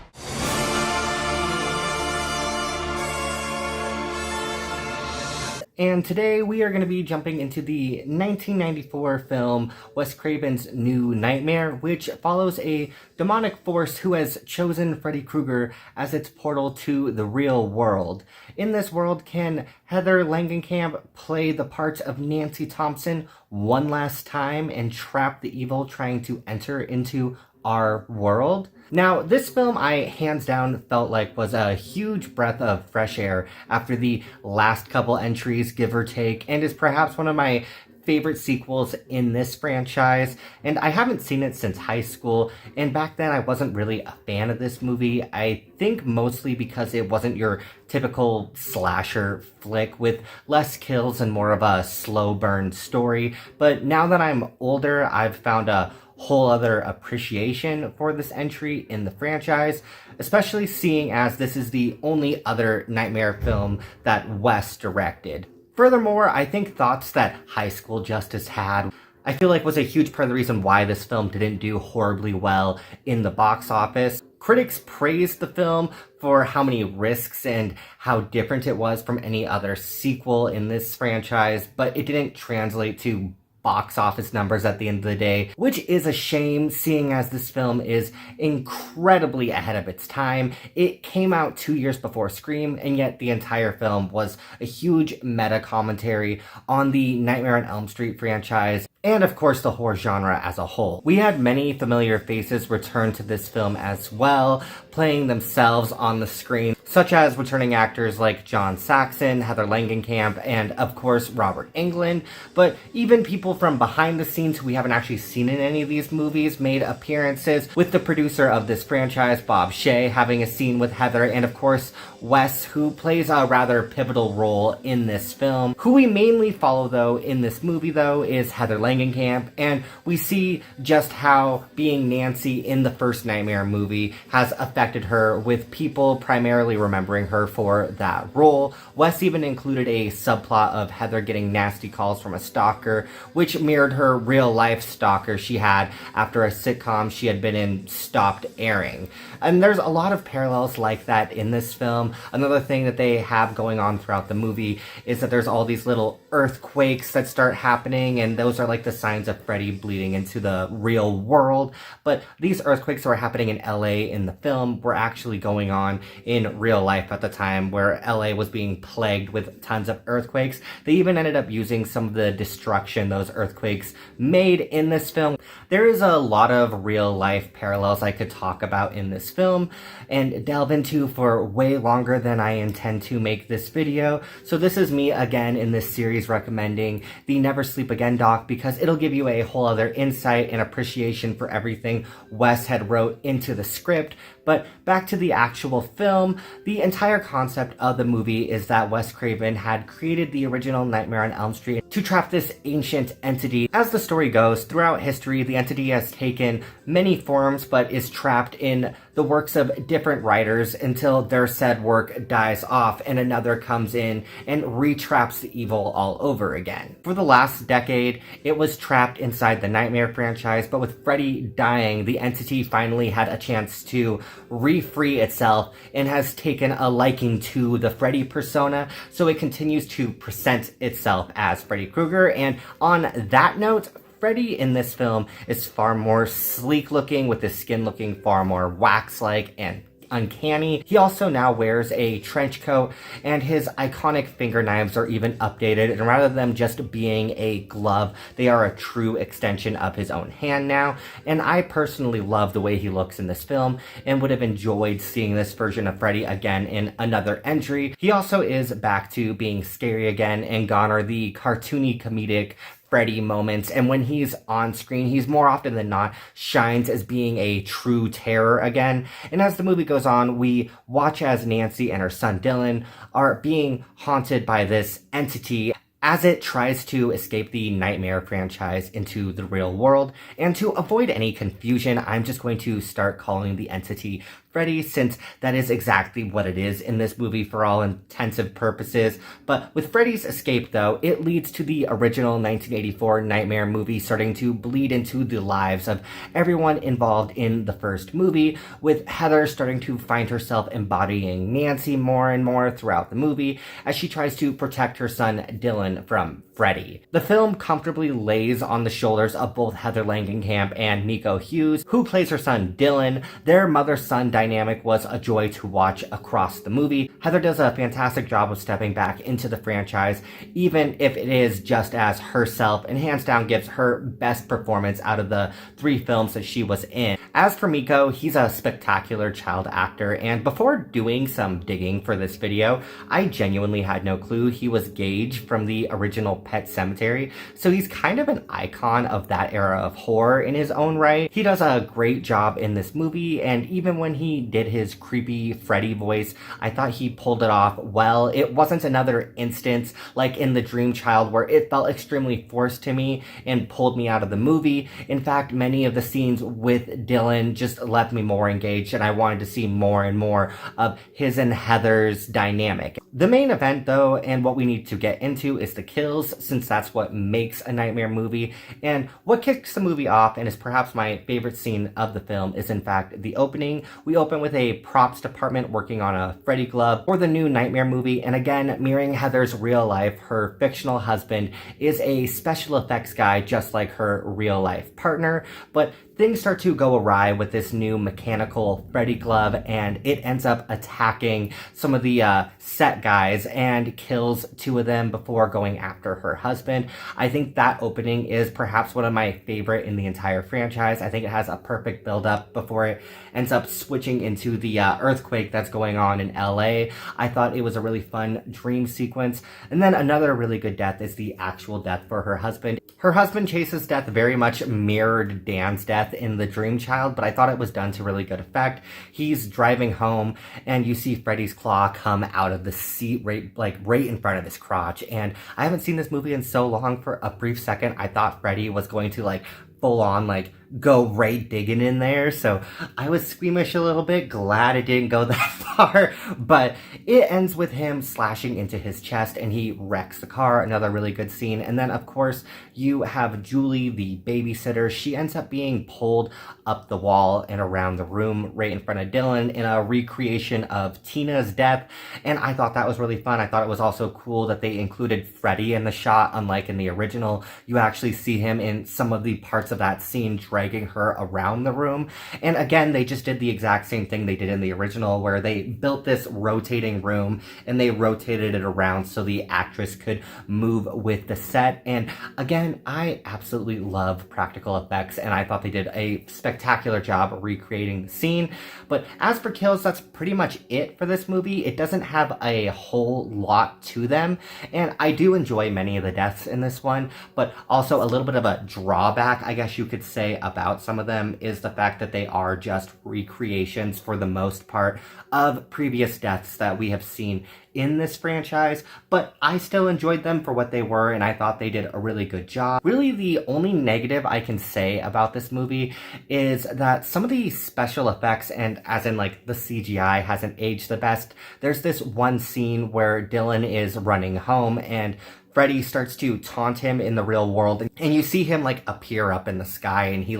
And today we are going to be jumping into the 1994 film Wes Craven's New Nightmare, which follows a demonic force who has chosen Freddy Krueger as its portal to the real world. In this world, can Heather Langenkamp play the part of Nancy Thompson one last time and trap the evil trying to enter into our world? Now, this film I hands down felt like was a huge breath of fresh air after the last couple entries, give or take, and is perhaps one of my favorite sequels in this franchise. And I haven't seen it since high school, and back then I wasn't really a fan of this movie. I think mostly because it wasn't your typical slasher flick with less kills and more of a slow burn story. But now that I'm older, I've found a whole other appreciation for this entry in the franchise, especially seeing as this is the only other Nightmare film that Wes directed. Furthermore, I think thoughts that High School Justice had, I feel like was a huge part of the reason why this film didn't do horribly well in the box office. Critics praised the film for how many risks and how different it was from any other sequel in this franchise, but it didn't translate to box office numbers at the end of the day, which is a shame seeing as this film is incredibly ahead of its time. It came out 2 years before Scream, and yet the entire film was a huge meta commentary on the Nightmare on Elm Street franchise and of course the horror genre as a whole. We had many familiar faces return to this film as well, playing themselves on the screen, such as returning actors like John Saxon, Heather Langenkamp, and of course Robert Englund, but even people from behind the scenes who we haven't actually seen in any of these movies made appearances, with the producer of this franchise, Bob Shea, having a scene with Heather, and of course Wes, who plays a rather pivotal role in this film. Who we mainly follow though in this movie though is Heather Langenkamp, and we see just how being Nancy in the first Nightmare movie has affected her, with people primarily remembering her for that role. Wes even included a subplot of Heather getting nasty calls from a stalker, which mirrored her real life stalker she had after a sitcom she had been in stopped airing. And there's a lot of parallels like that in this film. Another thing that they have going on throughout the movie is that there's all these little earthquakes that start happening, and those are like the signs of Freddy bleeding into the real world. But these earthquakes that were happening in LA in the film were actually going on in real life at the time, where LA was being plagued with tons of earthquakes. They even ended up using some of the destruction those earthquakes made in this film. There is a lot of real life parallels I could talk about in this film and delve into for way longer than I intend to make this video. So this is me again in this series recommending the Never Sleep Again doc, because it'll give you a whole other insight and appreciation for everything Wes had wrote into the script. But back to the actual film, the entire concept of the movie is that Wes Craven had created the original Nightmare on Elm Street to trap this ancient entity. As the story goes, throughout history, the entity has taken many forms but is trapped in the works of different writers until their said work dies off and another comes in and retraps the evil all over again. For the last decade, it was trapped inside the Nightmare franchise, but with Freddy dying, the entity finally had a chance to re-free itself and has taken a liking to the Freddy persona, so it continues to present itself as Freddy Krueger. And on that note, Freddy in this film is far more sleek looking, with his skin looking far more wax-like and uncanny. He also now wears a trench coat, and his iconic finger knives are even updated, and rather than just being a glove, they are a true extension of his own hand now. And I personally love the way he looks in this film and would have enjoyed seeing this version of Freddy again in another entry. He also is back to being scary again, and gone are the cartoony comedic Freddy moments, and when he's on screen, he's more often than not shines as being a true terror again. And as the movie goes on, we watch as Nancy and her son Dylan are being haunted by this entity as it tries to escape the Nightmare franchise into the real world. And to avoid any confusion, I'm just going to start calling the entity Freddy, since that is exactly what it is in this movie for all intensive purposes. But with Freddy's escape though, it leads to the original 1984 Nightmare movie starting to bleed into the lives of everyone involved in the first movie, with Heather starting to find herself embodying Nancy more and more throughout the movie as she tries to protect her son Dylan from Freddy. The film comfortably lays on the shoulders of both Heather Langenkamp and Nico Hughes, who plays her son Dylan. Their mother-son dynamic was a joy to watch across the movie. Heather does a fantastic job of stepping back into the franchise, even if it is just as herself, and hands down gives her best performance out of the 3 films that she was in. As for Miko, he's a spectacular child actor, and before doing some digging for this video, I genuinely had no clue he was Gage from the original Pet Sematary, so he's kind of an icon of that era of horror in his own right. He does a great job in this movie, and even when he did his creepy Freddy voice, I thought he pulled it off well. It wasn't another instance like in The Dream Child where it felt extremely forced to me and pulled me out of the movie. In fact, many of the scenes with Dylan just left me more engaged, and I wanted to see more and more of his and Heather's dynamic. The main event though, and what we need to get into, is the kills, since that's what makes a Nightmare movie. And what kicks the movie off, and is perhaps my favorite scene of the film, is in fact the opening. We open with a props department working on a Freddy glove for the new Nightmare movie, and again, mirroring Heather's real life, her fictional husband is a special effects guy just like her real life partner, but things start to go awry with this new mechanical Freddy glove, and it ends up attacking some of the set guys and kills two of them before going after her husband. I think that opening is perhaps one of my favorite in the entire franchise. I think it has a perfect build-up before it ends up switching into the earthquake that's going on in LA. I thought it was a really fun dream sequence. And then another really good death is the actual death for her husband. Her husband Chase's death very much mirrored Dan's death in The Dream Child, but I thought it was done to really good effect. He's driving home and you see Freddy's claw come out of the seat right in front of his crotch. And I haven't seen this movie in so long. For a brief second, I thought Freddy was going to full on go right digging in there, so I was squeamish a little bit, glad it didn't go that far. But it ends with him slashing into his chest and he wrecks the car. Another really good scene. And then of course you have Julie, the babysitter. She ends up being pulled up the wall and around the room right in front of Dylan in a recreation of Tina's death, and I thought that was really fun. I thought it was also cool that they included Freddy in the shot, unlike in the original. You actually see him in some of the parts of that scene dragging her around the room. And again, they just did the exact same thing they did in the original, where they built this rotating room and they rotated it around so the actress could move with the set. And again, I absolutely love practical effects, and I thought they did a spectacular job recreating the scene. But as for kills, that's pretty much it for this movie. It doesn't have a whole lot to them, and I do enjoy many of the deaths in this one, but also a little bit of a drawback, I guess you could say, about some of them is the fact that they are just recreations for the most part of previous deaths that we have seen in this franchise, but I still enjoyed them for what they were, and I thought they did a really good job. Really, the only negative I can say about this movie is that some of the special effects, and as in the CGI, hasn't aged the best. There's this one scene where Dylan is running home and Freddy starts to taunt him in the real world, and you see him appear up in the sky, and he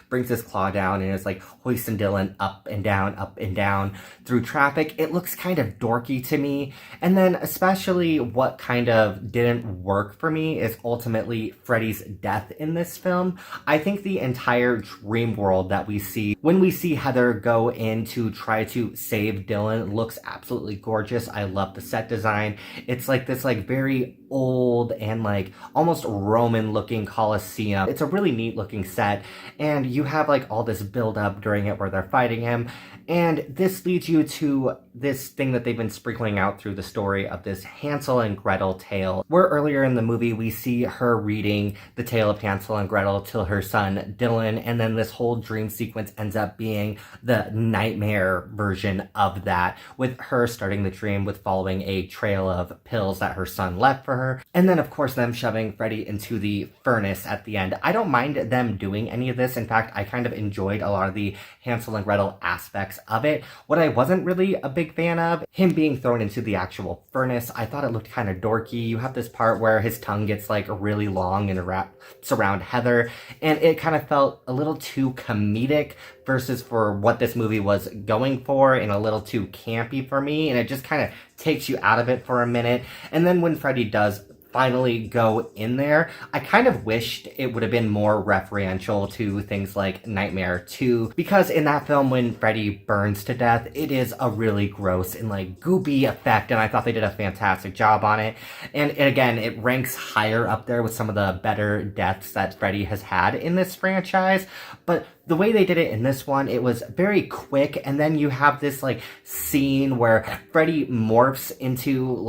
brings his claw down and is hoisting Dylan up and down through traffic. It looks kind of dorky to me. And then especially what kind of didn't work for me is ultimately Freddy's death in this film. I think the entire dream world that we see when we see Heather go in to try to save Dylan looks absolutely gorgeous. I love the set design. It's this very old and almost Roman looking Colosseum. It's a really neat looking set, and you have all this build up during it where they're fighting him, and this leads you to this thing that they've been sprinkling out through the story of this Hansel and Gretel tale, where earlier in the movie we see her reading the tale of Hansel and Gretel to her son Dylan, and then this whole dream sequence ends up being the nightmare version of that, with her starting the dream with following a trail of pills that her son left for her, and then of course them shoving Freddy into the furnace at the end. I don't mind them doing any of this. In fact, I kind of enjoyed a lot of the Hansel and Gretel aspects of it. What I wasn't really a big fan of, him being thrown into the actual furnace. I thought it looked kind of dorky. You have this part where his tongue gets really long and wraps around Heather, and it kind of felt a little too comedic versus for what this movie was going for, and a little too campy for me, and it just kind of takes you out of it for a minute. And then when Freddy does finally go in there, I kind of wished it would have been more referential to things like Nightmare 2, because in that film when Freddy burns to death, it is a really gross and goopy effect, and I thought they did a fantastic job on it. And again, it ranks higher up there with some of the better deaths that Freddy has had in this franchise. But the way they did it in this one, it was very quick, and then you have this scene where Freddy morphs into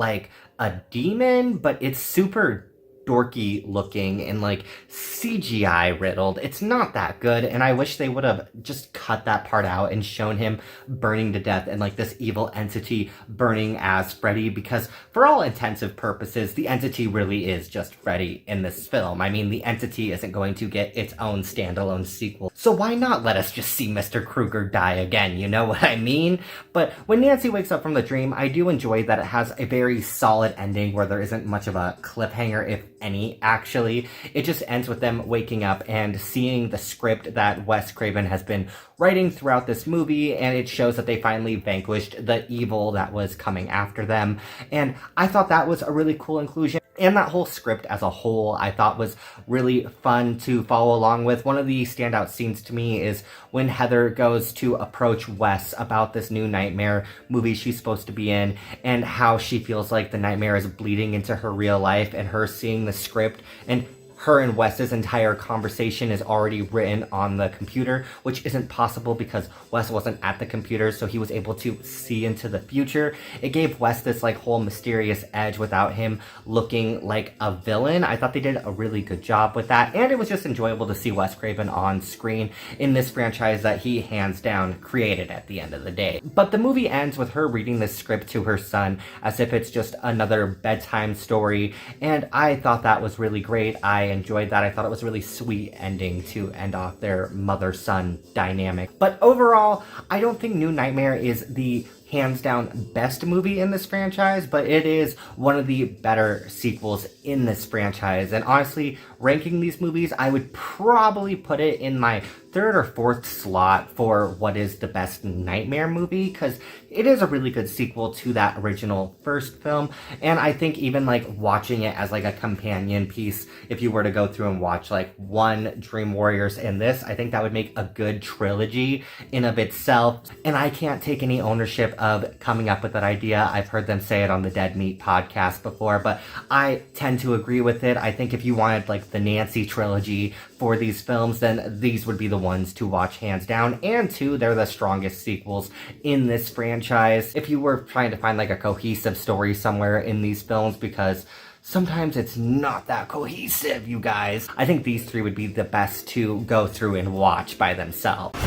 a demon, but it's super dorky looking and like CGI riddled. It's not that good, and I wish they would have just cut that part out and shown him burning to death and like this evil entity burning as Freddy, because for all intensive purposes, the entity really is just Freddy in this film. I mean, the entity isn't going to get its own standalone sequel, so why not let us just see Mr. Krueger die again, you know what I mean? But when Nancy wakes up from the dream, I do enjoy that it has a very solid ending where there isn't much of a cliffhanger, if any, actually. It just ends with them waking up and seeing the script that Wes Craven has been writing throughout this movie, and it shows that they finally vanquished the evil that was coming after them. And I thought that was a really cool inclusion. And that whole script as a whole, I thought was really fun to follow along with. One of the standout scenes to me is when Heather goes to approach Wes about this new Nightmare movie she's supposed to be in, and how she feels like the nightmare is bleeding into her real life, and her seeing the script, and her and Wes's entire conversation is already written on the computer, which isn't possible because Wes wasn't at the computer, so he was able to see into the future. It gave Wes this like whole mysterious edge without him looking like a villain. I thought they did a really good job with that, and it was just enjoyable to see Wes Craven on screen in this franchise that he hands down created at the end of the day. But the movie ends with her reading this script to her son as if it's just another bedtime story, and I thought that was really great. I enjoyed that. I thought it was a really sweet ending to end off their mother-son dynamic. But overall, I don't think New Nightmare is the hands down best movie in this franchise, but it is one of the better sequels in this franchise. And honestly, ranking these movies, I would probably put it in my third or fourth slot for what is the best Nightmare movie, because it is a really good sequel to that original first film. And I think even like watching it as like a companion piece, if you were to go through and watch like one Dream Warriors and this, I think that would make a good trilogy in of itself. And I can't take any ownership of coming up with that idea. I've heard them say it on the Dead Meat podcast before, but I tend to agree with it. I think if you wanted like the Nancy trilogy for these films, then these would be the ones to watch hands down. And two, they're the strongest sequels in this franchise. If you were trying to find like a cohesive story somewhere in these films, because sometimes it's not that cohesive, you guys, I think these three would be the best to go through and watch by themselves.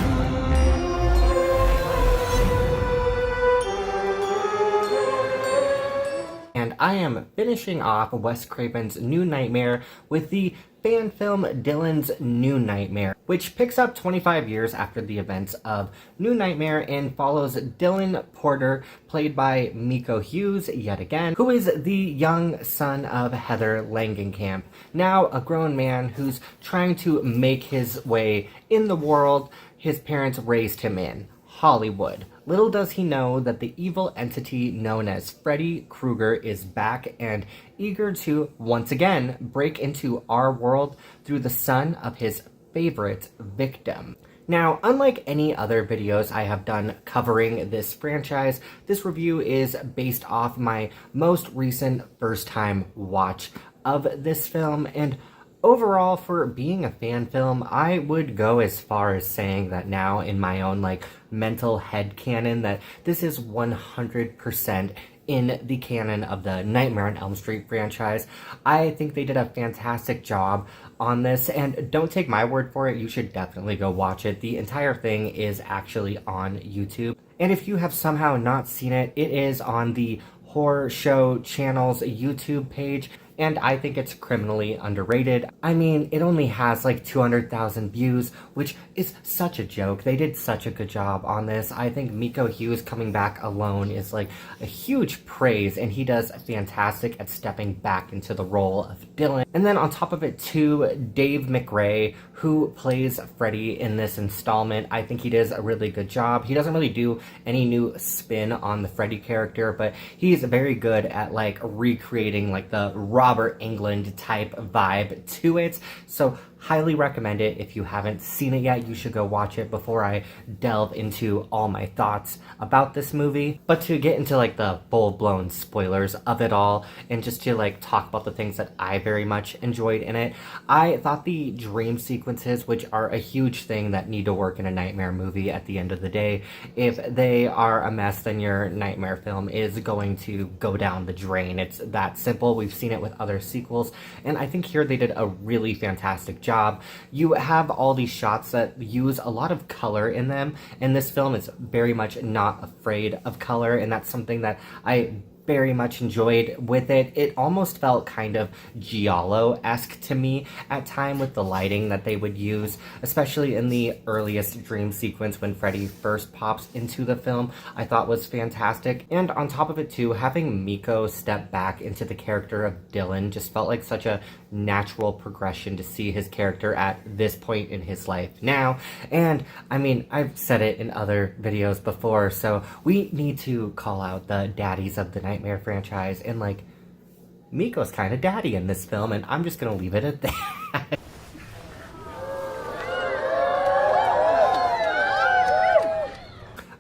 And I am finishing off Wes Craven's New Nightmare with the fan film Dylan's New Nightmare, which picks up 25 years after the events of New Nightmare and follows Dylan Porter, played by Miko Hughes yet again, who is the young son of Heather Langenkamp, now a grown man who's trying to make his way in the world his parents raised him in, Hollywood. Little does he know that the evil entity known as Freddy Krueger is back and eager to, once again, break into our world through the son of his favorite victim. Now, unlike any other videos I have done covering this franchise, this review is based off my most recent first-time watch of this film, and overall, for being a fan film, I would go as far as saying that now in my own like mental headcanon that this is 100% in the canon of the Nightmare on Elm Street franchise. I think they did a fantastic job on this, and don't take my word for it, you should definitely go watch it. The entire thing is actually on YouTube, and if you have somehow not seen it, it is on the Horror Show Channel's YouTube page, and I think it's criminally underrated. I mean, it only has like 200,000 views, which is such a joke. They did such a good job on this. I think Miko Hughes coming back alone is like a huge praise, and he does fantastic at stepping back into the role of Dylan. And then on top of it too, Dave McRae, who plays Freddy in this installment, I think he does a really good job. He doesn't really do any new spin on the Freddy character, but he's very good at like recreating like the Robert Englund type vibe to it. So highly recommend it. If you haven't seen it yet, you should go watch it before I delve into all my thoughts about this movie. But to get into like the full-blown spoilers of it all, and just to like talk about the things that I very much enjoyed in it, I thought the dream sequences, which are a huge thing that need to work in a nightmare movie at the end of the day, if they are a mess, then your nightmare film is going to go down the drain. It's that simple. We've seen it with other sequels, and I think here they did a really fantastic job. You have all these shots that use a lot of color in them, and this film is very much not afraid of color, and that's something that I very much enjoyed with it. It almost felt kind of Giallo-esque to me at time with the lighting that they would use, especially in the earliest dream sequence when Freddy first pops into the film. I thought was fantastic. And on top of it too, having Miko step back into the character of Dylan just felt like such a natural progression to see his character at this point in his life now. And I mean, I've said it in other videos before, so we need to call out the daddies of the Nightmare franchise, and like, Miko's kind of daddy in this film, and I'm just gonna leave it at that.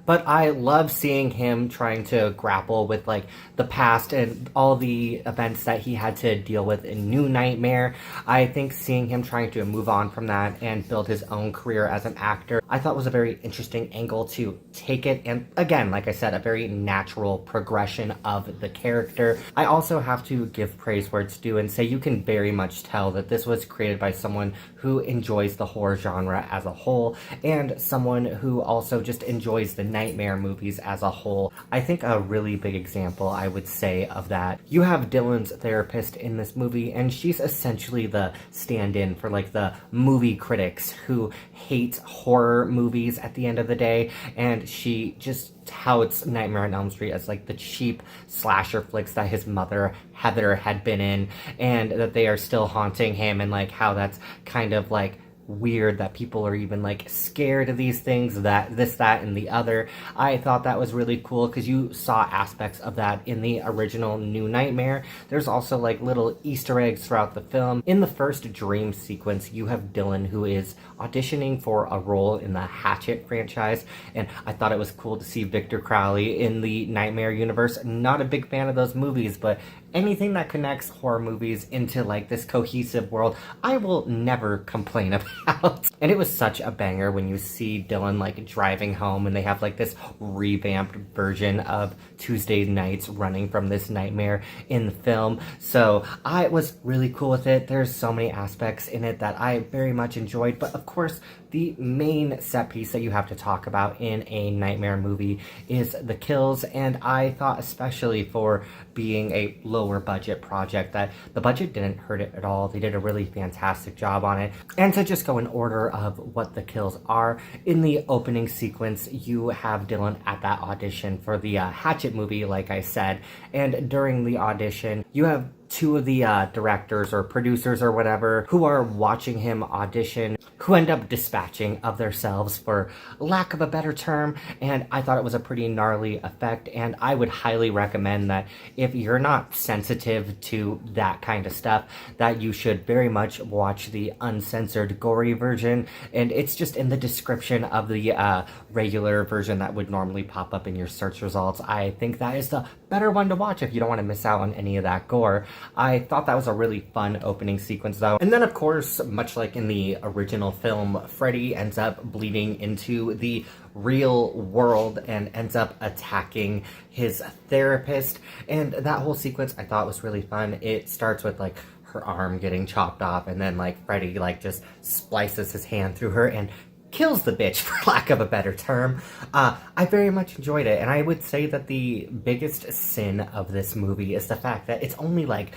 But I love seeing him trying to grapple with like the past and all the events that he had to deal with in New Nightmare. I think seeing him trying to move on from that and build his own career as an actor, I thought was a very interesting angle to take it. And again, like I said, a very natural progression of the character. I also have to give praise where it's due and say you can very much tell that this was created by someone who enjoys the horror genre as a whole, and someone who also just enjoys the nightmare movies as a whole. I think a really big example, I would say, of that, you have Dylan's therapist in this movie, and she's essentially the stand-in for like the movie critics who hate horror movies at the end of the day, and she just touts Nightmare on Elm Street as like the cheap slasher flicks that his mother Heather had been in, and that they are still haunting him, and like how that's kind of like weird that people are even like scared of these things, that this, that, and the other. I thought that was really cool because you saw aspects of that in the original New Nightmare. There's also like little Easter eggs throughout the film. In the first dream sequence, you have Dylan, who is auditioning for a role in the Hatchet franchise, and I thought it was cool to see Victor Crowley in the Nightmare universe. Not a big fan of those movies, but anything that connects horror movies into like this cohesive world, I will never complain about. And it was such a banger when you see Dylan like driving home, and they have like this revamped version of Tuesday nights running from this nightmare in the film. So I was really cool with it. There's so many aspects in it that I very much enjoyed, but of course the main set piece that you have to talk about in a nightmare movie is the kills. And I thought, especially for being a lower budget project, that the budget didn't hurt it at all. They did a really fantastic job on it. And to just go in order of what the kills are, in the opening sequence you have Dylan at that audition for the Hatchet movie, like I said, and during the audition you have two of the directors or producers or whatever who are watching him audition, who end up dispatching of themselves, for lack of a better term. And I thought it was a pretty gnarly effect, and I would highly recommend that if you're not sensitive to that kind of stuff, that you should very much watch the uncensored gory version. And it's just in the description of the regular version that would normally pop up in your search results. I think that is the better one to watch if you don't want to miss out on any of that gore. I thought that was a really fun opening sequence though. And then of course, much like in the original film, Freddy ends up bleeding into the real world and ends up attacking his therapist. And that whole sequence I thought was really fun. It starts with like her arm getting chopped off, and then like Freddy like just splices his hand through her and kills the bitch, for lack of a better term. I very much enjoyed it, and I would say that the biggest sin of this movie is the fact that it's only like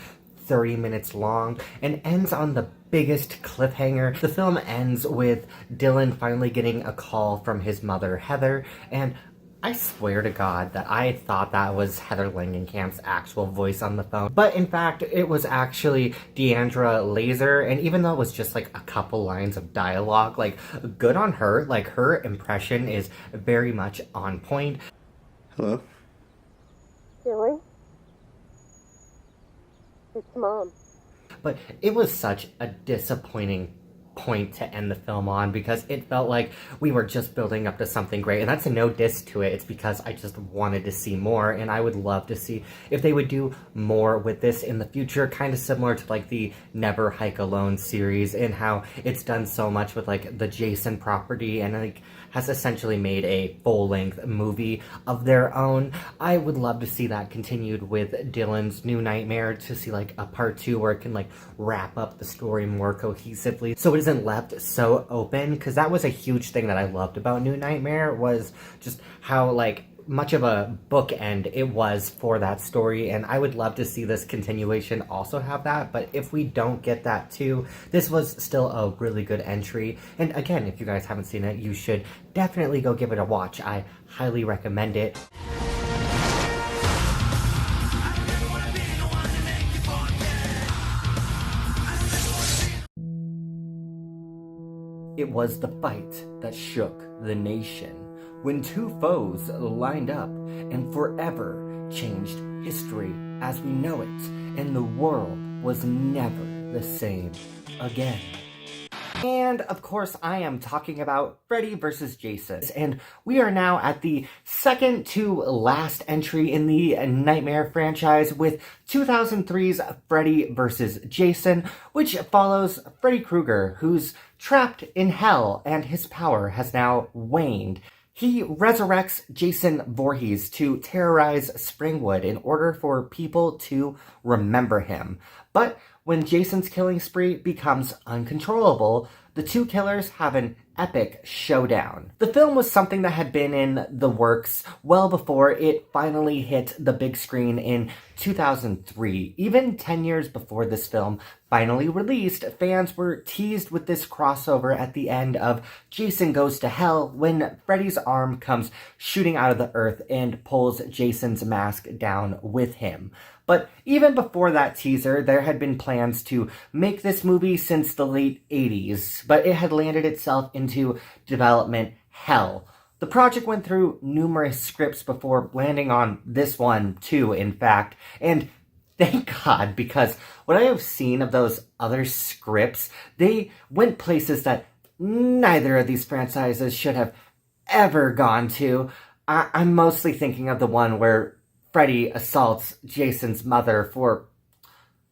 30 minutes long and ends on the biggest cliffhanger. The film ends with Dylan finally getting a call from his mother, Heather, and I swear to God that I thought that was Heather Langenkamp's actual voice on the phone. But in fact, it was actually Deandra Laser, and even though it was just like a couple lines of dialogue, like, good on her. Like, her impression is very much on point. Hello? Billy? It's Mom. But it was such a disappointing point to end the film on, because it felt like we were just building up to something great. And that's a no diss to it. It's because I just wanted to see more, and I would love to see if they would do more with this in the future, kind of similar to like the Never Hike Alone series, and how it's done so much with like the Jason property, and like has essentially made a full-length movie of their own. I would love to see that continued with Dylan's New Nightmare, to see like a part 2 where it can like wrap up the story more cohesively, so it isn't left so open, because that was a huge thing that I loved about New Nightmare, was just how like much of a bookend it was for that story. And I would love to see this continuation also have that, but if we don't get that too, this was still a really good entry. And again, if you guys haven't seen it, you should definitely go give it a watch. I highly recommend it. It was the fight that shook the nation, when two foes lined up and forever changed history as we know it, and the world was never the same again. And of course, I am talking about Freddy vs. Jason. And we are now at the second to last entry in the Nightmare franchise, with 2003's Freddy vs. Jason, which follows Freddy Krueger, who's trapped in hell and his power has now waned. He resurrects Jason Voorhees to terrorize Springwood in order for people to remember him. But when Jason's killing spree becomes uncontrollable, the two killers have an epic showdown. The film was something that had been in the works well before it finally hit the big screen in 2003. Even 10 years before this film finally released, fans were teased with this crossover at the end of Jason Goes to Hell, when Freddy's arm comes shooting out of the earth and pulls Jason's mask down with him. But even before that teaser, there had been plans to make this movie since the late 80s, but it had landed itself into development hell. The project went through numerous scripts before landing on this one too, in fact, and thank God, because what I have seen of those other scripts, they went places that neither of these franchises should have ever gone to. I'm mostly thinking of the one where Freddy assaults Jason's mother for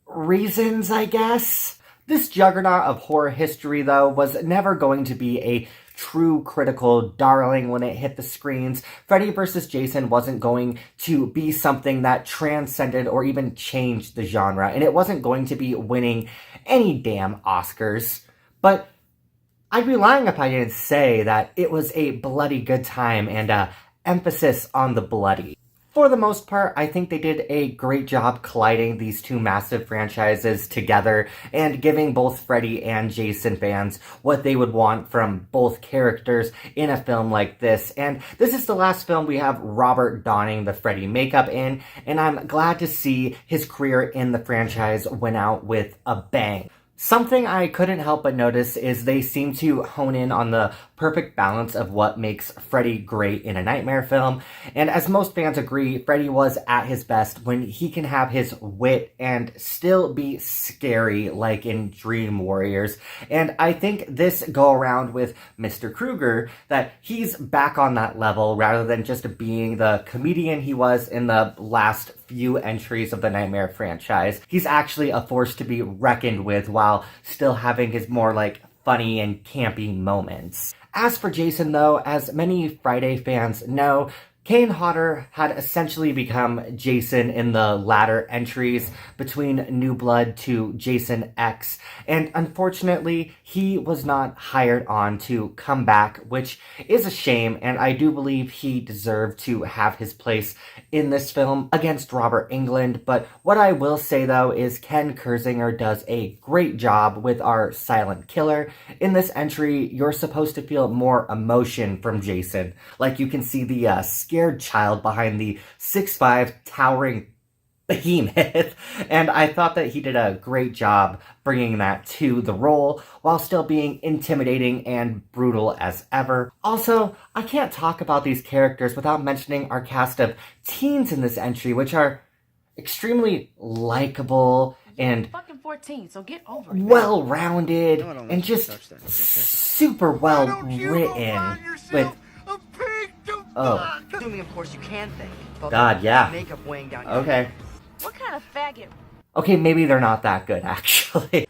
reasons, I guess. This juggernaut of horror history, though, was never going to be a true critical darling when it hit the screens. Freddy vs. Jason wasn't going to be something that transcended or even changed the genre, and it wasn't going to be winning any damn Oscars. But I'd be lying if I didn't say that it was a bloody good time, and emphasis on the bloody. For the most part, I think they did a great job colliding these two massive franchises together and giving both Freddy and Jason fans what they would want from both characters in a film like this. And this is the last film we have Robert donning the Freddy makeup in, and I'm glad to see his career in the franchise went out with a bang. Something I couldn't help but notice is they seem to hone in on the perfect balance of what makes Freddy great in a Nightmare film. And as most fans agree, Freddy was at his best when he can have his wit and still be scary, like in Dream Warriors. And I think this go around with Mr. Krueger, that he's back on that level rather than just being the comedian he was in the last few entries of the Nightmare franchise. He's actually a force to be reckoned with while still having his more like funny and campy moments. As for Jason, though, as many Friday fans know, Kane Hodder had essentially become Jason in the latter entries between New Blood to Jason X, and unfortunately, he was not hired on to come back, which is a shame, and I do believe he deserved to have his place in this film against Robert Englund. But what I will say, though, is Ken Kersinger does a great job with our silent killer. In this entry, you're supposed to feel more emotion from Jason. Like, you can see the scared child behind the 6'5" towering behemoth, and I thought that he did a great job bringing that to the role while still being intimidating and brutal as ever. Also, I can't talk about these characters without mentioning our cast of teens in this entry, which are extremely likable and fucking 14, so get over it. well-rounded and just super well written with Assuming, of course, you can think. God, yeah. Makeup weighing down. Okay. What kind of faggot? Okay, maybe they're not that good, actually.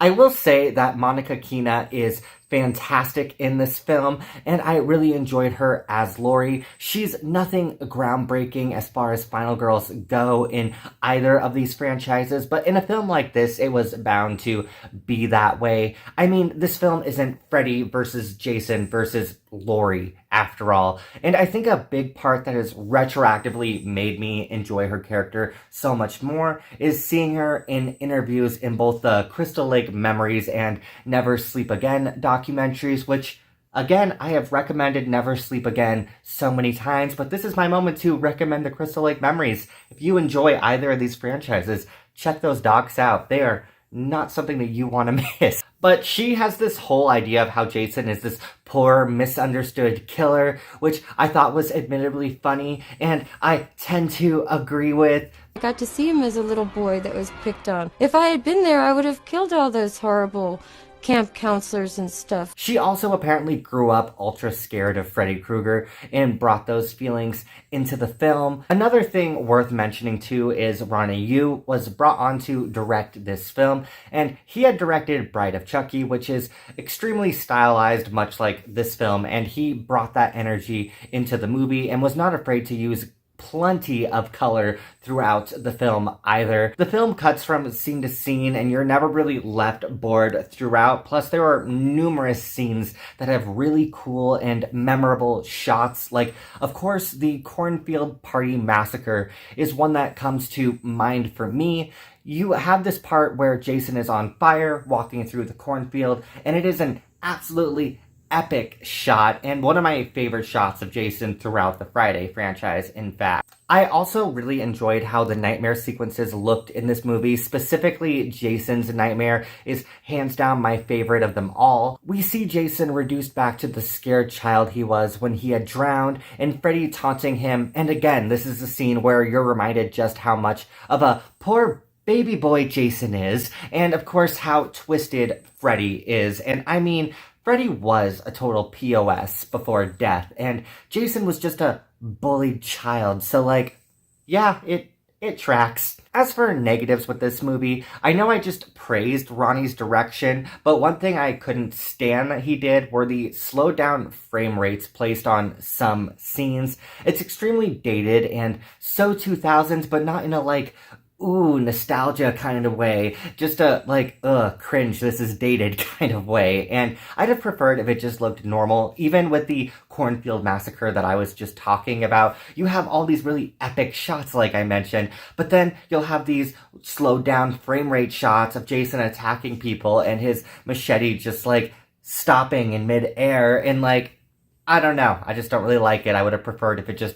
I will say that Monica Keena is fantastic in this film, and I really enjoyed her as Laurie. She's nothing groundbreaking as far as final girls go in either of these franchises, but in a film like this, it was bound to be that way. I mean, this film isn't Freddy versus Jason versus Laurie, after all. And I think a big part that has retroactively made me enjoy her character so much more is seeing her in interviews in both the Crystal Lake Memories and Never Sleep Again documentaries, which, again, I have recommended Never Sleep Again so many times, but this is my moment to recommend the Crystal Lake Memories. If you enjoy either of these franchises, check those docs out. They are not something that you want to miss. But she has this whole idea of how Jason is this poor, misunderstood killer, which I thought was admittedly funny, and I tend to agree with. I got to see him as a little boy that was picked on. If I had been there, I would have killed all those horrible camp counselors and stuff. She also apparently grew up ultra scared of Freddy Krueger and brought those feelings into the film. Another thing worth mentioning too is Ronnie Yu was brought on to direct this film, and he had directed Bride of Chucky, which is extremely stylized, much like this film, and he brought that energy into the movie and was not afraid to use plenty of color throughout the film either. The film cuts from scene to scene and you're never really left bored throughout. Plus there are numerous scenes that have really cool and memorable shots. Like, of course, the Cornfield Party Massacre is one that comes to mind for me. You have this part where Jason is on fire walking through the cornfield, and it is an absolutely epic shot, and one of my favorite shots of Jason throughout the Friday franchise, in fact. I also really enjoyed how the nightmare sequences looked in this movie. Specifically, Jason's nightmare is hands down my favorite of them all. We see Jason reduced back to the scared child he was when he had drowned, and Freddy taunting him, and again, this is a scene where you're reminded just how much of a poor baby boy Jason is, and of course how twisted Freddy is. And I mean, Freddy was a total POS before death, and Jason was just a bullied child, so like, yeah, it tracks. As for negatives with this movie, I know I just praised Ronnie's direction, but one thing I couldn't stand that he did were the slowed down frame rates placed on some scenes. It's extremely dated and so 2000s, but not in a like, ooh, nostalgia kind of way, just a like, cringe, this is dated kind of way. And I'd have preferred if it just looked normal. Even with the Cornfield Massacre that I was just talking about, you have all these really epic shots like I mentioned, but then you'll have these slowed down frame rate shots of Jason attacking people and his machete just like stopping in midair, and like, I don't know, I just don't really like it. I would have preferred if it just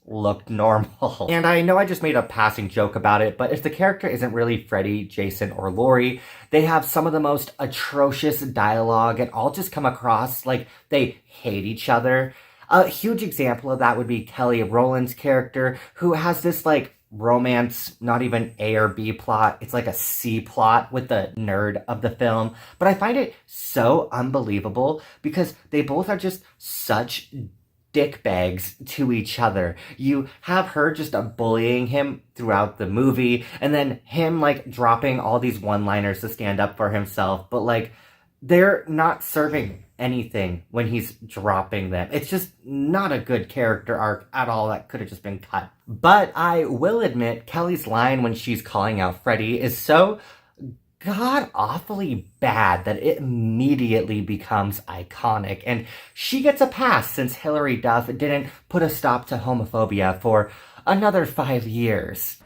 looked normal. And I know I just made a passing joke about it, but if the character isn't really Freddy, Jason, or Laurie, they have some of the most atrocious dialogue and all just come across like they hate each other. A huge example of that would be Kelly Rowland's character, who has this like romance, not even A or B plot, it's like a C plot with the nerd of the film. But I find it so unbelievable because they both are just such dickbags to each other. You have her just bullying him throughout the movie, and then him like dropping all these one-liners to stand up for himself, but like they're not serving anything when he's dropping them. It's just not a good character arc at all. That could have just been cut. But I will admit, Kelly's line when she's calling out Freddy is so god-awfully bad that it immediately becomes iconic, and she gets a pass since Hilary Duff didn't put a stop to homophobia for another 5 years.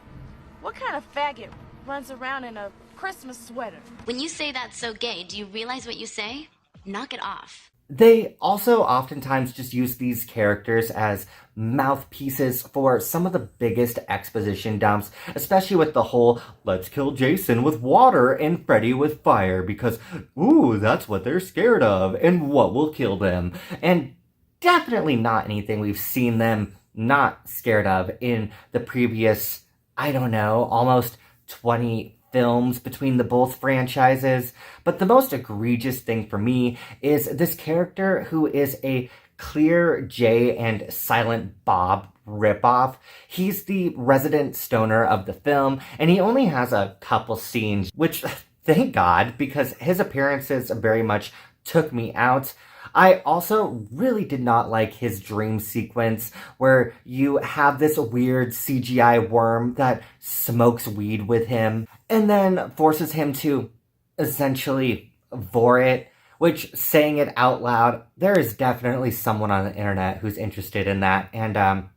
What kind of faggot runs around in a Christmas sweater? When you say that's so gay, do you realize what you say? Knock it off. They also oftentimes just use these characters as mouthpieces for some of the biggest exposition dumps, especially with the whole let's kill Jason with water and Freddy with fire because, ooh, that's what they're scared of and what will kill them. And definitely not anything we've seen them not scared of in the previous, I don't know, almost 25 films between the both franchises, but the most egregious thing for me is this character who is a Clear J and Silent Bob ripoff. He's the resident stoner of the film, and he only has a couple scenes, which thank God, because his appearances very much took me out. I also really did not like his dream sequence where you have this weird CGI worm that smokes weed with him and then forces him to essentially vor it, which, saying it out loud, there is definitely someone on the internet who's interested in that, and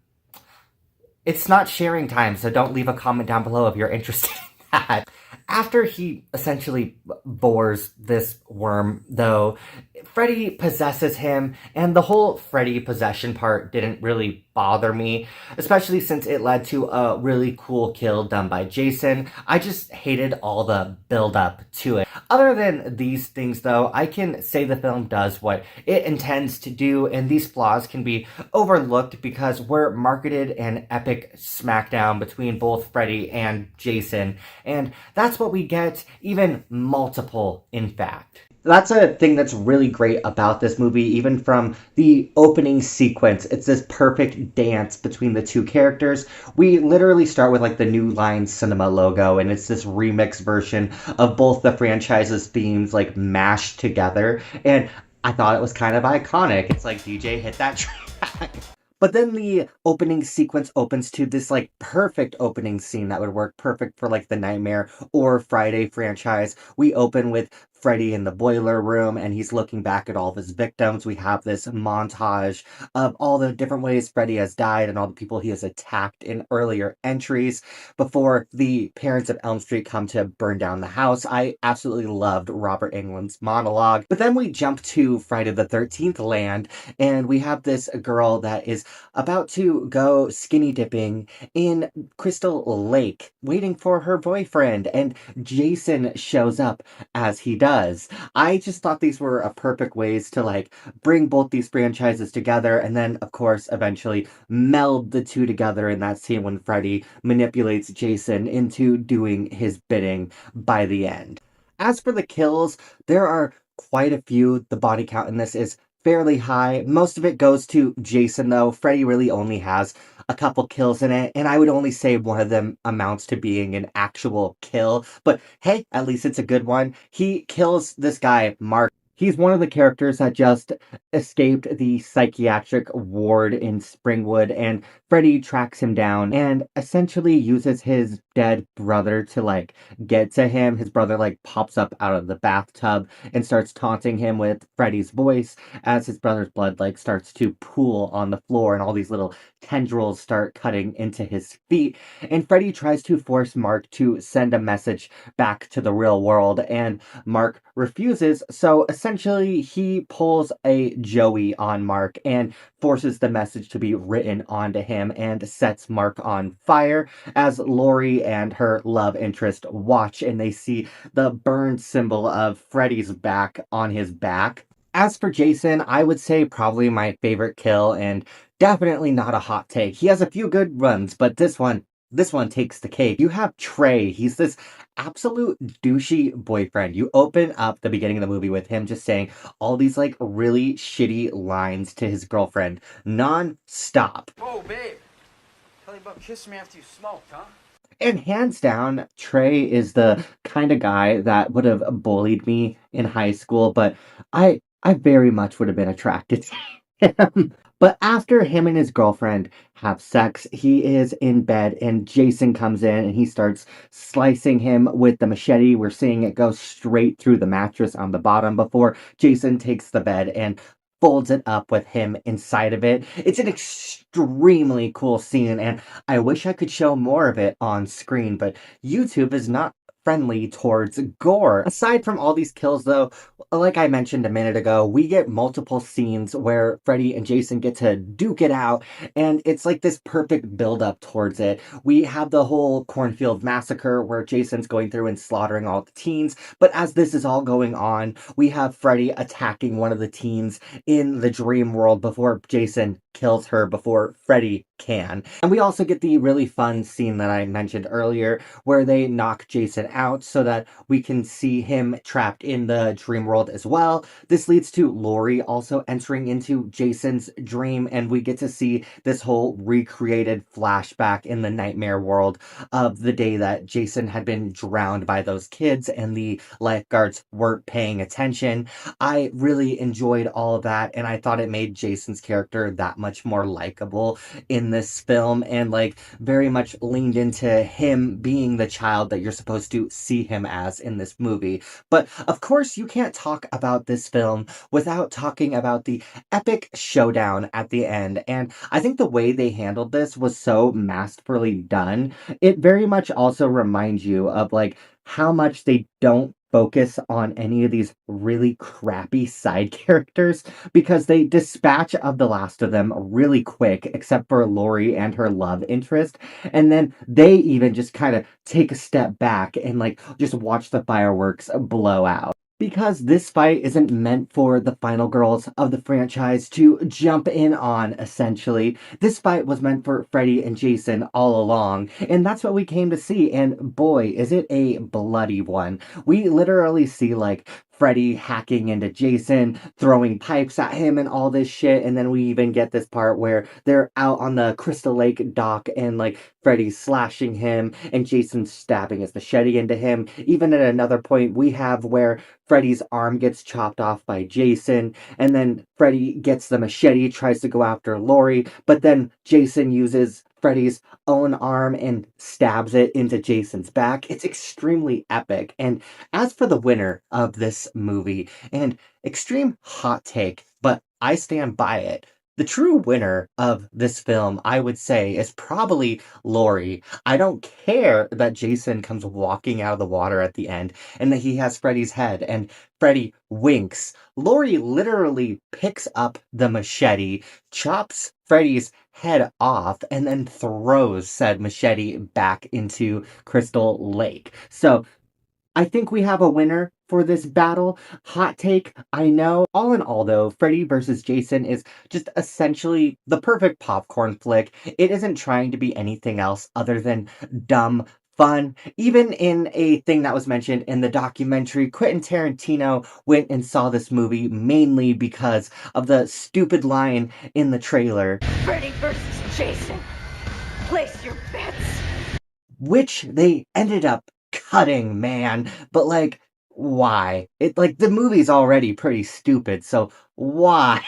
it's not sharing time, so don't leave a comment down below if you're interested in that. After he essentially bores this worm, though, Freddy possesses him, and the whole Freddy possession part didn't really bother me, especially since it led to a really cool kill done by Jason. I just hated all the build-up to it. Other than these things, though, I can say the film does what it intends to do, and these flaws can be overlooked because we're marketed an epic smackdown between both Freddy and Jason, and that's what we get, even multiple, in fact. That's a thing that's really great about this movie, even from the opening sequence. It's this perfect dance between the two characters. We literally start with like the New Line Cinema logo, and it's this remix version of both the franchise's themes like mashed together. And I thought it was kind of iconic. It's like, DJ, hit that track. But then the opening sequence opens to this like perfect opening scene that would work perfect for like the Nightmare or Friday franchise. We open with Freddy in the boiler room, and he's looking back at all of his victims. We have this montage of all the different ways Freddy has died and all the people he has attacked in earlier entries before the parents of Elm Street come to burn down the house. I absolutely loved Robert Englund's monologue. But then we jump to Friday the 13th land, and we have this girl that is about to go skinny dipping in Crystal Lake, waiting for her boyfriend, and Jason shows up as he does. I just thought these were a perfect ways to like bring both these franchises together, and then of course eventually meld the two together in that scene when Freddy manipulates Jason into doing his bidding by the end. As for the kills, there are quite a few. The body count in this is fairly high. Most of it goes to Jason, though. Freddy really only has a couple kills in it, and I would only say one of them amounts to being an actual kill. But hey, at least it's a good one. He kills this guy, Mark. He's one of the characters that just escaped the psychiatric ward in Springwood, and Freddy tracks him down and essentially uses his dead brother to like get to him. His brother like pops up out of the bathtub and starts taunting him with Freddy's voice as his brother's blood like starts to pool on the floor, and all these little tendrils start cutting into his feet. And Freddy tries to force Mark to send a message back to the real world, and Mark refuses. So essentially he pulls a Joey on Mark and forces the message to be written onto him and sets Mark on fire as Lori and her love interest watch, and they see the burned symbol of Freddy's back on his back. As for Jason, I would say probably my favorite kill, and definitely not a hot take. He has a few good runs, but this one takes the cake. You have Trey. He's this absolute douchey boyfriend. You open up the beginning of the movie with him just saying all these like really shitty lines to his girlfriend non-stop. Whoa, babe. Tell you about kissing me after you smoked, huh? And hands down, Trey is the kind of guy that would have bullied me in high school, but I very much would have been attracted to him. But after him and his girlfriend have sex, he is in bed, and Jason comes in and he starts slicing him with the machete. We're seeing it go straight through the mattress on the bottom before Jason takes the bed and folds it up with him inside of it. It's an extremely cool scene, and I wish I could show more of it on screen, but YouTube is not friendly towards gore. Aside from all these kills, though, like I mentioned a minute ago, we get multiple scenes where Freddy and Jason get to duke it out, and it's like this perfect build-up towards it. We have the whole cornfield massacre where Jason's going through and slaughtering all the teens, but as this is all going on, we have Freddy attacking one of the teens in the dream world before Jason kills her before Freddy can. And we also get the really fun scene that I mentioned earlier where they knock Jason out so that we can see him trapped in the dream world as well. This leads to Laurie also entering into Jason's dream, and we get to see this whole recreated flashback in the nightmare world of the day that Jason had been drowned by those kids and the lifeguards weren't paying attention. I really enjoyed all of that, and I thought it made Jason's character that much more likable in this film, and like very much leaned into him being the child that you're supposed to see him as in this movie. But of course, you can't talk about this film without talking about the epic showdown at the end. And I think the way they handled this was so masterfully done. It very much also reminds you of like how much they don't focus on any of these really crappy side characters because they dispatch of the last of them really quick, except for Laurie and her love interest. And then they even just kind of take a step back and like just watch the fireworks blow out. Because this fight isn't meant for the final girls of the franchise to jump in on, essentially. This fight was meant for Freddy and Jason all along, and that's what we came to see, and boy, is it a bloody one. We literally see, like, Freddy hacking into Jason, throwing pipes at him and all this shit, and then we even get this part where they're out on the Crystal Lake dock and like Freddy's slashing him and Jason's stabbing his machete into him. Even at another point we have where Freddy's arm gets chopped off by Jason, and then Freddy gets the machete, tries to go after Laurie, but then Jason uses Freddy's own arm and stabs it into Jason's back. It's extremely epic. And as for the winner of this movie, and extreme hot take, but I stand by it, the true winner of this film, I would say, is probably Laurie. I don't care that Jason comes walking out of the water at the end and that he has Freddy's head and Freddy winks. Laurie literally picks up the machete, chops Freddy's head off, and then throws said machete back into Crystal Lake. So I think we have a winner for this battle. Hot take, I know. All in all, though, Freddy vs. Jason is just essentially the perfect popcorn flick. It isn't trying to be anything else other than dumb fun. Even in a thing that was mentioned in the documentary, Quentin Tarantino went and saw this movie mainly because of the stupid line in the trailer. Freddy versus Jason. Place your bets. Which they ended up cutting, man. But like, why? It like the movie's already pretty stupid, so why?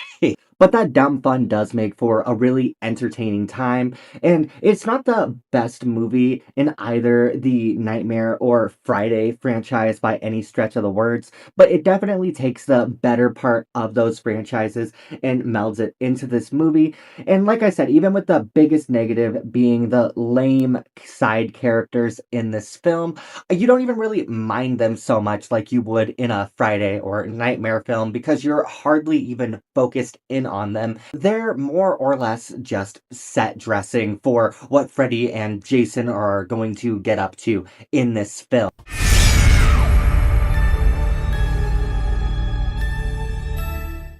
But that dumb fun does make for a really entertaining time, and it's not the best movie in either the Nightmare or Friday franchise by any stretch of the words, but it definitely takes the better part of those franchises and melds it into this movie. And like I said, even with the biggest negative being the lame side characters in this film, you don't even really mind them so much like you would in a Friday or Nightmare film because you're hardly even focused in on them. They're more or less just set dressing for what Freddy and Jason are going to get up to in this film.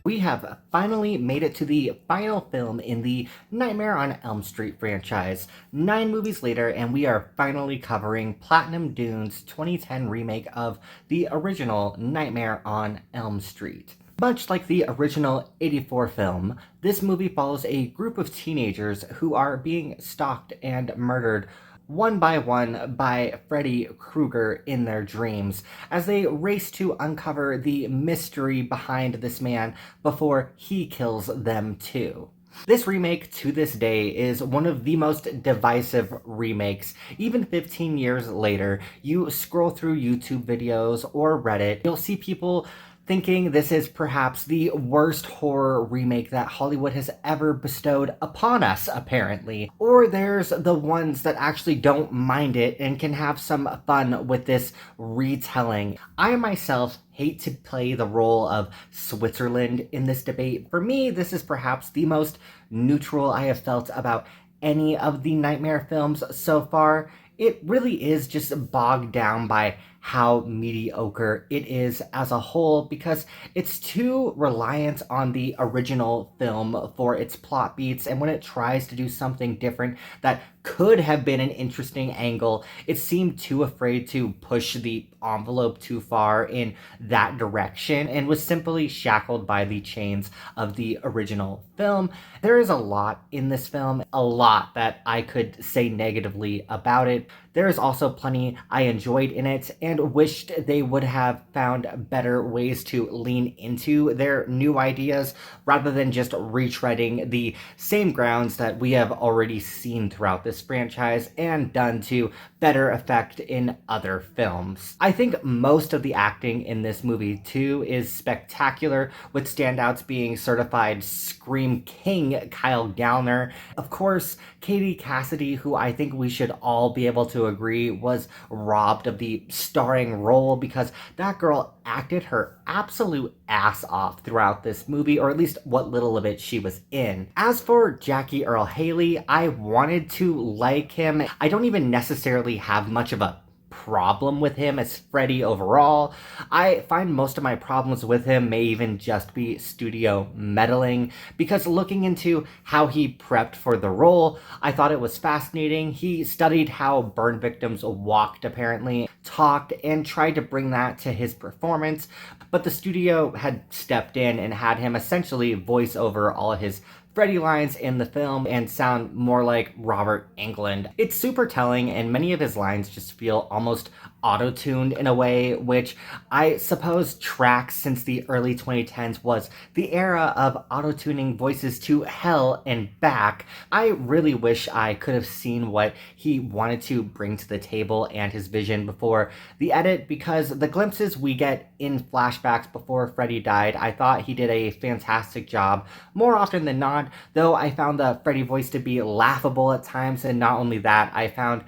We have finally made it to the final film in the Nightmare on Elm Street franchise. 9 movies later, and we are finally covering Platinum Dune's 2010 remake of the original Nightmare on Elm Street. Much like the original '84 film, this movie follows a group of teenagers who are being stalked and murdered one by Freddy Krueger in their dreams as they race to uncover the mystery behind this man before he kills them too. This remake, to this day, is one of the most divisive remakes. Even 15 years later, you scroll through YouTube videos or Reddit, you'll see people thinking this is perhaps the worst horror remake that Hollywood has ever bestowed upon us, apparently. Or there's the ones that actually don't mind it and can have some fun with this retelling. I myself hate to play the role of Switzerland in this debate. For me, this is perhaps the most neutral I have felt about any of the Nightmare films so far. It really is just bogged down by how mediocre it is as a whole because it's too reliant on the original film for its plot beats, and when it tries to do something different that could have been an interesting angle, it seemed too afraid to push the envelope too far in that direction and was simply shackled by the chains of the original film. There is a lot in this film, a lot that I could say negatively about it. There is also plenty I enjoyed in it and wished they would have found better ways to lean into their new ideas rather than just retreading the same grounds that we have already seen throughout this franchise and done to better effect in other films. I think most of the acting in this movie too is spectacular, with standouts being certified Scream King Kyle Gallner. Of course, Katie Cassidy, who I think we should all be able to agree was robbed of the starring role because that girl acted her absolute ass off throughout this movie, or at least what little of it she was in. As for Jackie Earle Haley, I wanted to like him. I don't even necessarily have much of a problem with him as Freddy overall. I find most of my problems with him may even just be studio meddling, because looking into how he prepped for the role, I thought it was fascinating. He studied how burn victims walked, apparently, talked, and tried to bring that to his performance, but the studio had stepped in and had him essentially voice over all of his Freddy lines in the film and sound more like Robert Englund. It's super telling, and many of his lines just feel almost auto-tuned in a way, which I suppose tracks since the early 2010s was the era of auto-tuning voices to hell and back. I really wish I could have seen what he wanted to bring to the table and his vision before the edit, because the glimpses we get in flashbacks before Freddy died, I thought he did a fantastic job more often than not, though I found the Freddy voice to be laughable at times, and not only that, I found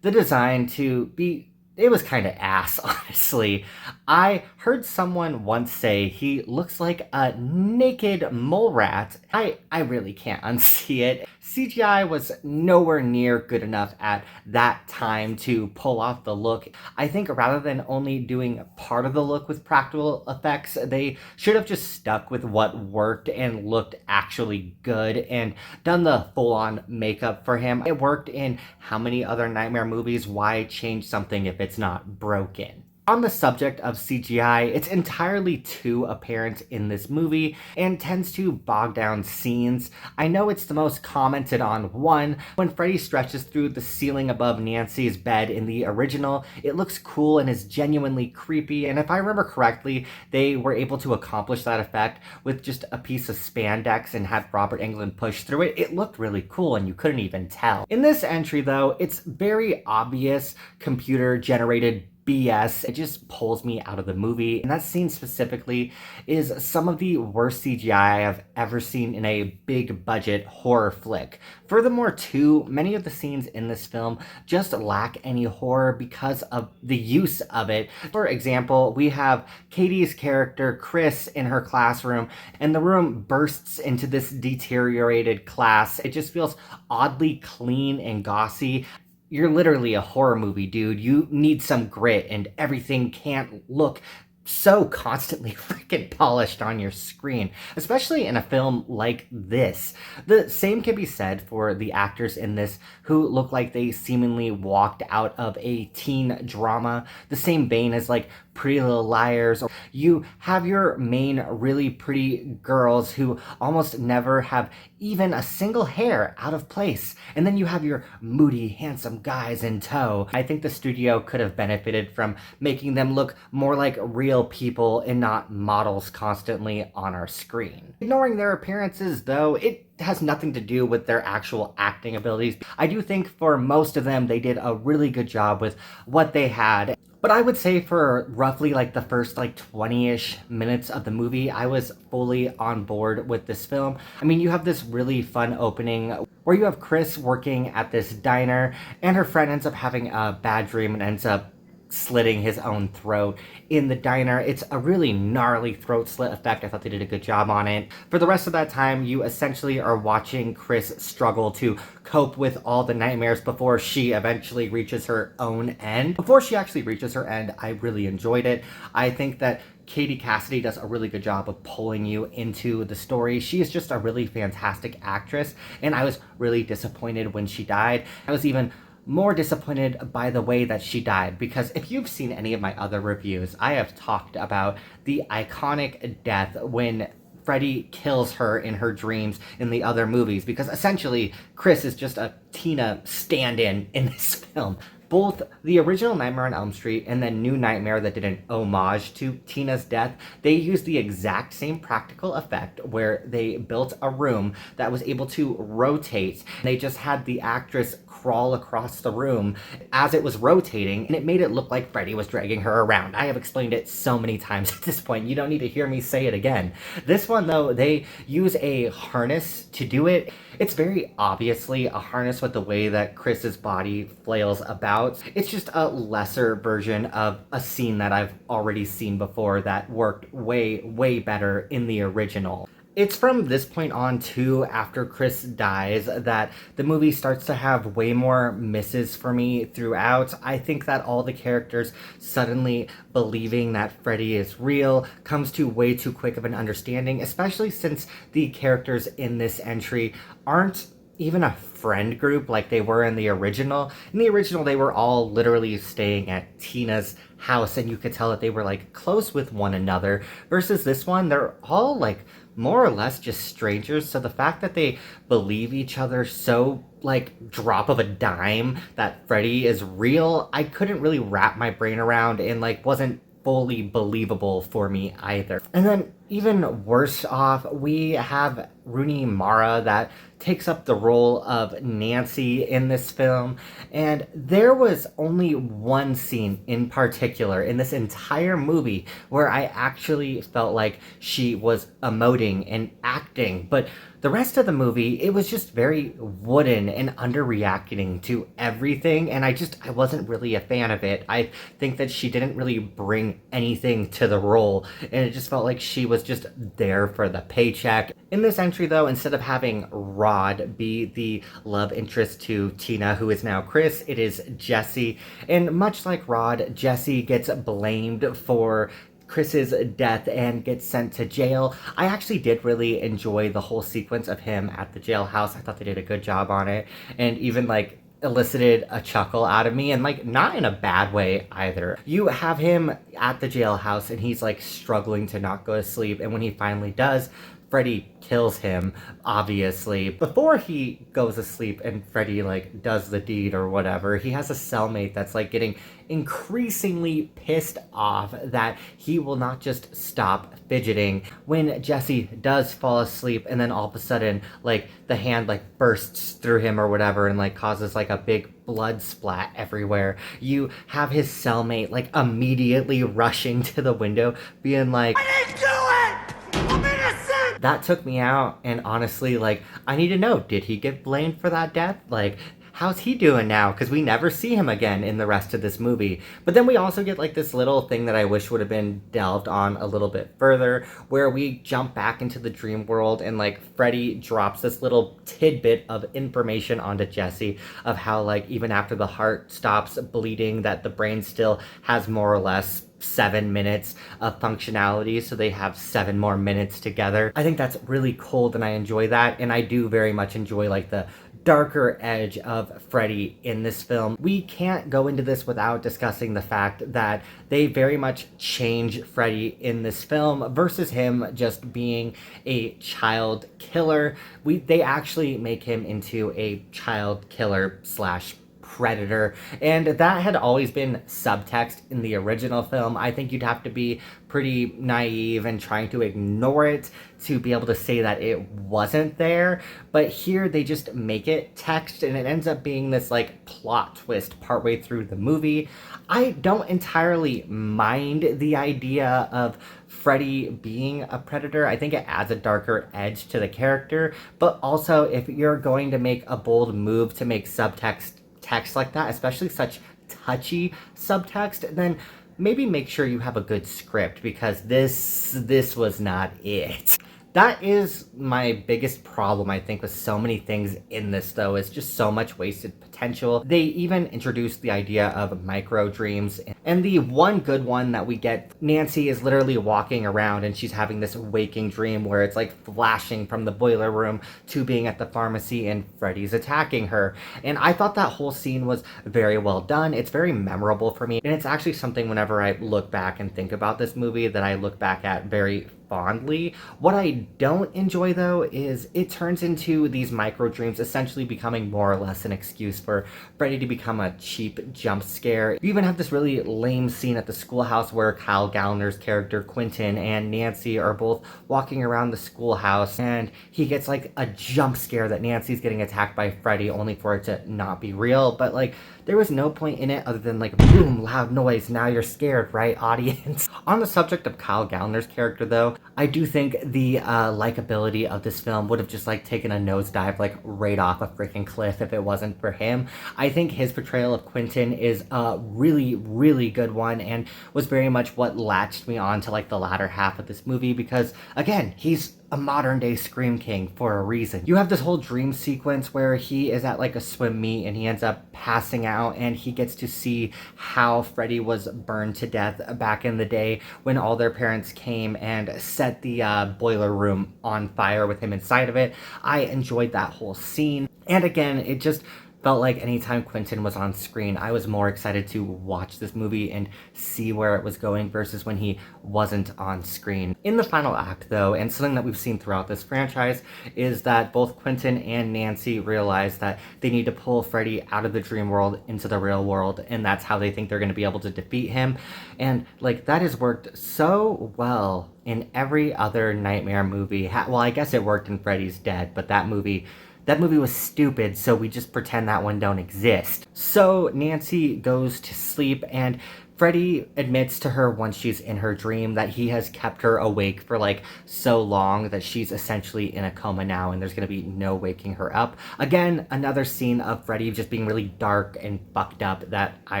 the design to be, it was kind of ass, honestly. I heard someone once say he looks like a naked mole rat. I really can't unsee it. CGI was nowhere near good enough at that time to pull off the look. I think rather than only doing part of the look with practical effects, they should have just stuck with what worked and looked actually good and done the full-on makeup for him. It worked in how many other Nightmare movies? Why change something if it's not broken? On the subject of CGI, it's entirely too apparent in this movie and tends to bog down scenes. I know it's the most commented on one. When Freddy stretches through the ceiling above Nancy's bed in the original, it looks cool and is genuinely creepy, and if I remember correctly, they were able to accomplish that effect with just a piece of spandex and had Robert Englund push through it. It looked really cool and you couldn't even tell. In this entry though, it's very obvious computer-generated BS. It just pulls me out of the movie, and that scene specifically is some of the worst CGI I've ever seen in a big budget horror flick. Furthermore too, many of the scenes in this film just lack any horror because of the use of it. For example, we have Katie's character Chris in her classroom, and the room bursts into this deteriorated class. It just feels oddly clean and gauzy. You're literally a horror movie, dude. You need some grit, and everything can't look so constantly freaking polished on your screen, especially in a film like this. The same can be said for the actors in this, who look like they seemingly walked out of a teen drama, the same vein as like Pretty Little Liars. You have your main really pretty girls who almost never have even a single hair out of place, and then you have your moody, handsome guys in tow. I think the studio could have benefited from making them look more like real people and not models constantly on our screen. Ignoring their appearances though, it has nothing to do with their actual acting abilities. I do think for most of them they did a really good job with what they had. But I would say for roughly like the first like 20-ish minutes of the movie, I was fully on board with this film. I mean, you have this really fun opening where you have Chris working at this diner, and her friend ends up having a bad dream and ends up slitting his own throat in the diner. It's a really gnarly throat slit effect. I thought they did a good job on it. For the rest of that time, you essentially are watching Chris struggle to cope with all the nightmares before she eventually reaches her own end. Before she actually reaches her end, I really enjoyed it. I think that Katie Cassidy does a really good job of pulling you into the story. She is just a really fantastic actress, and I was really disappointed when she died. I was even more disappointed by the way that she died, because if you've seen any of my other reviews, I have talked about the iconic death when Freddy kills her in her dreams in the other movies, because essentially Chris is just a Tina stand-in in this film. Both the original Nightmare on Elm Street and the New Nightmare that did an homage to Tina's death, they used the exact same practical effect where they built a room that was able to rotate. They just had the actress crawl across the room as it was rotating, and it made it look like Freddy was dragging her around. I have explained it so many times at this point, you don't need to hear me say it again. This one though, they use a harness to do it. It's very obviously a harness with the way that Chris's body flails about. It's just a lesser version of a scene that I've already seen before that worked way, way better in the original. It's from this point on too, after Chris dies, that the movie starts to have way more misses for me throughout. I think that all the characters suddenly believing that Freddy is real comes to way too quick of an understanding, especially since the characters in this entry aren't even a friend group like they were in the original. In the original, they were all literally staying at Tina's house, and you could tell that they were like close with one another, versus this one, they're all like more or less just strangers. So the fact that they believe each other so like drop of a dime that Freddy is real, I couldn't really wrap my brain around, and like wasn't fully believable for me either. And then even worse off, we have Rooney Mara that takes up the role of Nancy in this film, and there was only one scene in particular in this entire movie where I actually felt like she was emoting and acting, but the rest of the movie, it was just very wooden and underreacting to everything, and I wasn't really a fan of it. I think that she didn't really bring anything to the role, and it just felt like she was just there for the paycheck. In this entry though, instead of having Rod be the love interest to Tina, who is now Chris, it is Jesse, and much like Rod, Jesse gets blamed for Chris's death and gets sent to jail. I actually did really enjoy the whole sequence of him at the jailhouse. I thought they did a good job on it, and even like elicited a chuckle out of me, and like not in a bad way either. You have him at the jailhouse and he's like struggling to not go to sleep, and when he finally does, Freddy kills him, obviously. Before he goes to sleep and Freddy like does the deed or whatever, he has a cellmate that's like getting increasingly pissed off that he will not just stop fidgeting. When Jesse does fall asleep and then all of a sudden like the hand like bursts through him or whatever and like causes like a big blood splat everywhere, you have his cellmate like immediately rushing to the window being like, "I didn't do it! I'm innocent!" That took me out, and honestly, like, I need to know, did he get blamed for that death? Like, how's he doing now? Because we never see him again in the rest of this movie. But then we also get like this little thing that I wish would have been delved on a little bit further, where we jump back into the dream world and like Freddy drops this little tidbit of information onto Jesse of how like even after the heart stops bleeding, that the brain still has more or less 7 minutes of functionality, so they have 7 more minutes together. I think that's really cool, and I enjoy that, and I do very much enjoy like the darker edge of Freddy in this film. We can't go into this without discussing the fact that they very much change Freddy in this film versus him just being a child killer. They actually make him into a child killer slash predator, and that had always been subtext in the original film. I think you'd have to be pretty naive and trying to ignore it to be able to say that it wasn't there, but here they just make it text, and it ends up being this like plot twist partway through the movie. I don't entirely mind the idea of Freddy being a predator. I think it adds a darker edge to the character, but also if you're going to make a bold move to make subtext text like that, especially such touchy subtext, then maybe make sure you have a good script, because this was not it. That is my biggest problem, I think, with so many things in this, though, is just so much wasted potential. They even introduced the idea of micro dreams, and the one good one that we get, Nancy is literally walking around and she's having this waking dream where it's like flashing from the boiler room to being at the pharmacy and Freddy's attacking her. And I thought that whole scene was very well done. It's very memorable for me, and it's actually something whenever I look back and think about this movie that I look back at very fondly. What I don't enjoy, though, is it turns into these micro dreams essentially becoming more or less an excuse for Freddy to become a cheap jump scare. You even have this really lame scene at the schoolhouse where Kyle Gallner's character Quentin and Nancy are both walking around the schoolhouse, and he gets like a jump scare that Nancy's getting attacked by Freddy, only for it to not be real. But like, there was no point in it other than like, boom, loud noise, now you're scared, right, audience? On the subject of Kyle Gallner's character, though, I do think the likability of this film would have just like taken a nosedive like right off a freaking cliff if it wasn't for him. I think his portrayal of Quentin is a really, really good one, and was very much what latched me on to like the latter half of this movie, because again, he's a modern day Scream King for a reason. You have this whole dream sequence where he is at like a swim meet and he ends up passing out, and he gets to see how Freddy was burned to death back in the day when all their parents came and set the boiler room on fire with him inside of it. I enjoyed that whole scene. And again, it just felt like anytime Quentin was on screen, I was more excited to watch this movie and see where it was going versus when he wasn't on screen. In the final act, though, and something that we've seen throughout this franchise, is that both Quentin and Nancy realize that they need to pull Freddy out of the dream world into the real world, and that's how they think they're going to be able to defeat him. And like, that has worked so well in every other Nightmare movie. Well, I guess it worked in Freddys Dead, but that movie was stupid, so we just pretend that one don't exist. So Nancy goes to sleep, and Freddy admits to her once she's in her dream that he has kept her awake for like so long that she's essentially in a coma now, and there's gonna be no waking her up. Again, another scene of Freddy just being really dark and fucked up that I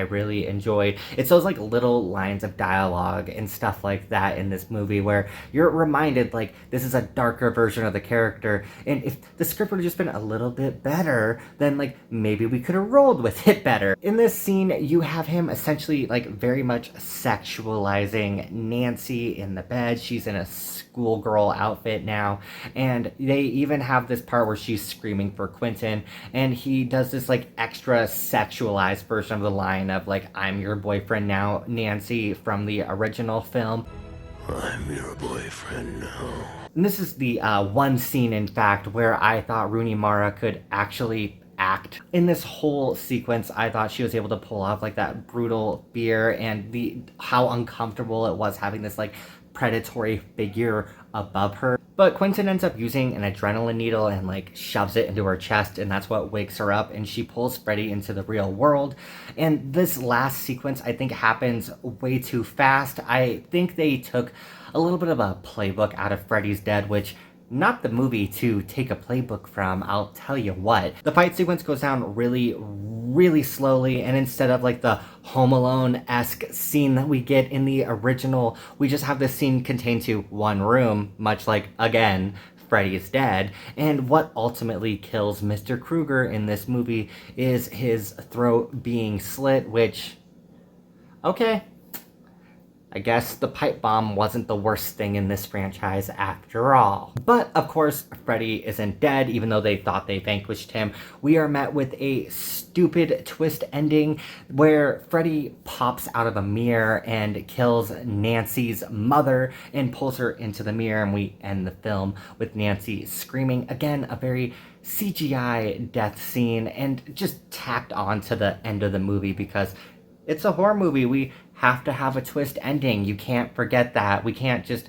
really enjoyed. It's those like little lines of dialogue and stuff like that in this movie where you're reminded like this is a darker version of the character, and if the script would have just been a little bit better, then like maybe we could have rolled with it better. In this scene, you have him essentially like very much sexualizing Nancy in the bed. She's in a schoolgirl outfit now, and they even have this part where she's screaming for Quentin, and he does this like extra sexualized version of the line of like, I'm your boyfriend now, Nancy, from the original film. I'm your boyfriend now. And this is the one scene, in fact, where I thought Rooney Mara could actually act. In this whole sequence, I thought she was able to pull off like that brutal fear and how uncomfortable it was having this like predatory figure above her. But Quentin ends up using an adrenaline needle and like shoves it into her chest, and that's what wakes her up, and she pulls Freddy into the real world. And this last sequence, I think, happens way too fast. I think they took a little bit of a playbook out of Freddys Dead, which not the movie to take a playbook from, I'll tell you what. The fight sequence goes down really, really slowly, and instead of like the Home Alone-esque scene that we get in the original, we just have this scene contained to one room, much like, again, Freddys Dead. And what ultimately kills Mr. Krueger in this movie is his throat being slit, which, okay, I guess the pipe bomb wasn't the worst thing in this franchise after all. But of course, Freddy isn't dead, even though they thought they vanquished him. We are met with a stupid twist ending where Freddy pops out of a mirror and kills Nancy's mother and pulls her into the mirror, and we end the film with Nancy screaming. Again, a very CGI death scene, and just tacked on to the end of the movie because it's a horror movie. We have to have a twist ending. You can't forget that. We can't just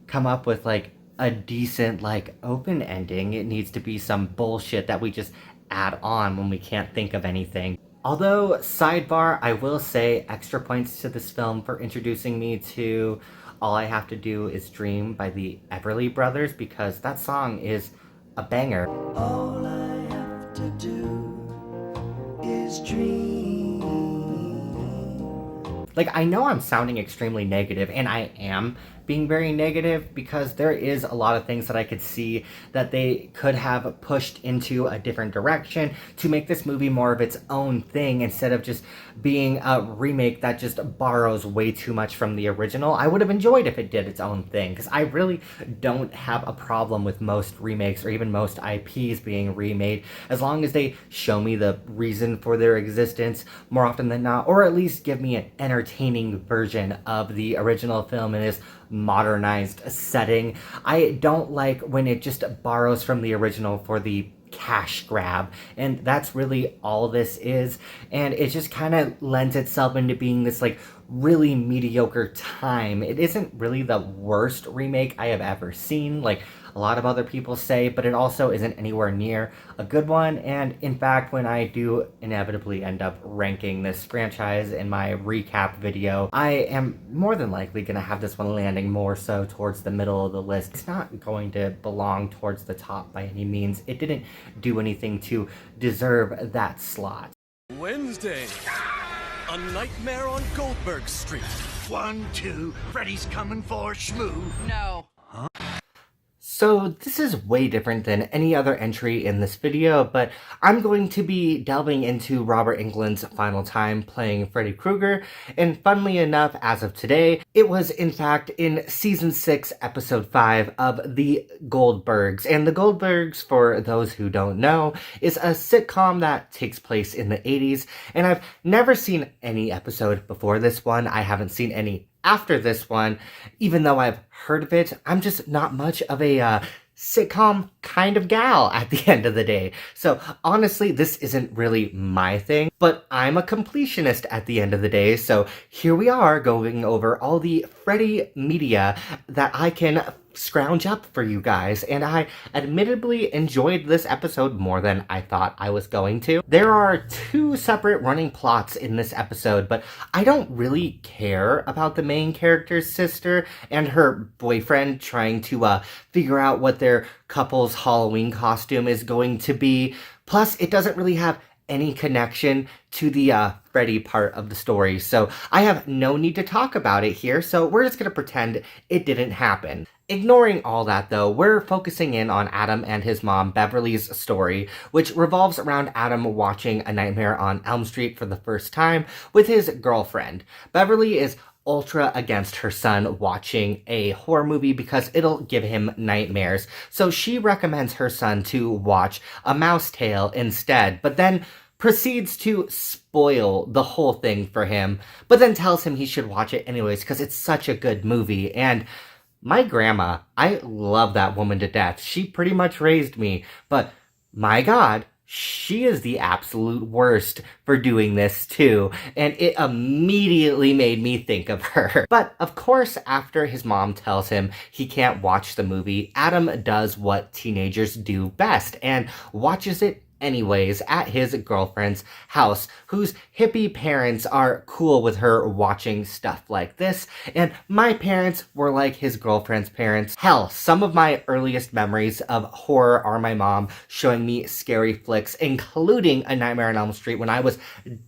come up with like a decent like open ending. It needs to be some bullshit that we just add on when we can't think of anything. Although, sidebar, I will say extra points to this film for introducing me to All I Have to Do Is Dream by the Everly Brothers, because that song is a banger. All I have to do is dream. Like, I know I'm sounding extremely negative, and I am being very negative because there is a lot of things that I could see that they could have pushed into a different direction to make this movie more of its own thing instead of just being a remake that just borrows way too much from the original. I would have enjoyed if it did its own thing, because I really don't have a problem with most remakes or even most IPs being remade as long as they show me the reason for their existence more often than not, or at least give me an entertaining version of the original film in this modernized setting. I don't like when it just borrows from the original for the cash grab, and that's really all this is, and it just kind of lends itself into being this like really mediocre time. It isn't really the worst remake I have ever seen, like a lot of other people say, but it also isn't anywhere near a good one. And in fact, when I do inevitably end up ranking this franchise in my recap video, I am more than likely going to have this one landing more so towards the middle of the list. It's not going to belong towards the top by any means. It didn't do anything to deserve that slot. Wednesday, A Nightmare on Goldberg Street. 1, 2, Freddy's coming for Shmoo. No. Huh? So this is way different than any other entry in this video, but I'm going to be delving into Robert Englund's final time playing Freddy Krueger, and funnily enough, as of today, it was in fact in Season 6, Episode 5 of The Goldbergs. And The Goldbergs, for those who don't know, is a sitcom that takes place in the 80s, and I've never seen any episode before this one. I haven't seen any after this one, even though I've heard of it. I'm just not much of a sitcom kind of gal at the end of the day. So honestly, this isn't really my thing, but I'm a completionist at the end of the day. So here we are going over all the Freddy media that I can scrounge up for you guys, and I admittedly enjoyed this episode more than I thought I was going to. There are 2 separate running plots in this episode, but I don't really care about the main character's sister and her boyfriend trying to figure out what their couple's Halloween costume is going to be. Plus, it doesn't really have any connection to the Freddy part of the story, so I have no need to talk about it here, so we're just gonna pretend it didn't happen. Ignoring all that though, we're focusing in on Adam and his mom Beverly's story, which revolves around Adam watching A Nightmare on Elm Street for the first time with his girlfriend. Beverly is ultra against her son watching a horror movie because it'll give him nightmares, so she recommends her son to watch A Mouse Tale instead, but then proceeds to spoil the whole thing for him, but then tells him he should watch it anyways because it's such a good movie. And my grandma, I love that woman to death. She pretty much raised me, but my God, she is the absolute worst for doing this too, and it immediately made me think of her. But of course, after his mom tells him he can't watch the movie, Adam does what teenagers do best and watches it anyways at his girlfriend's house, whose hippie parents are cool with her watching stuff like this, and my parents were like his girlfriend's parents. Hell, some of my earliest memories of horror are my mom showing me scary flicks, including A Nightmare on Elm Street when I was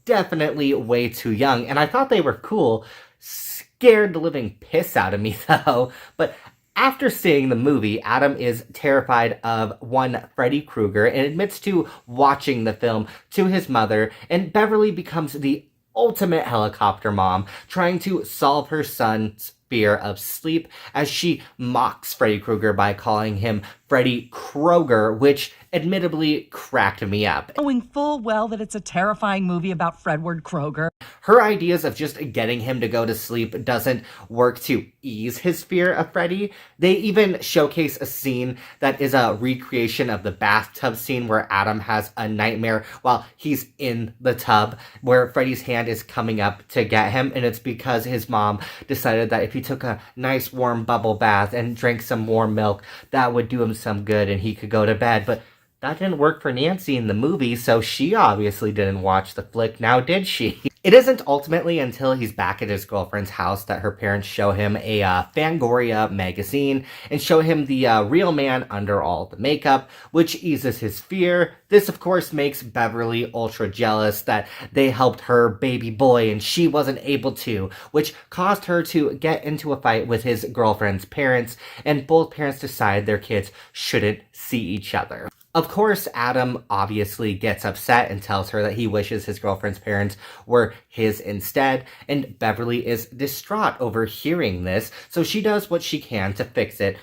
definitely way too young, and I thought they were cool. Scared the living piss out of me though. But after seeing the movie, Adam is terrified of one Freddy Krueger and admits to watching the film to his mother, and Beverly becomes the ultimate helicopter mom, trying to solve her son's fear of sleep as she mocks Freddy Krueger by calling him Freddy Krueger, which admittedly cracked me up. Knowing full well that it's a terrifying movie about Fredward Krueger. Her ideas of just getting him to go to sleep doesn't work to ease his fear of Freddy. They even showcase a scene that is a recreation of the bathtub scene where Adam has a nightmare while he's in the tub, where Freddy's hand is coming up to get him, and it's because his mom decided that if he took a nice warm bubble bath and drank some warm milk, that would do him some good and he could go to bed. But that didn't work for Nancy in the movie, so she obviously didn't watch the flick, now did she? It isn't ultimately until he's back at his girlfriend's house that her parents show him a Fangoria magazine and show him the real man under all the makeup, which eases his fear. This, of course, makes Beverly ultra jealous that they helped her baby boy and she wasn't able to, which caused her to get into a fight with his girlfriend's parents, and both parents decide their kids shouldn't see each other. Of course, Adam obviously gets upset and tells her that he wishes his girlfriend's parents were his instead, and Beverly is distraught over hearing this, so she does what she can to fix it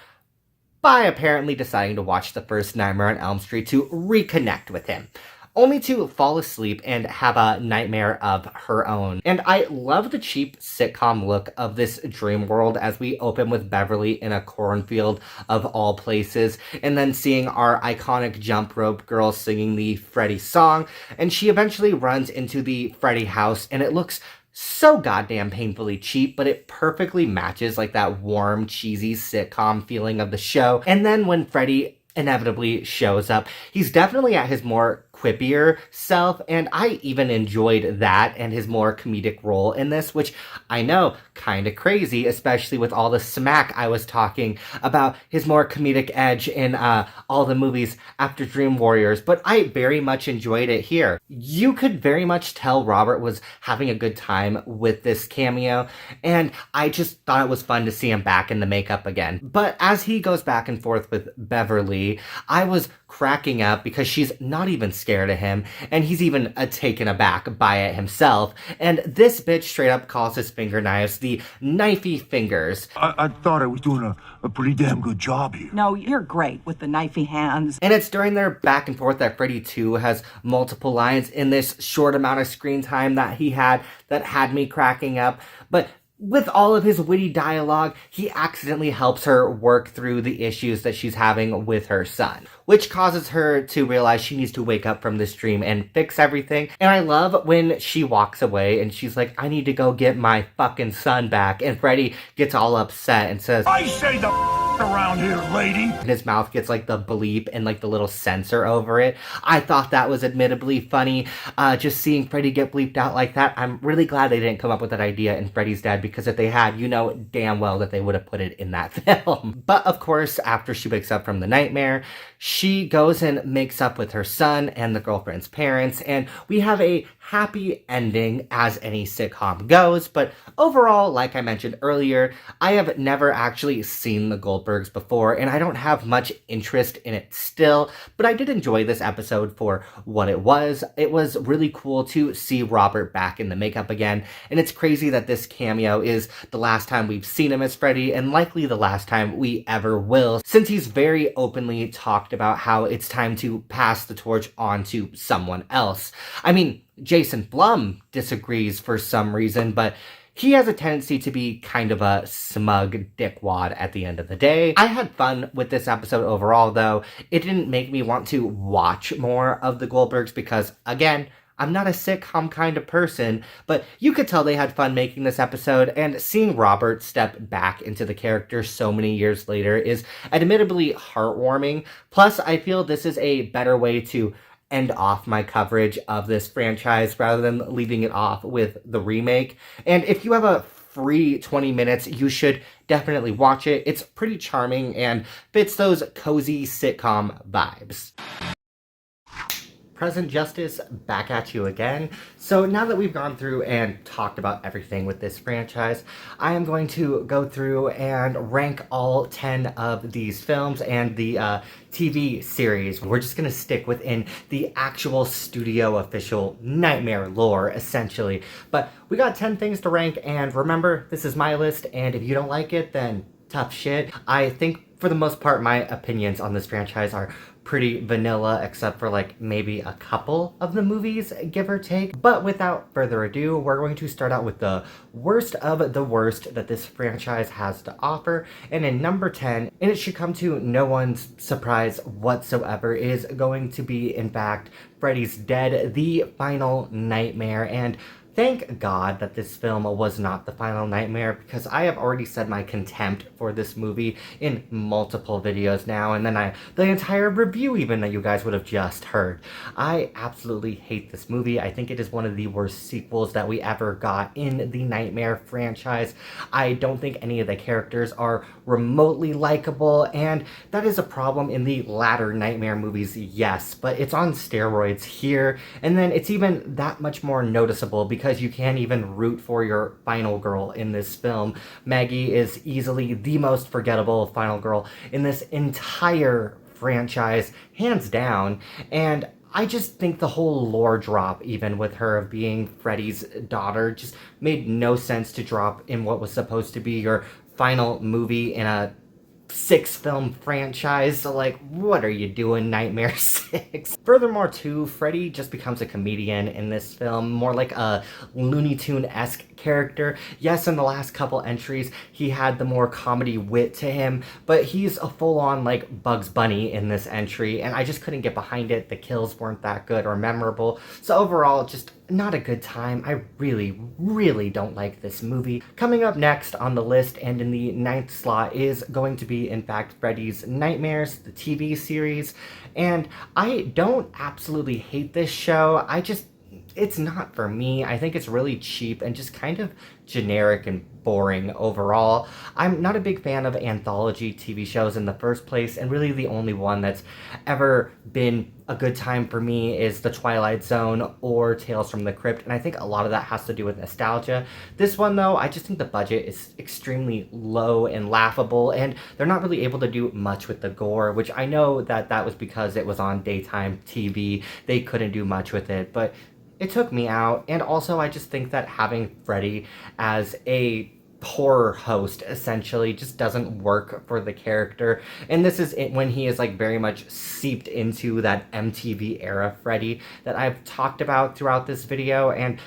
by apparently deciding to watch the first Nightmare on Elm Street to reconnect with him, only to fall asleep and have a nightmare of her own. And I love the cheap sitcom look of this dream world as we open with Beverly in a cornfield of all places, and then seeing our iconic jump rope girl singing the Freddy song, and she eventually runs into the Freddy house, and it looks so goddamn painfully cheap, but it perfectly matches like that warm, cheesy sitcom feeling of the show. And then when Freddy inevitably shows up, he's definitely at his more quippier self, and I even enjoyed that and his more comedic role in this, which I know, kind of crazy, especially with all the smack I was talking about his more comedic edge in all the movies after Dream Warriors, but I very much enjoyed it here. You could very much tell Robert was having a good time with this cameo, and I just thought it was fun to see him back in the makeup again. But as he goes back and forth with Beverly, I was cracking up because she's not even scared of him, and he's even taken aback by it himself, and this bitch straight up calls his finger knives the knifey fingers. I thought I was doing a pretty damn good job here. No, you're great with the knifey hands. And it's during their back and forth that Freddy 2 has multiple lines in this short amount of screen time that he had that had me cracking up, but with all of his witty dialogue, he accidentally helps her work through the issues that she's having with her son, which causes her to realize she needs to wake up from this dream and fix everything. And I love when she walks away and she's like, I need to go get my fucking son back. And Freddy gets all upset and says, I say the around here, lady. And his mouth gets like the bleep and like the little censor over it. I thought that was admittedly funny. Just seeing Freddy get bleeped out like that. I'm really glad they didn't come up with that idea in Freddy's Dead, because if they had, you know damn well that they would have put it in that film. But of course, after she wakes up from the nightmare, she goes and makes up with her son and the girlfriend's parents, and we have a happy ending as any sitcom goes. But overall, like I mentioned earlier, I have never actually seen the Goldbergs before, and I don't have much interest in it still, but I did enjoy this episode for what it was. It was really cool to see Robert back in the makeup again, and it's crazy that this cameo is the last time we've seen him as Freddy, and likely the last time we ever will, since he's very openly talked about how it's time to pass the torch on to someone else. I mean, Jason Blum disagrees for some reason, but he has a tendency to be kind of a smug dickwad at the end of the day. I had fun with this episode overall, though. It didn't make me want to watch more of the Goldbergs because, again, I'm not a sitcom kind of person, but you could tell they had fun making this episode, and seeing Robert step back into the character so many years later is admittedly heartwarming. Plus, I feel this is a better way to end off my coverage of this franchise rather than leaving it off with the remake. And if you have a free 20 minutes, you should definitely watch it. It's pretty charming and fits those cozy sitcom vibes. Present Justice, back at you again. So now that we've gone through and talked about everything with this franchise, I am going to go through and rank all 10 of these films and the TV series. We're just gonna stick within the actual studio official Nightmare lore, essentially. But we got 10 things to rank, and remember, this is my list, and if you don't like it, then tough shit. I think for the most part, my opinions on this franchise are pretty vanilla, except for like maybe a couple of the movies, give or take. But without further ado, we're going to start out with the worst of the worst that this franchise has to offer. And in number 10, and it should come to no one's surprise whatsoever, is going to be, in fact, Freddys Dead, the final nightmare. And Thank God that this film was not the final nightmare, because I have already said my contempt for this movie in multiple videos now, and then the entire review even that you guys would have just heard. I absolutely hate this movie. I think it is one of the worst sequels that we ever got in the Nightmare franchise. I don't think any of the characters are remotely likable, and that is a problem in the latter Nightmare movies, yes, but it's on steroids here, and then it's even that much more noticeable because you can't even root for your final girl in this film. Maggie is easily the most forgettable final girl in this entire franchise, hands down, and I just think the whole lore drop, even with her being Freddy's daughter, just made no sense to drop in what was supposed to be your final movie in a 6-film franchise. So like, what are you doing, Nightmare 6? Furthermore too, Freddy just becomes a comedian in this film, more like a Looney Tune-esque character. Yes, in the last couple entries he had the more comedy wit to him, but he's a full-on like Bugs Bunny in this entry, and I just couldn't get behind it. The kills weren't that good or memorable, so overall just not a good time. I really don't like this movie. Coming up next on the list and in the 9th slot is going to be, in fact, Freddys Nightmares, the TV series. And I don't absolutely hate this show. It's not for me. I think it's really cheap and just kind of generic and boring overall. I'm not a big fan of anthology TV shows in the first place, and really the only one that's ever been a good time for me is The Twilight Zone or Tales from the Crypt, and I think a lot of that has to do with nostalgia. This one though, I just think the budget is extremely low and laughable, and they're not really able to do much with the gore, which I know that was because it was on daytime TV. They couldn't do much with it, but it took me out. And also I just think that having Freddy as a horror host essentially just doesn't work for the character, and this is it when he is like very much seeped into that MTV era Freddy that I've talked about throughout this video, and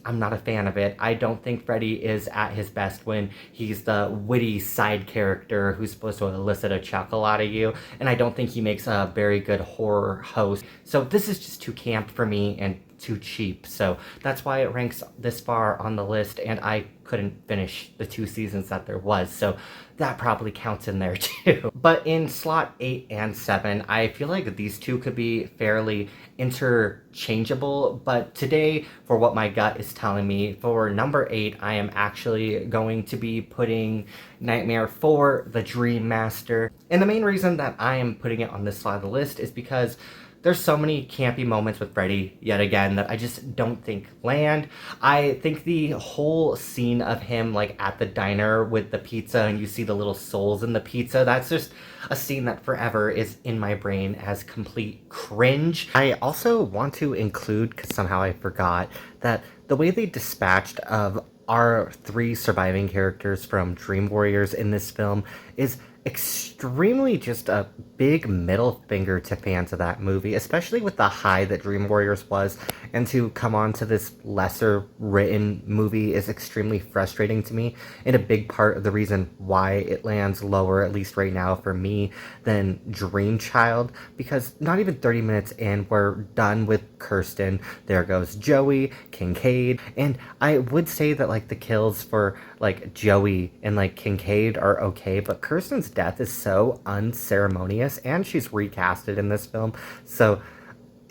I'm not a fan of it. I don't think Freddy is at his best when he's the witty side character who's supposed to elicit a chuckle out of you, and I don't think he makes a very good horror host. So this is just too camp for me and too cheap, so that's why it ranks this far on the list, and I couldn't finish the 2 seasons that there was, so that probably counts in there too. But in slot 8 and 7, I feel like these two could be fairly interchangeable, but today, for what my gut is telling me, for number 8, I am actually going to be putting Nightmare 4, The Dream Master. And the main reason that I am putting it on this slot of the list is because there's so many campy moments with Freddy, yet again, that I just don't think land. I think the whole scene of him, like, at the diner with the pizza and you see the little souls in the pizza, that's just a scene that forever is in my brain as complete cringe. I also want to include, because somehow I forgot, that the way they dispatched of our 3 surviving characters from Dream Warriors in this film is extremely just a big middle finger to fans of that movie, especially with the high that Dream Warriors was, and to come on to this lesser written movie is extremely frustrating to me, and a big part of the reason why it lands lower, at least right now for me, than Dream Child, because not even 30 minutes in, we're done with Kirsten, there goes Joey, Kincaid, and I would say that like the kills for like Joey and like Kincaid are okay, but Kirsten's death is so unceremonious, and she's recasted in this film, so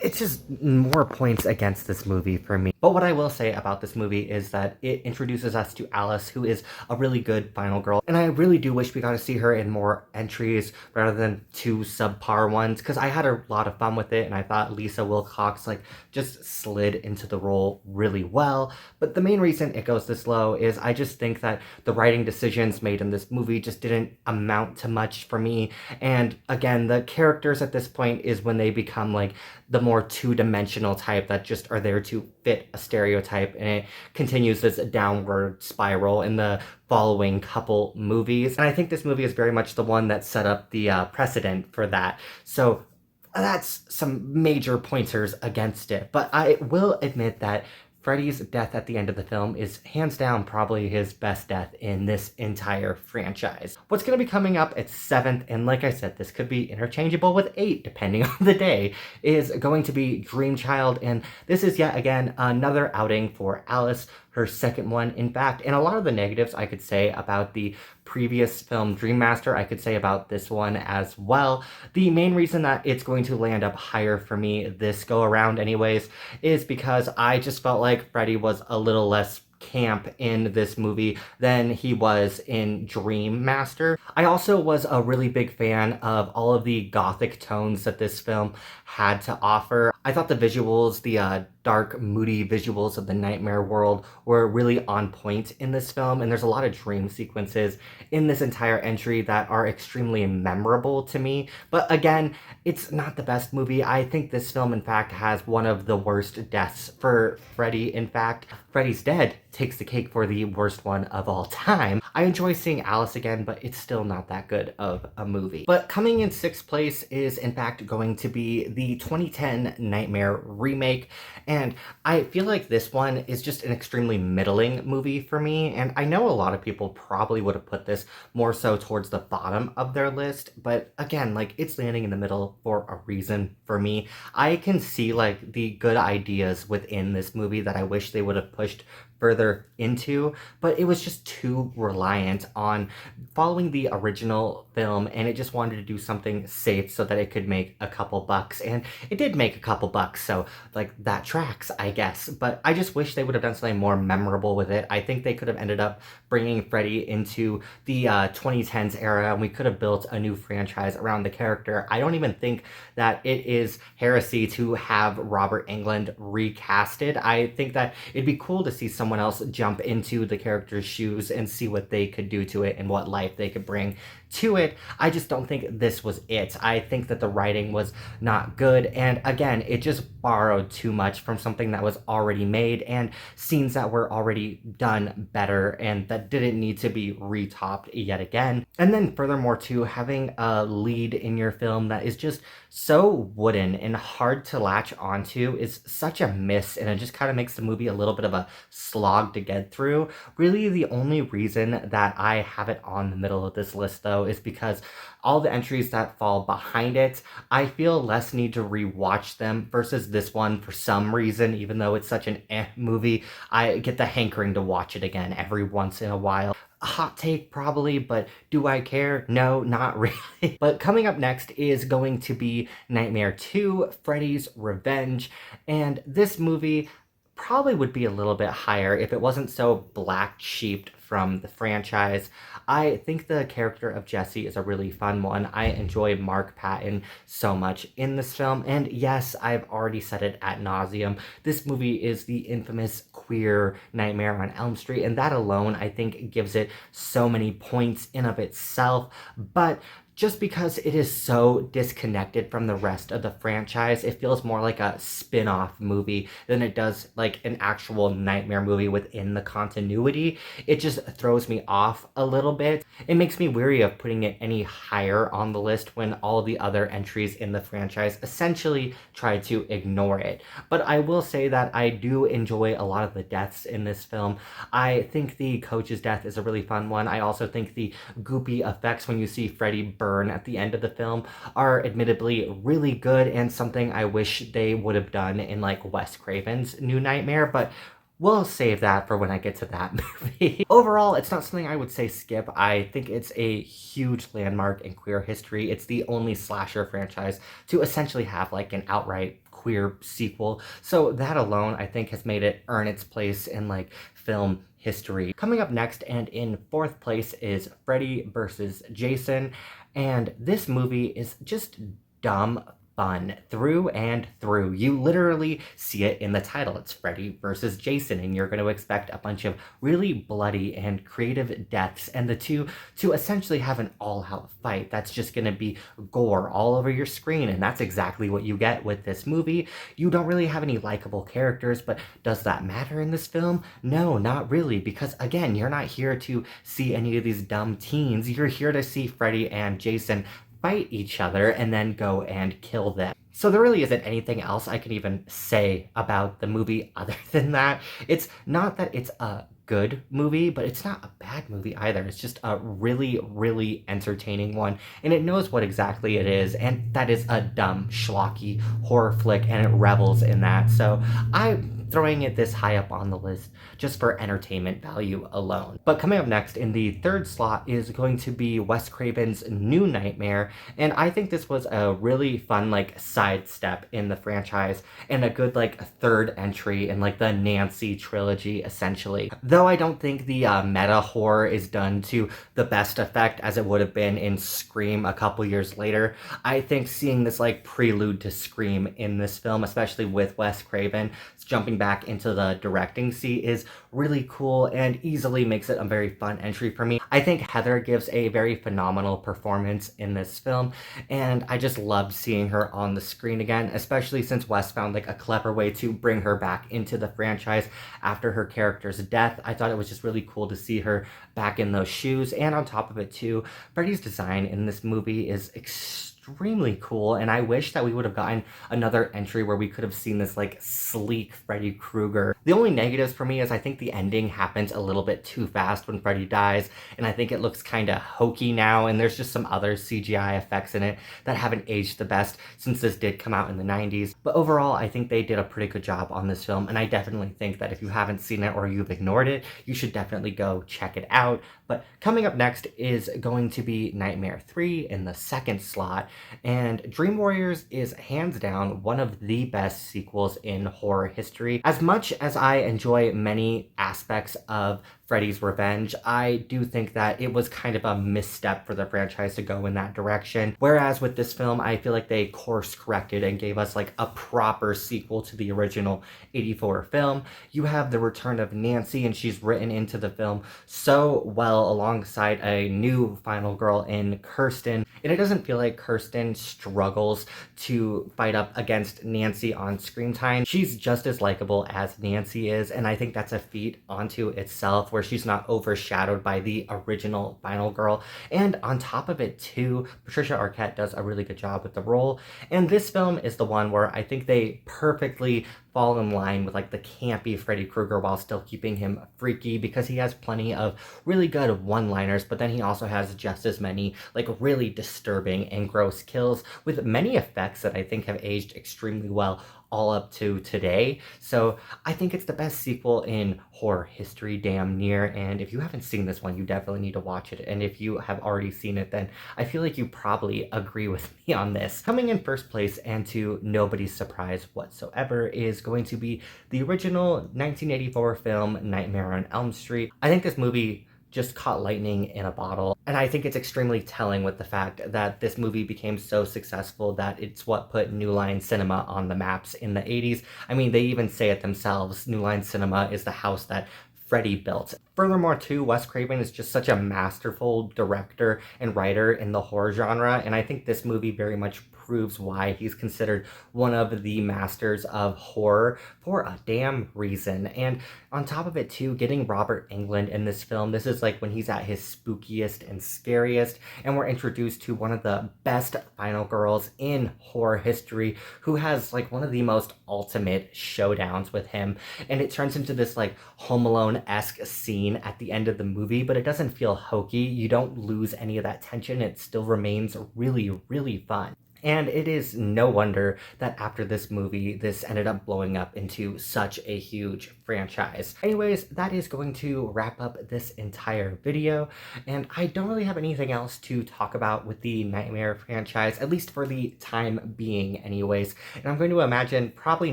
it's just more points against this movie for me. But what I will say about this movie is that it introduces us to Alice, who is a really good final girl, and I really do wish we got to see her in more entries rather than 2 subpar ones, because I had a lot of fun with it, and I thought Lisa Wilcox like just slid into the role really well. But the main reason it goes this low is I just think that the writing decisions made in this movie just didn't amount to much for me, and again, the characters at this point is when they become like the more 2-dimensional type that just are there to fit a stereotype, and it continues this downward spiral in the following couple movies. And I think this movie is very much the one that set up the precedent for that. So that's some major pointers against it. But I will admit that Freddy's death at the end of the film is hands down probably his best death in this entire franchise. What's going to be coming up at 7th, and like I said, this could be interchangeable with 8 depending on the day, is going to be Dream Child, and this is yet again another outing for Alice, her second one. In fact, and a lot of the negatives I could say about the previous film Dream Master, I could say about this one as well. The main reason that it's going to land up higher for me this go around anyways is because I just felt like Freddy was a little less camp in this movie than he was in Dream Master. I also was a really big fan of all of the gothic tones that this film had to offer. I thought the visuals, the dark, moody visuals of the nightmare world were really on point in this film, and there's a lot of dream sequences in this entire entry that are extremely memorable to me. But again, it's not the best movie. I think this film, in fact, has one of the worst deaths for Freddy. In fact, Freddys Dead takes the cake for the worst one of all time. I enjoy seeing Alice again, but it's still not that good of a movie. But coming in 6th place is, in fact, going to be the 2010 Nightmare remake. And I feel like this one is just an extremely middling movie for me. And I know a lot of people probably would have put this more so towards the bottom of their list. But again, like, it's landing in the middle for a reason for me. I can see like the good ideas within this movie that I wish they would have pushed further into, but it was just too reliant on following the original film, and it just wanted to do something safe so that it could make a couple bucks, and it did make a couple bucks, so like that tracks, I guess. But I just wish they would have done something more memorable with it. I think they could have ended up bringing Freddy into the 2010s era, and we could have built a new franchise around the character. I don't even think that it is heresy to have Robert Englund recasted. I think that it'd be cool to see someone else jump into the character's shoes and see what they could do to it and what life they could bring to it. I just don't think this was it. I think that the writing was not good, and again, it just borrowed too much from something that was already made and scenes that were already done better and that didn't need to be retopped yet again. And then furthermore too, having a lead in your film that is just so wooden and hard to latch onto is such a miss, and it just kind of makes the movie a little bit of a slog to get through. Really, the only reason that I have it on the middle of this list though is because all the entries that fall behind it, I feel less need to rewatch them versus this one. For some reason, even though it's such an movie, I get the hankering to watch it again every once in a while. A hot take probably, but do I care? No, not really. But coming up next is going to be Nightmare 2, Freddys Revenge, and this movie probably would be a little bit higher if it wasn't so black-sheeped from the franchise. I think the character of Jesse is a really fun one. I enjoy Mark Patton so much in this film, and yes, I've already said it ad nauseum. This movie is the infamous queer Nightmare on Elm Street, and that alone, I think, gives it so many points in of itself. But just because it is so disconnected from the rest of the franchise, it feels more like a spin-off movie than it does like an actual Nightmare movie within the continuity. It just throws me off a little bit. It makes me weary of putting it any higher on the list when all the other entries in the franchise essentially try to ignore it. But I will say that I do enjoy a lot of the deaths in this film. I think the coach's death is a really fun one. I also think the goopy effects when you see Freddy burn at the end of the film are admittedly really good, and something I wish they would have done in like Wes Craven's New Nightmare, but we'll save that for when I get to that movie. Overall, it's not something I would say skip. I think it's a huge landmark in queer history. It's the only slasher franchise to essentially have like an outright queer sequel. So that alone, I think, has made it earn its place in like film history. Coming up next and in 4th place is Freddy vs. Jason. And this movie is just dumb fun through and through. You literally see it in the title. It's Freddy vs. Jason, and you're going to expect a bunch of really bloody and creative deaths, and the two to essentially have an all-out fight that's just going to be gore all over your screen, and that's exactly what you get with this movie. You don't really have any likable characters, but does that matter in this film? No, not really, because again, you're not here to see any of these dumb teens. You're here to see Freddy and Jason fight each other and then go and kill them. So there really isn't anything else I can even say about the movie other than that. It's not that it's a good movie, but it's not a bad movie either. It's just a really, really entertaining one, and it knows what exactly it is, and that is a dumb, schlocky horror flick, and it revels in that. So I'm throwing it this high up on the list just for entertainment value alone. But coming up next in the third slot is going to be Wes Craven's New Nightmare, and I think this was a really fun like sidestep in the franchise and a good like third entry in like the Nancy trilogy essentially. Though I don't think the meta horror is done to the best effect as it would have been in Scream a couple years later, I think seeing this like prelude to Scream in this film, especially with Wes Craven jumping back into the directing seat, is really cool and easily makes it a very fun entry for me. I think Heather gives a very phenomenal performance in this film, and I just loved seeing her on the screen again, especially since Wes found like a clever way to bring her back into the franchise after her character's death. I thought it was just really cool to see her back in those shoes, and on top of it too, Freddy's design in this movie is extremely cool, and I wish that we would have gotten another entry where we could have seen this like sleek Freddy Krueger. The only negatives for me is I think the ending happens a little bit too fast when Freddy dies, and I think it looks kind of hokey now, and there's just some other CGI effects in it that haven't aged the best since this did come out in the 90s. But overall, I think they did a pretty good job on this film, and I definitely think that if you haven't seen it or you've ignored it, you should definitely go check it out. But coming up next is going to be Nightmare 3 in the second slot, and Dream Warriors is hands down one of the best sequels in horror history. As much as I enjoy many aspects of Freddys Revenge, I do think that it was kind of a misstep for the franchise to go in that direction. Whereas with this film, I feel like they course corrected and gave us like a proper sequel to the original 84 film. You have the return of Nancy, and she's written into the film so well alongside a new final girl in Kirsten. And it doesn't feel like Kirsten struggles to fight up against Nancy on screen time. She's just as likable as Nancy is, and I think that's a feat onto itself where she's not overshadowed by the original final girl. And on top of it too, Patricia Arquette does a really good job with the role. And this film is the one where I think they perfectly fall in line with like the campy Freddy Krueger while still keeping him freaky, because he has plenty of really good one-liners, but then he also has just as many like really disturbing and gross kills with many effects that I think have aged extremely well all up to today. So I think it's the best sequel in horror history, damn near, and if you haven't seen this one, you definitely need to watch it. And if you have already seen it, then I feel like you probably agree with me on this. Coming in first place, and to nobody's surprise whatsoever, is going to be the original 1984 film Nightmare on Elm Street. I think this movie just caught lightning in a bottle. And I think it's extremely telling with the fact that this movie became so successful that it's what put New Line Cinema on the maps in the 80s. I mean, they even say it themselves. New Line Cinema is the house that Freddy built. Furthermore too, Wes Craven is just such a masterful director and writer in the horror genre, and I think this movie very much proves why he's considered one of the masters of horror for a damn reason. And on top of it too, getting Robert Englund in this film, this is like when he's at his spookiest and scariest, and we're introduced to one of the best final girls in horror history, who has like one of the most ultimate showdowns with him, and it turns into this like Home Alone-esque scene at the end of the movie, but it doesn't feel hokey. You don't lose any of that tension. It still remains really, really fun. And it is no wonder that after this movie, this ended up blowing up into such a huge franchise. Anyways, that is going to wrap up this entire video, and I don't really have anything else to talk about with the Nightmare franchise, at least for the time being anyways. And I'm going to imagine probably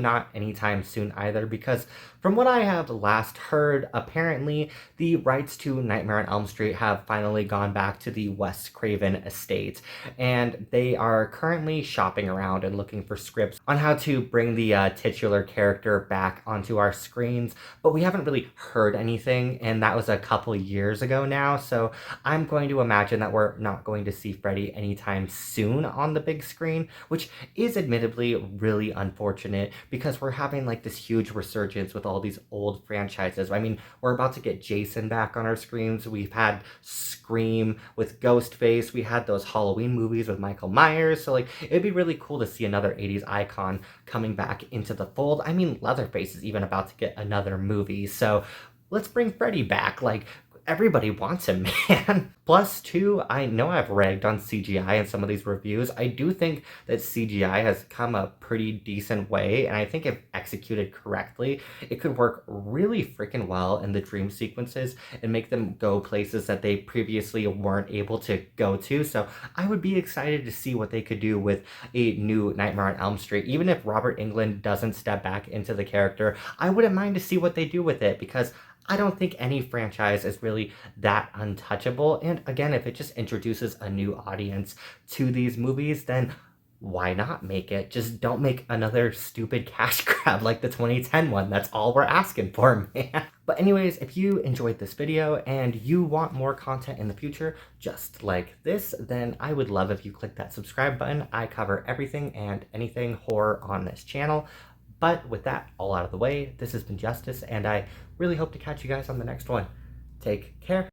not anytime soon either, because from what I have last heard, apparently the rights to Nightmare on Elm Street have finally gone back to the Wes Craven estate, and they are currently shopping around and looking for scripts on how to bring the titular character back onto our screens, but we haven't really heard anything, and that was a couple years ago now, so I'm going to imagine that we're not going to see Freddy anytime soon on the big screen, which is admittedly really unfortunate, because we're having like this huge resurgence with all these old franchises. I mean, we're about to get Jason back on our screens. We've had Scream with Ghostface. We had those Halloween movies with Michael Myers. So like, it'd be really cool to see another 80s icon coming back into the fold. I mean, Leatherface is even about to get another movie, so let's bring Freddy back. Like, everybody wants him, man. Plus, too, I know I've ragged on CGI in some of these reviews. I do think that CGI has come a pretty decent way, and I think if executed correctly, it could work really freaking well in the dream sequences and make them go places that they previously weren't able to go to. So I would be excited to see what they could do with a new Nightmare on Elm Street. Even if Robert Englund doesn't step back into the character, I wouldn't mind to see what they do with it, because I don't think any franchise is really that untouchable. And again, if it just introduces a new audience to these movies, then why not make it? Just don't make another stupid cash grab like the 2010 one. That's all we're asking for, man. But anyways, if you enjoyed this video and you want more content in the future just like this, then I would love if you click that subscribe button. I cover everything and anything horror on this channel. But with that all out of the way, this has been Justice, and I really hope to catch you guys on the next one. Take care.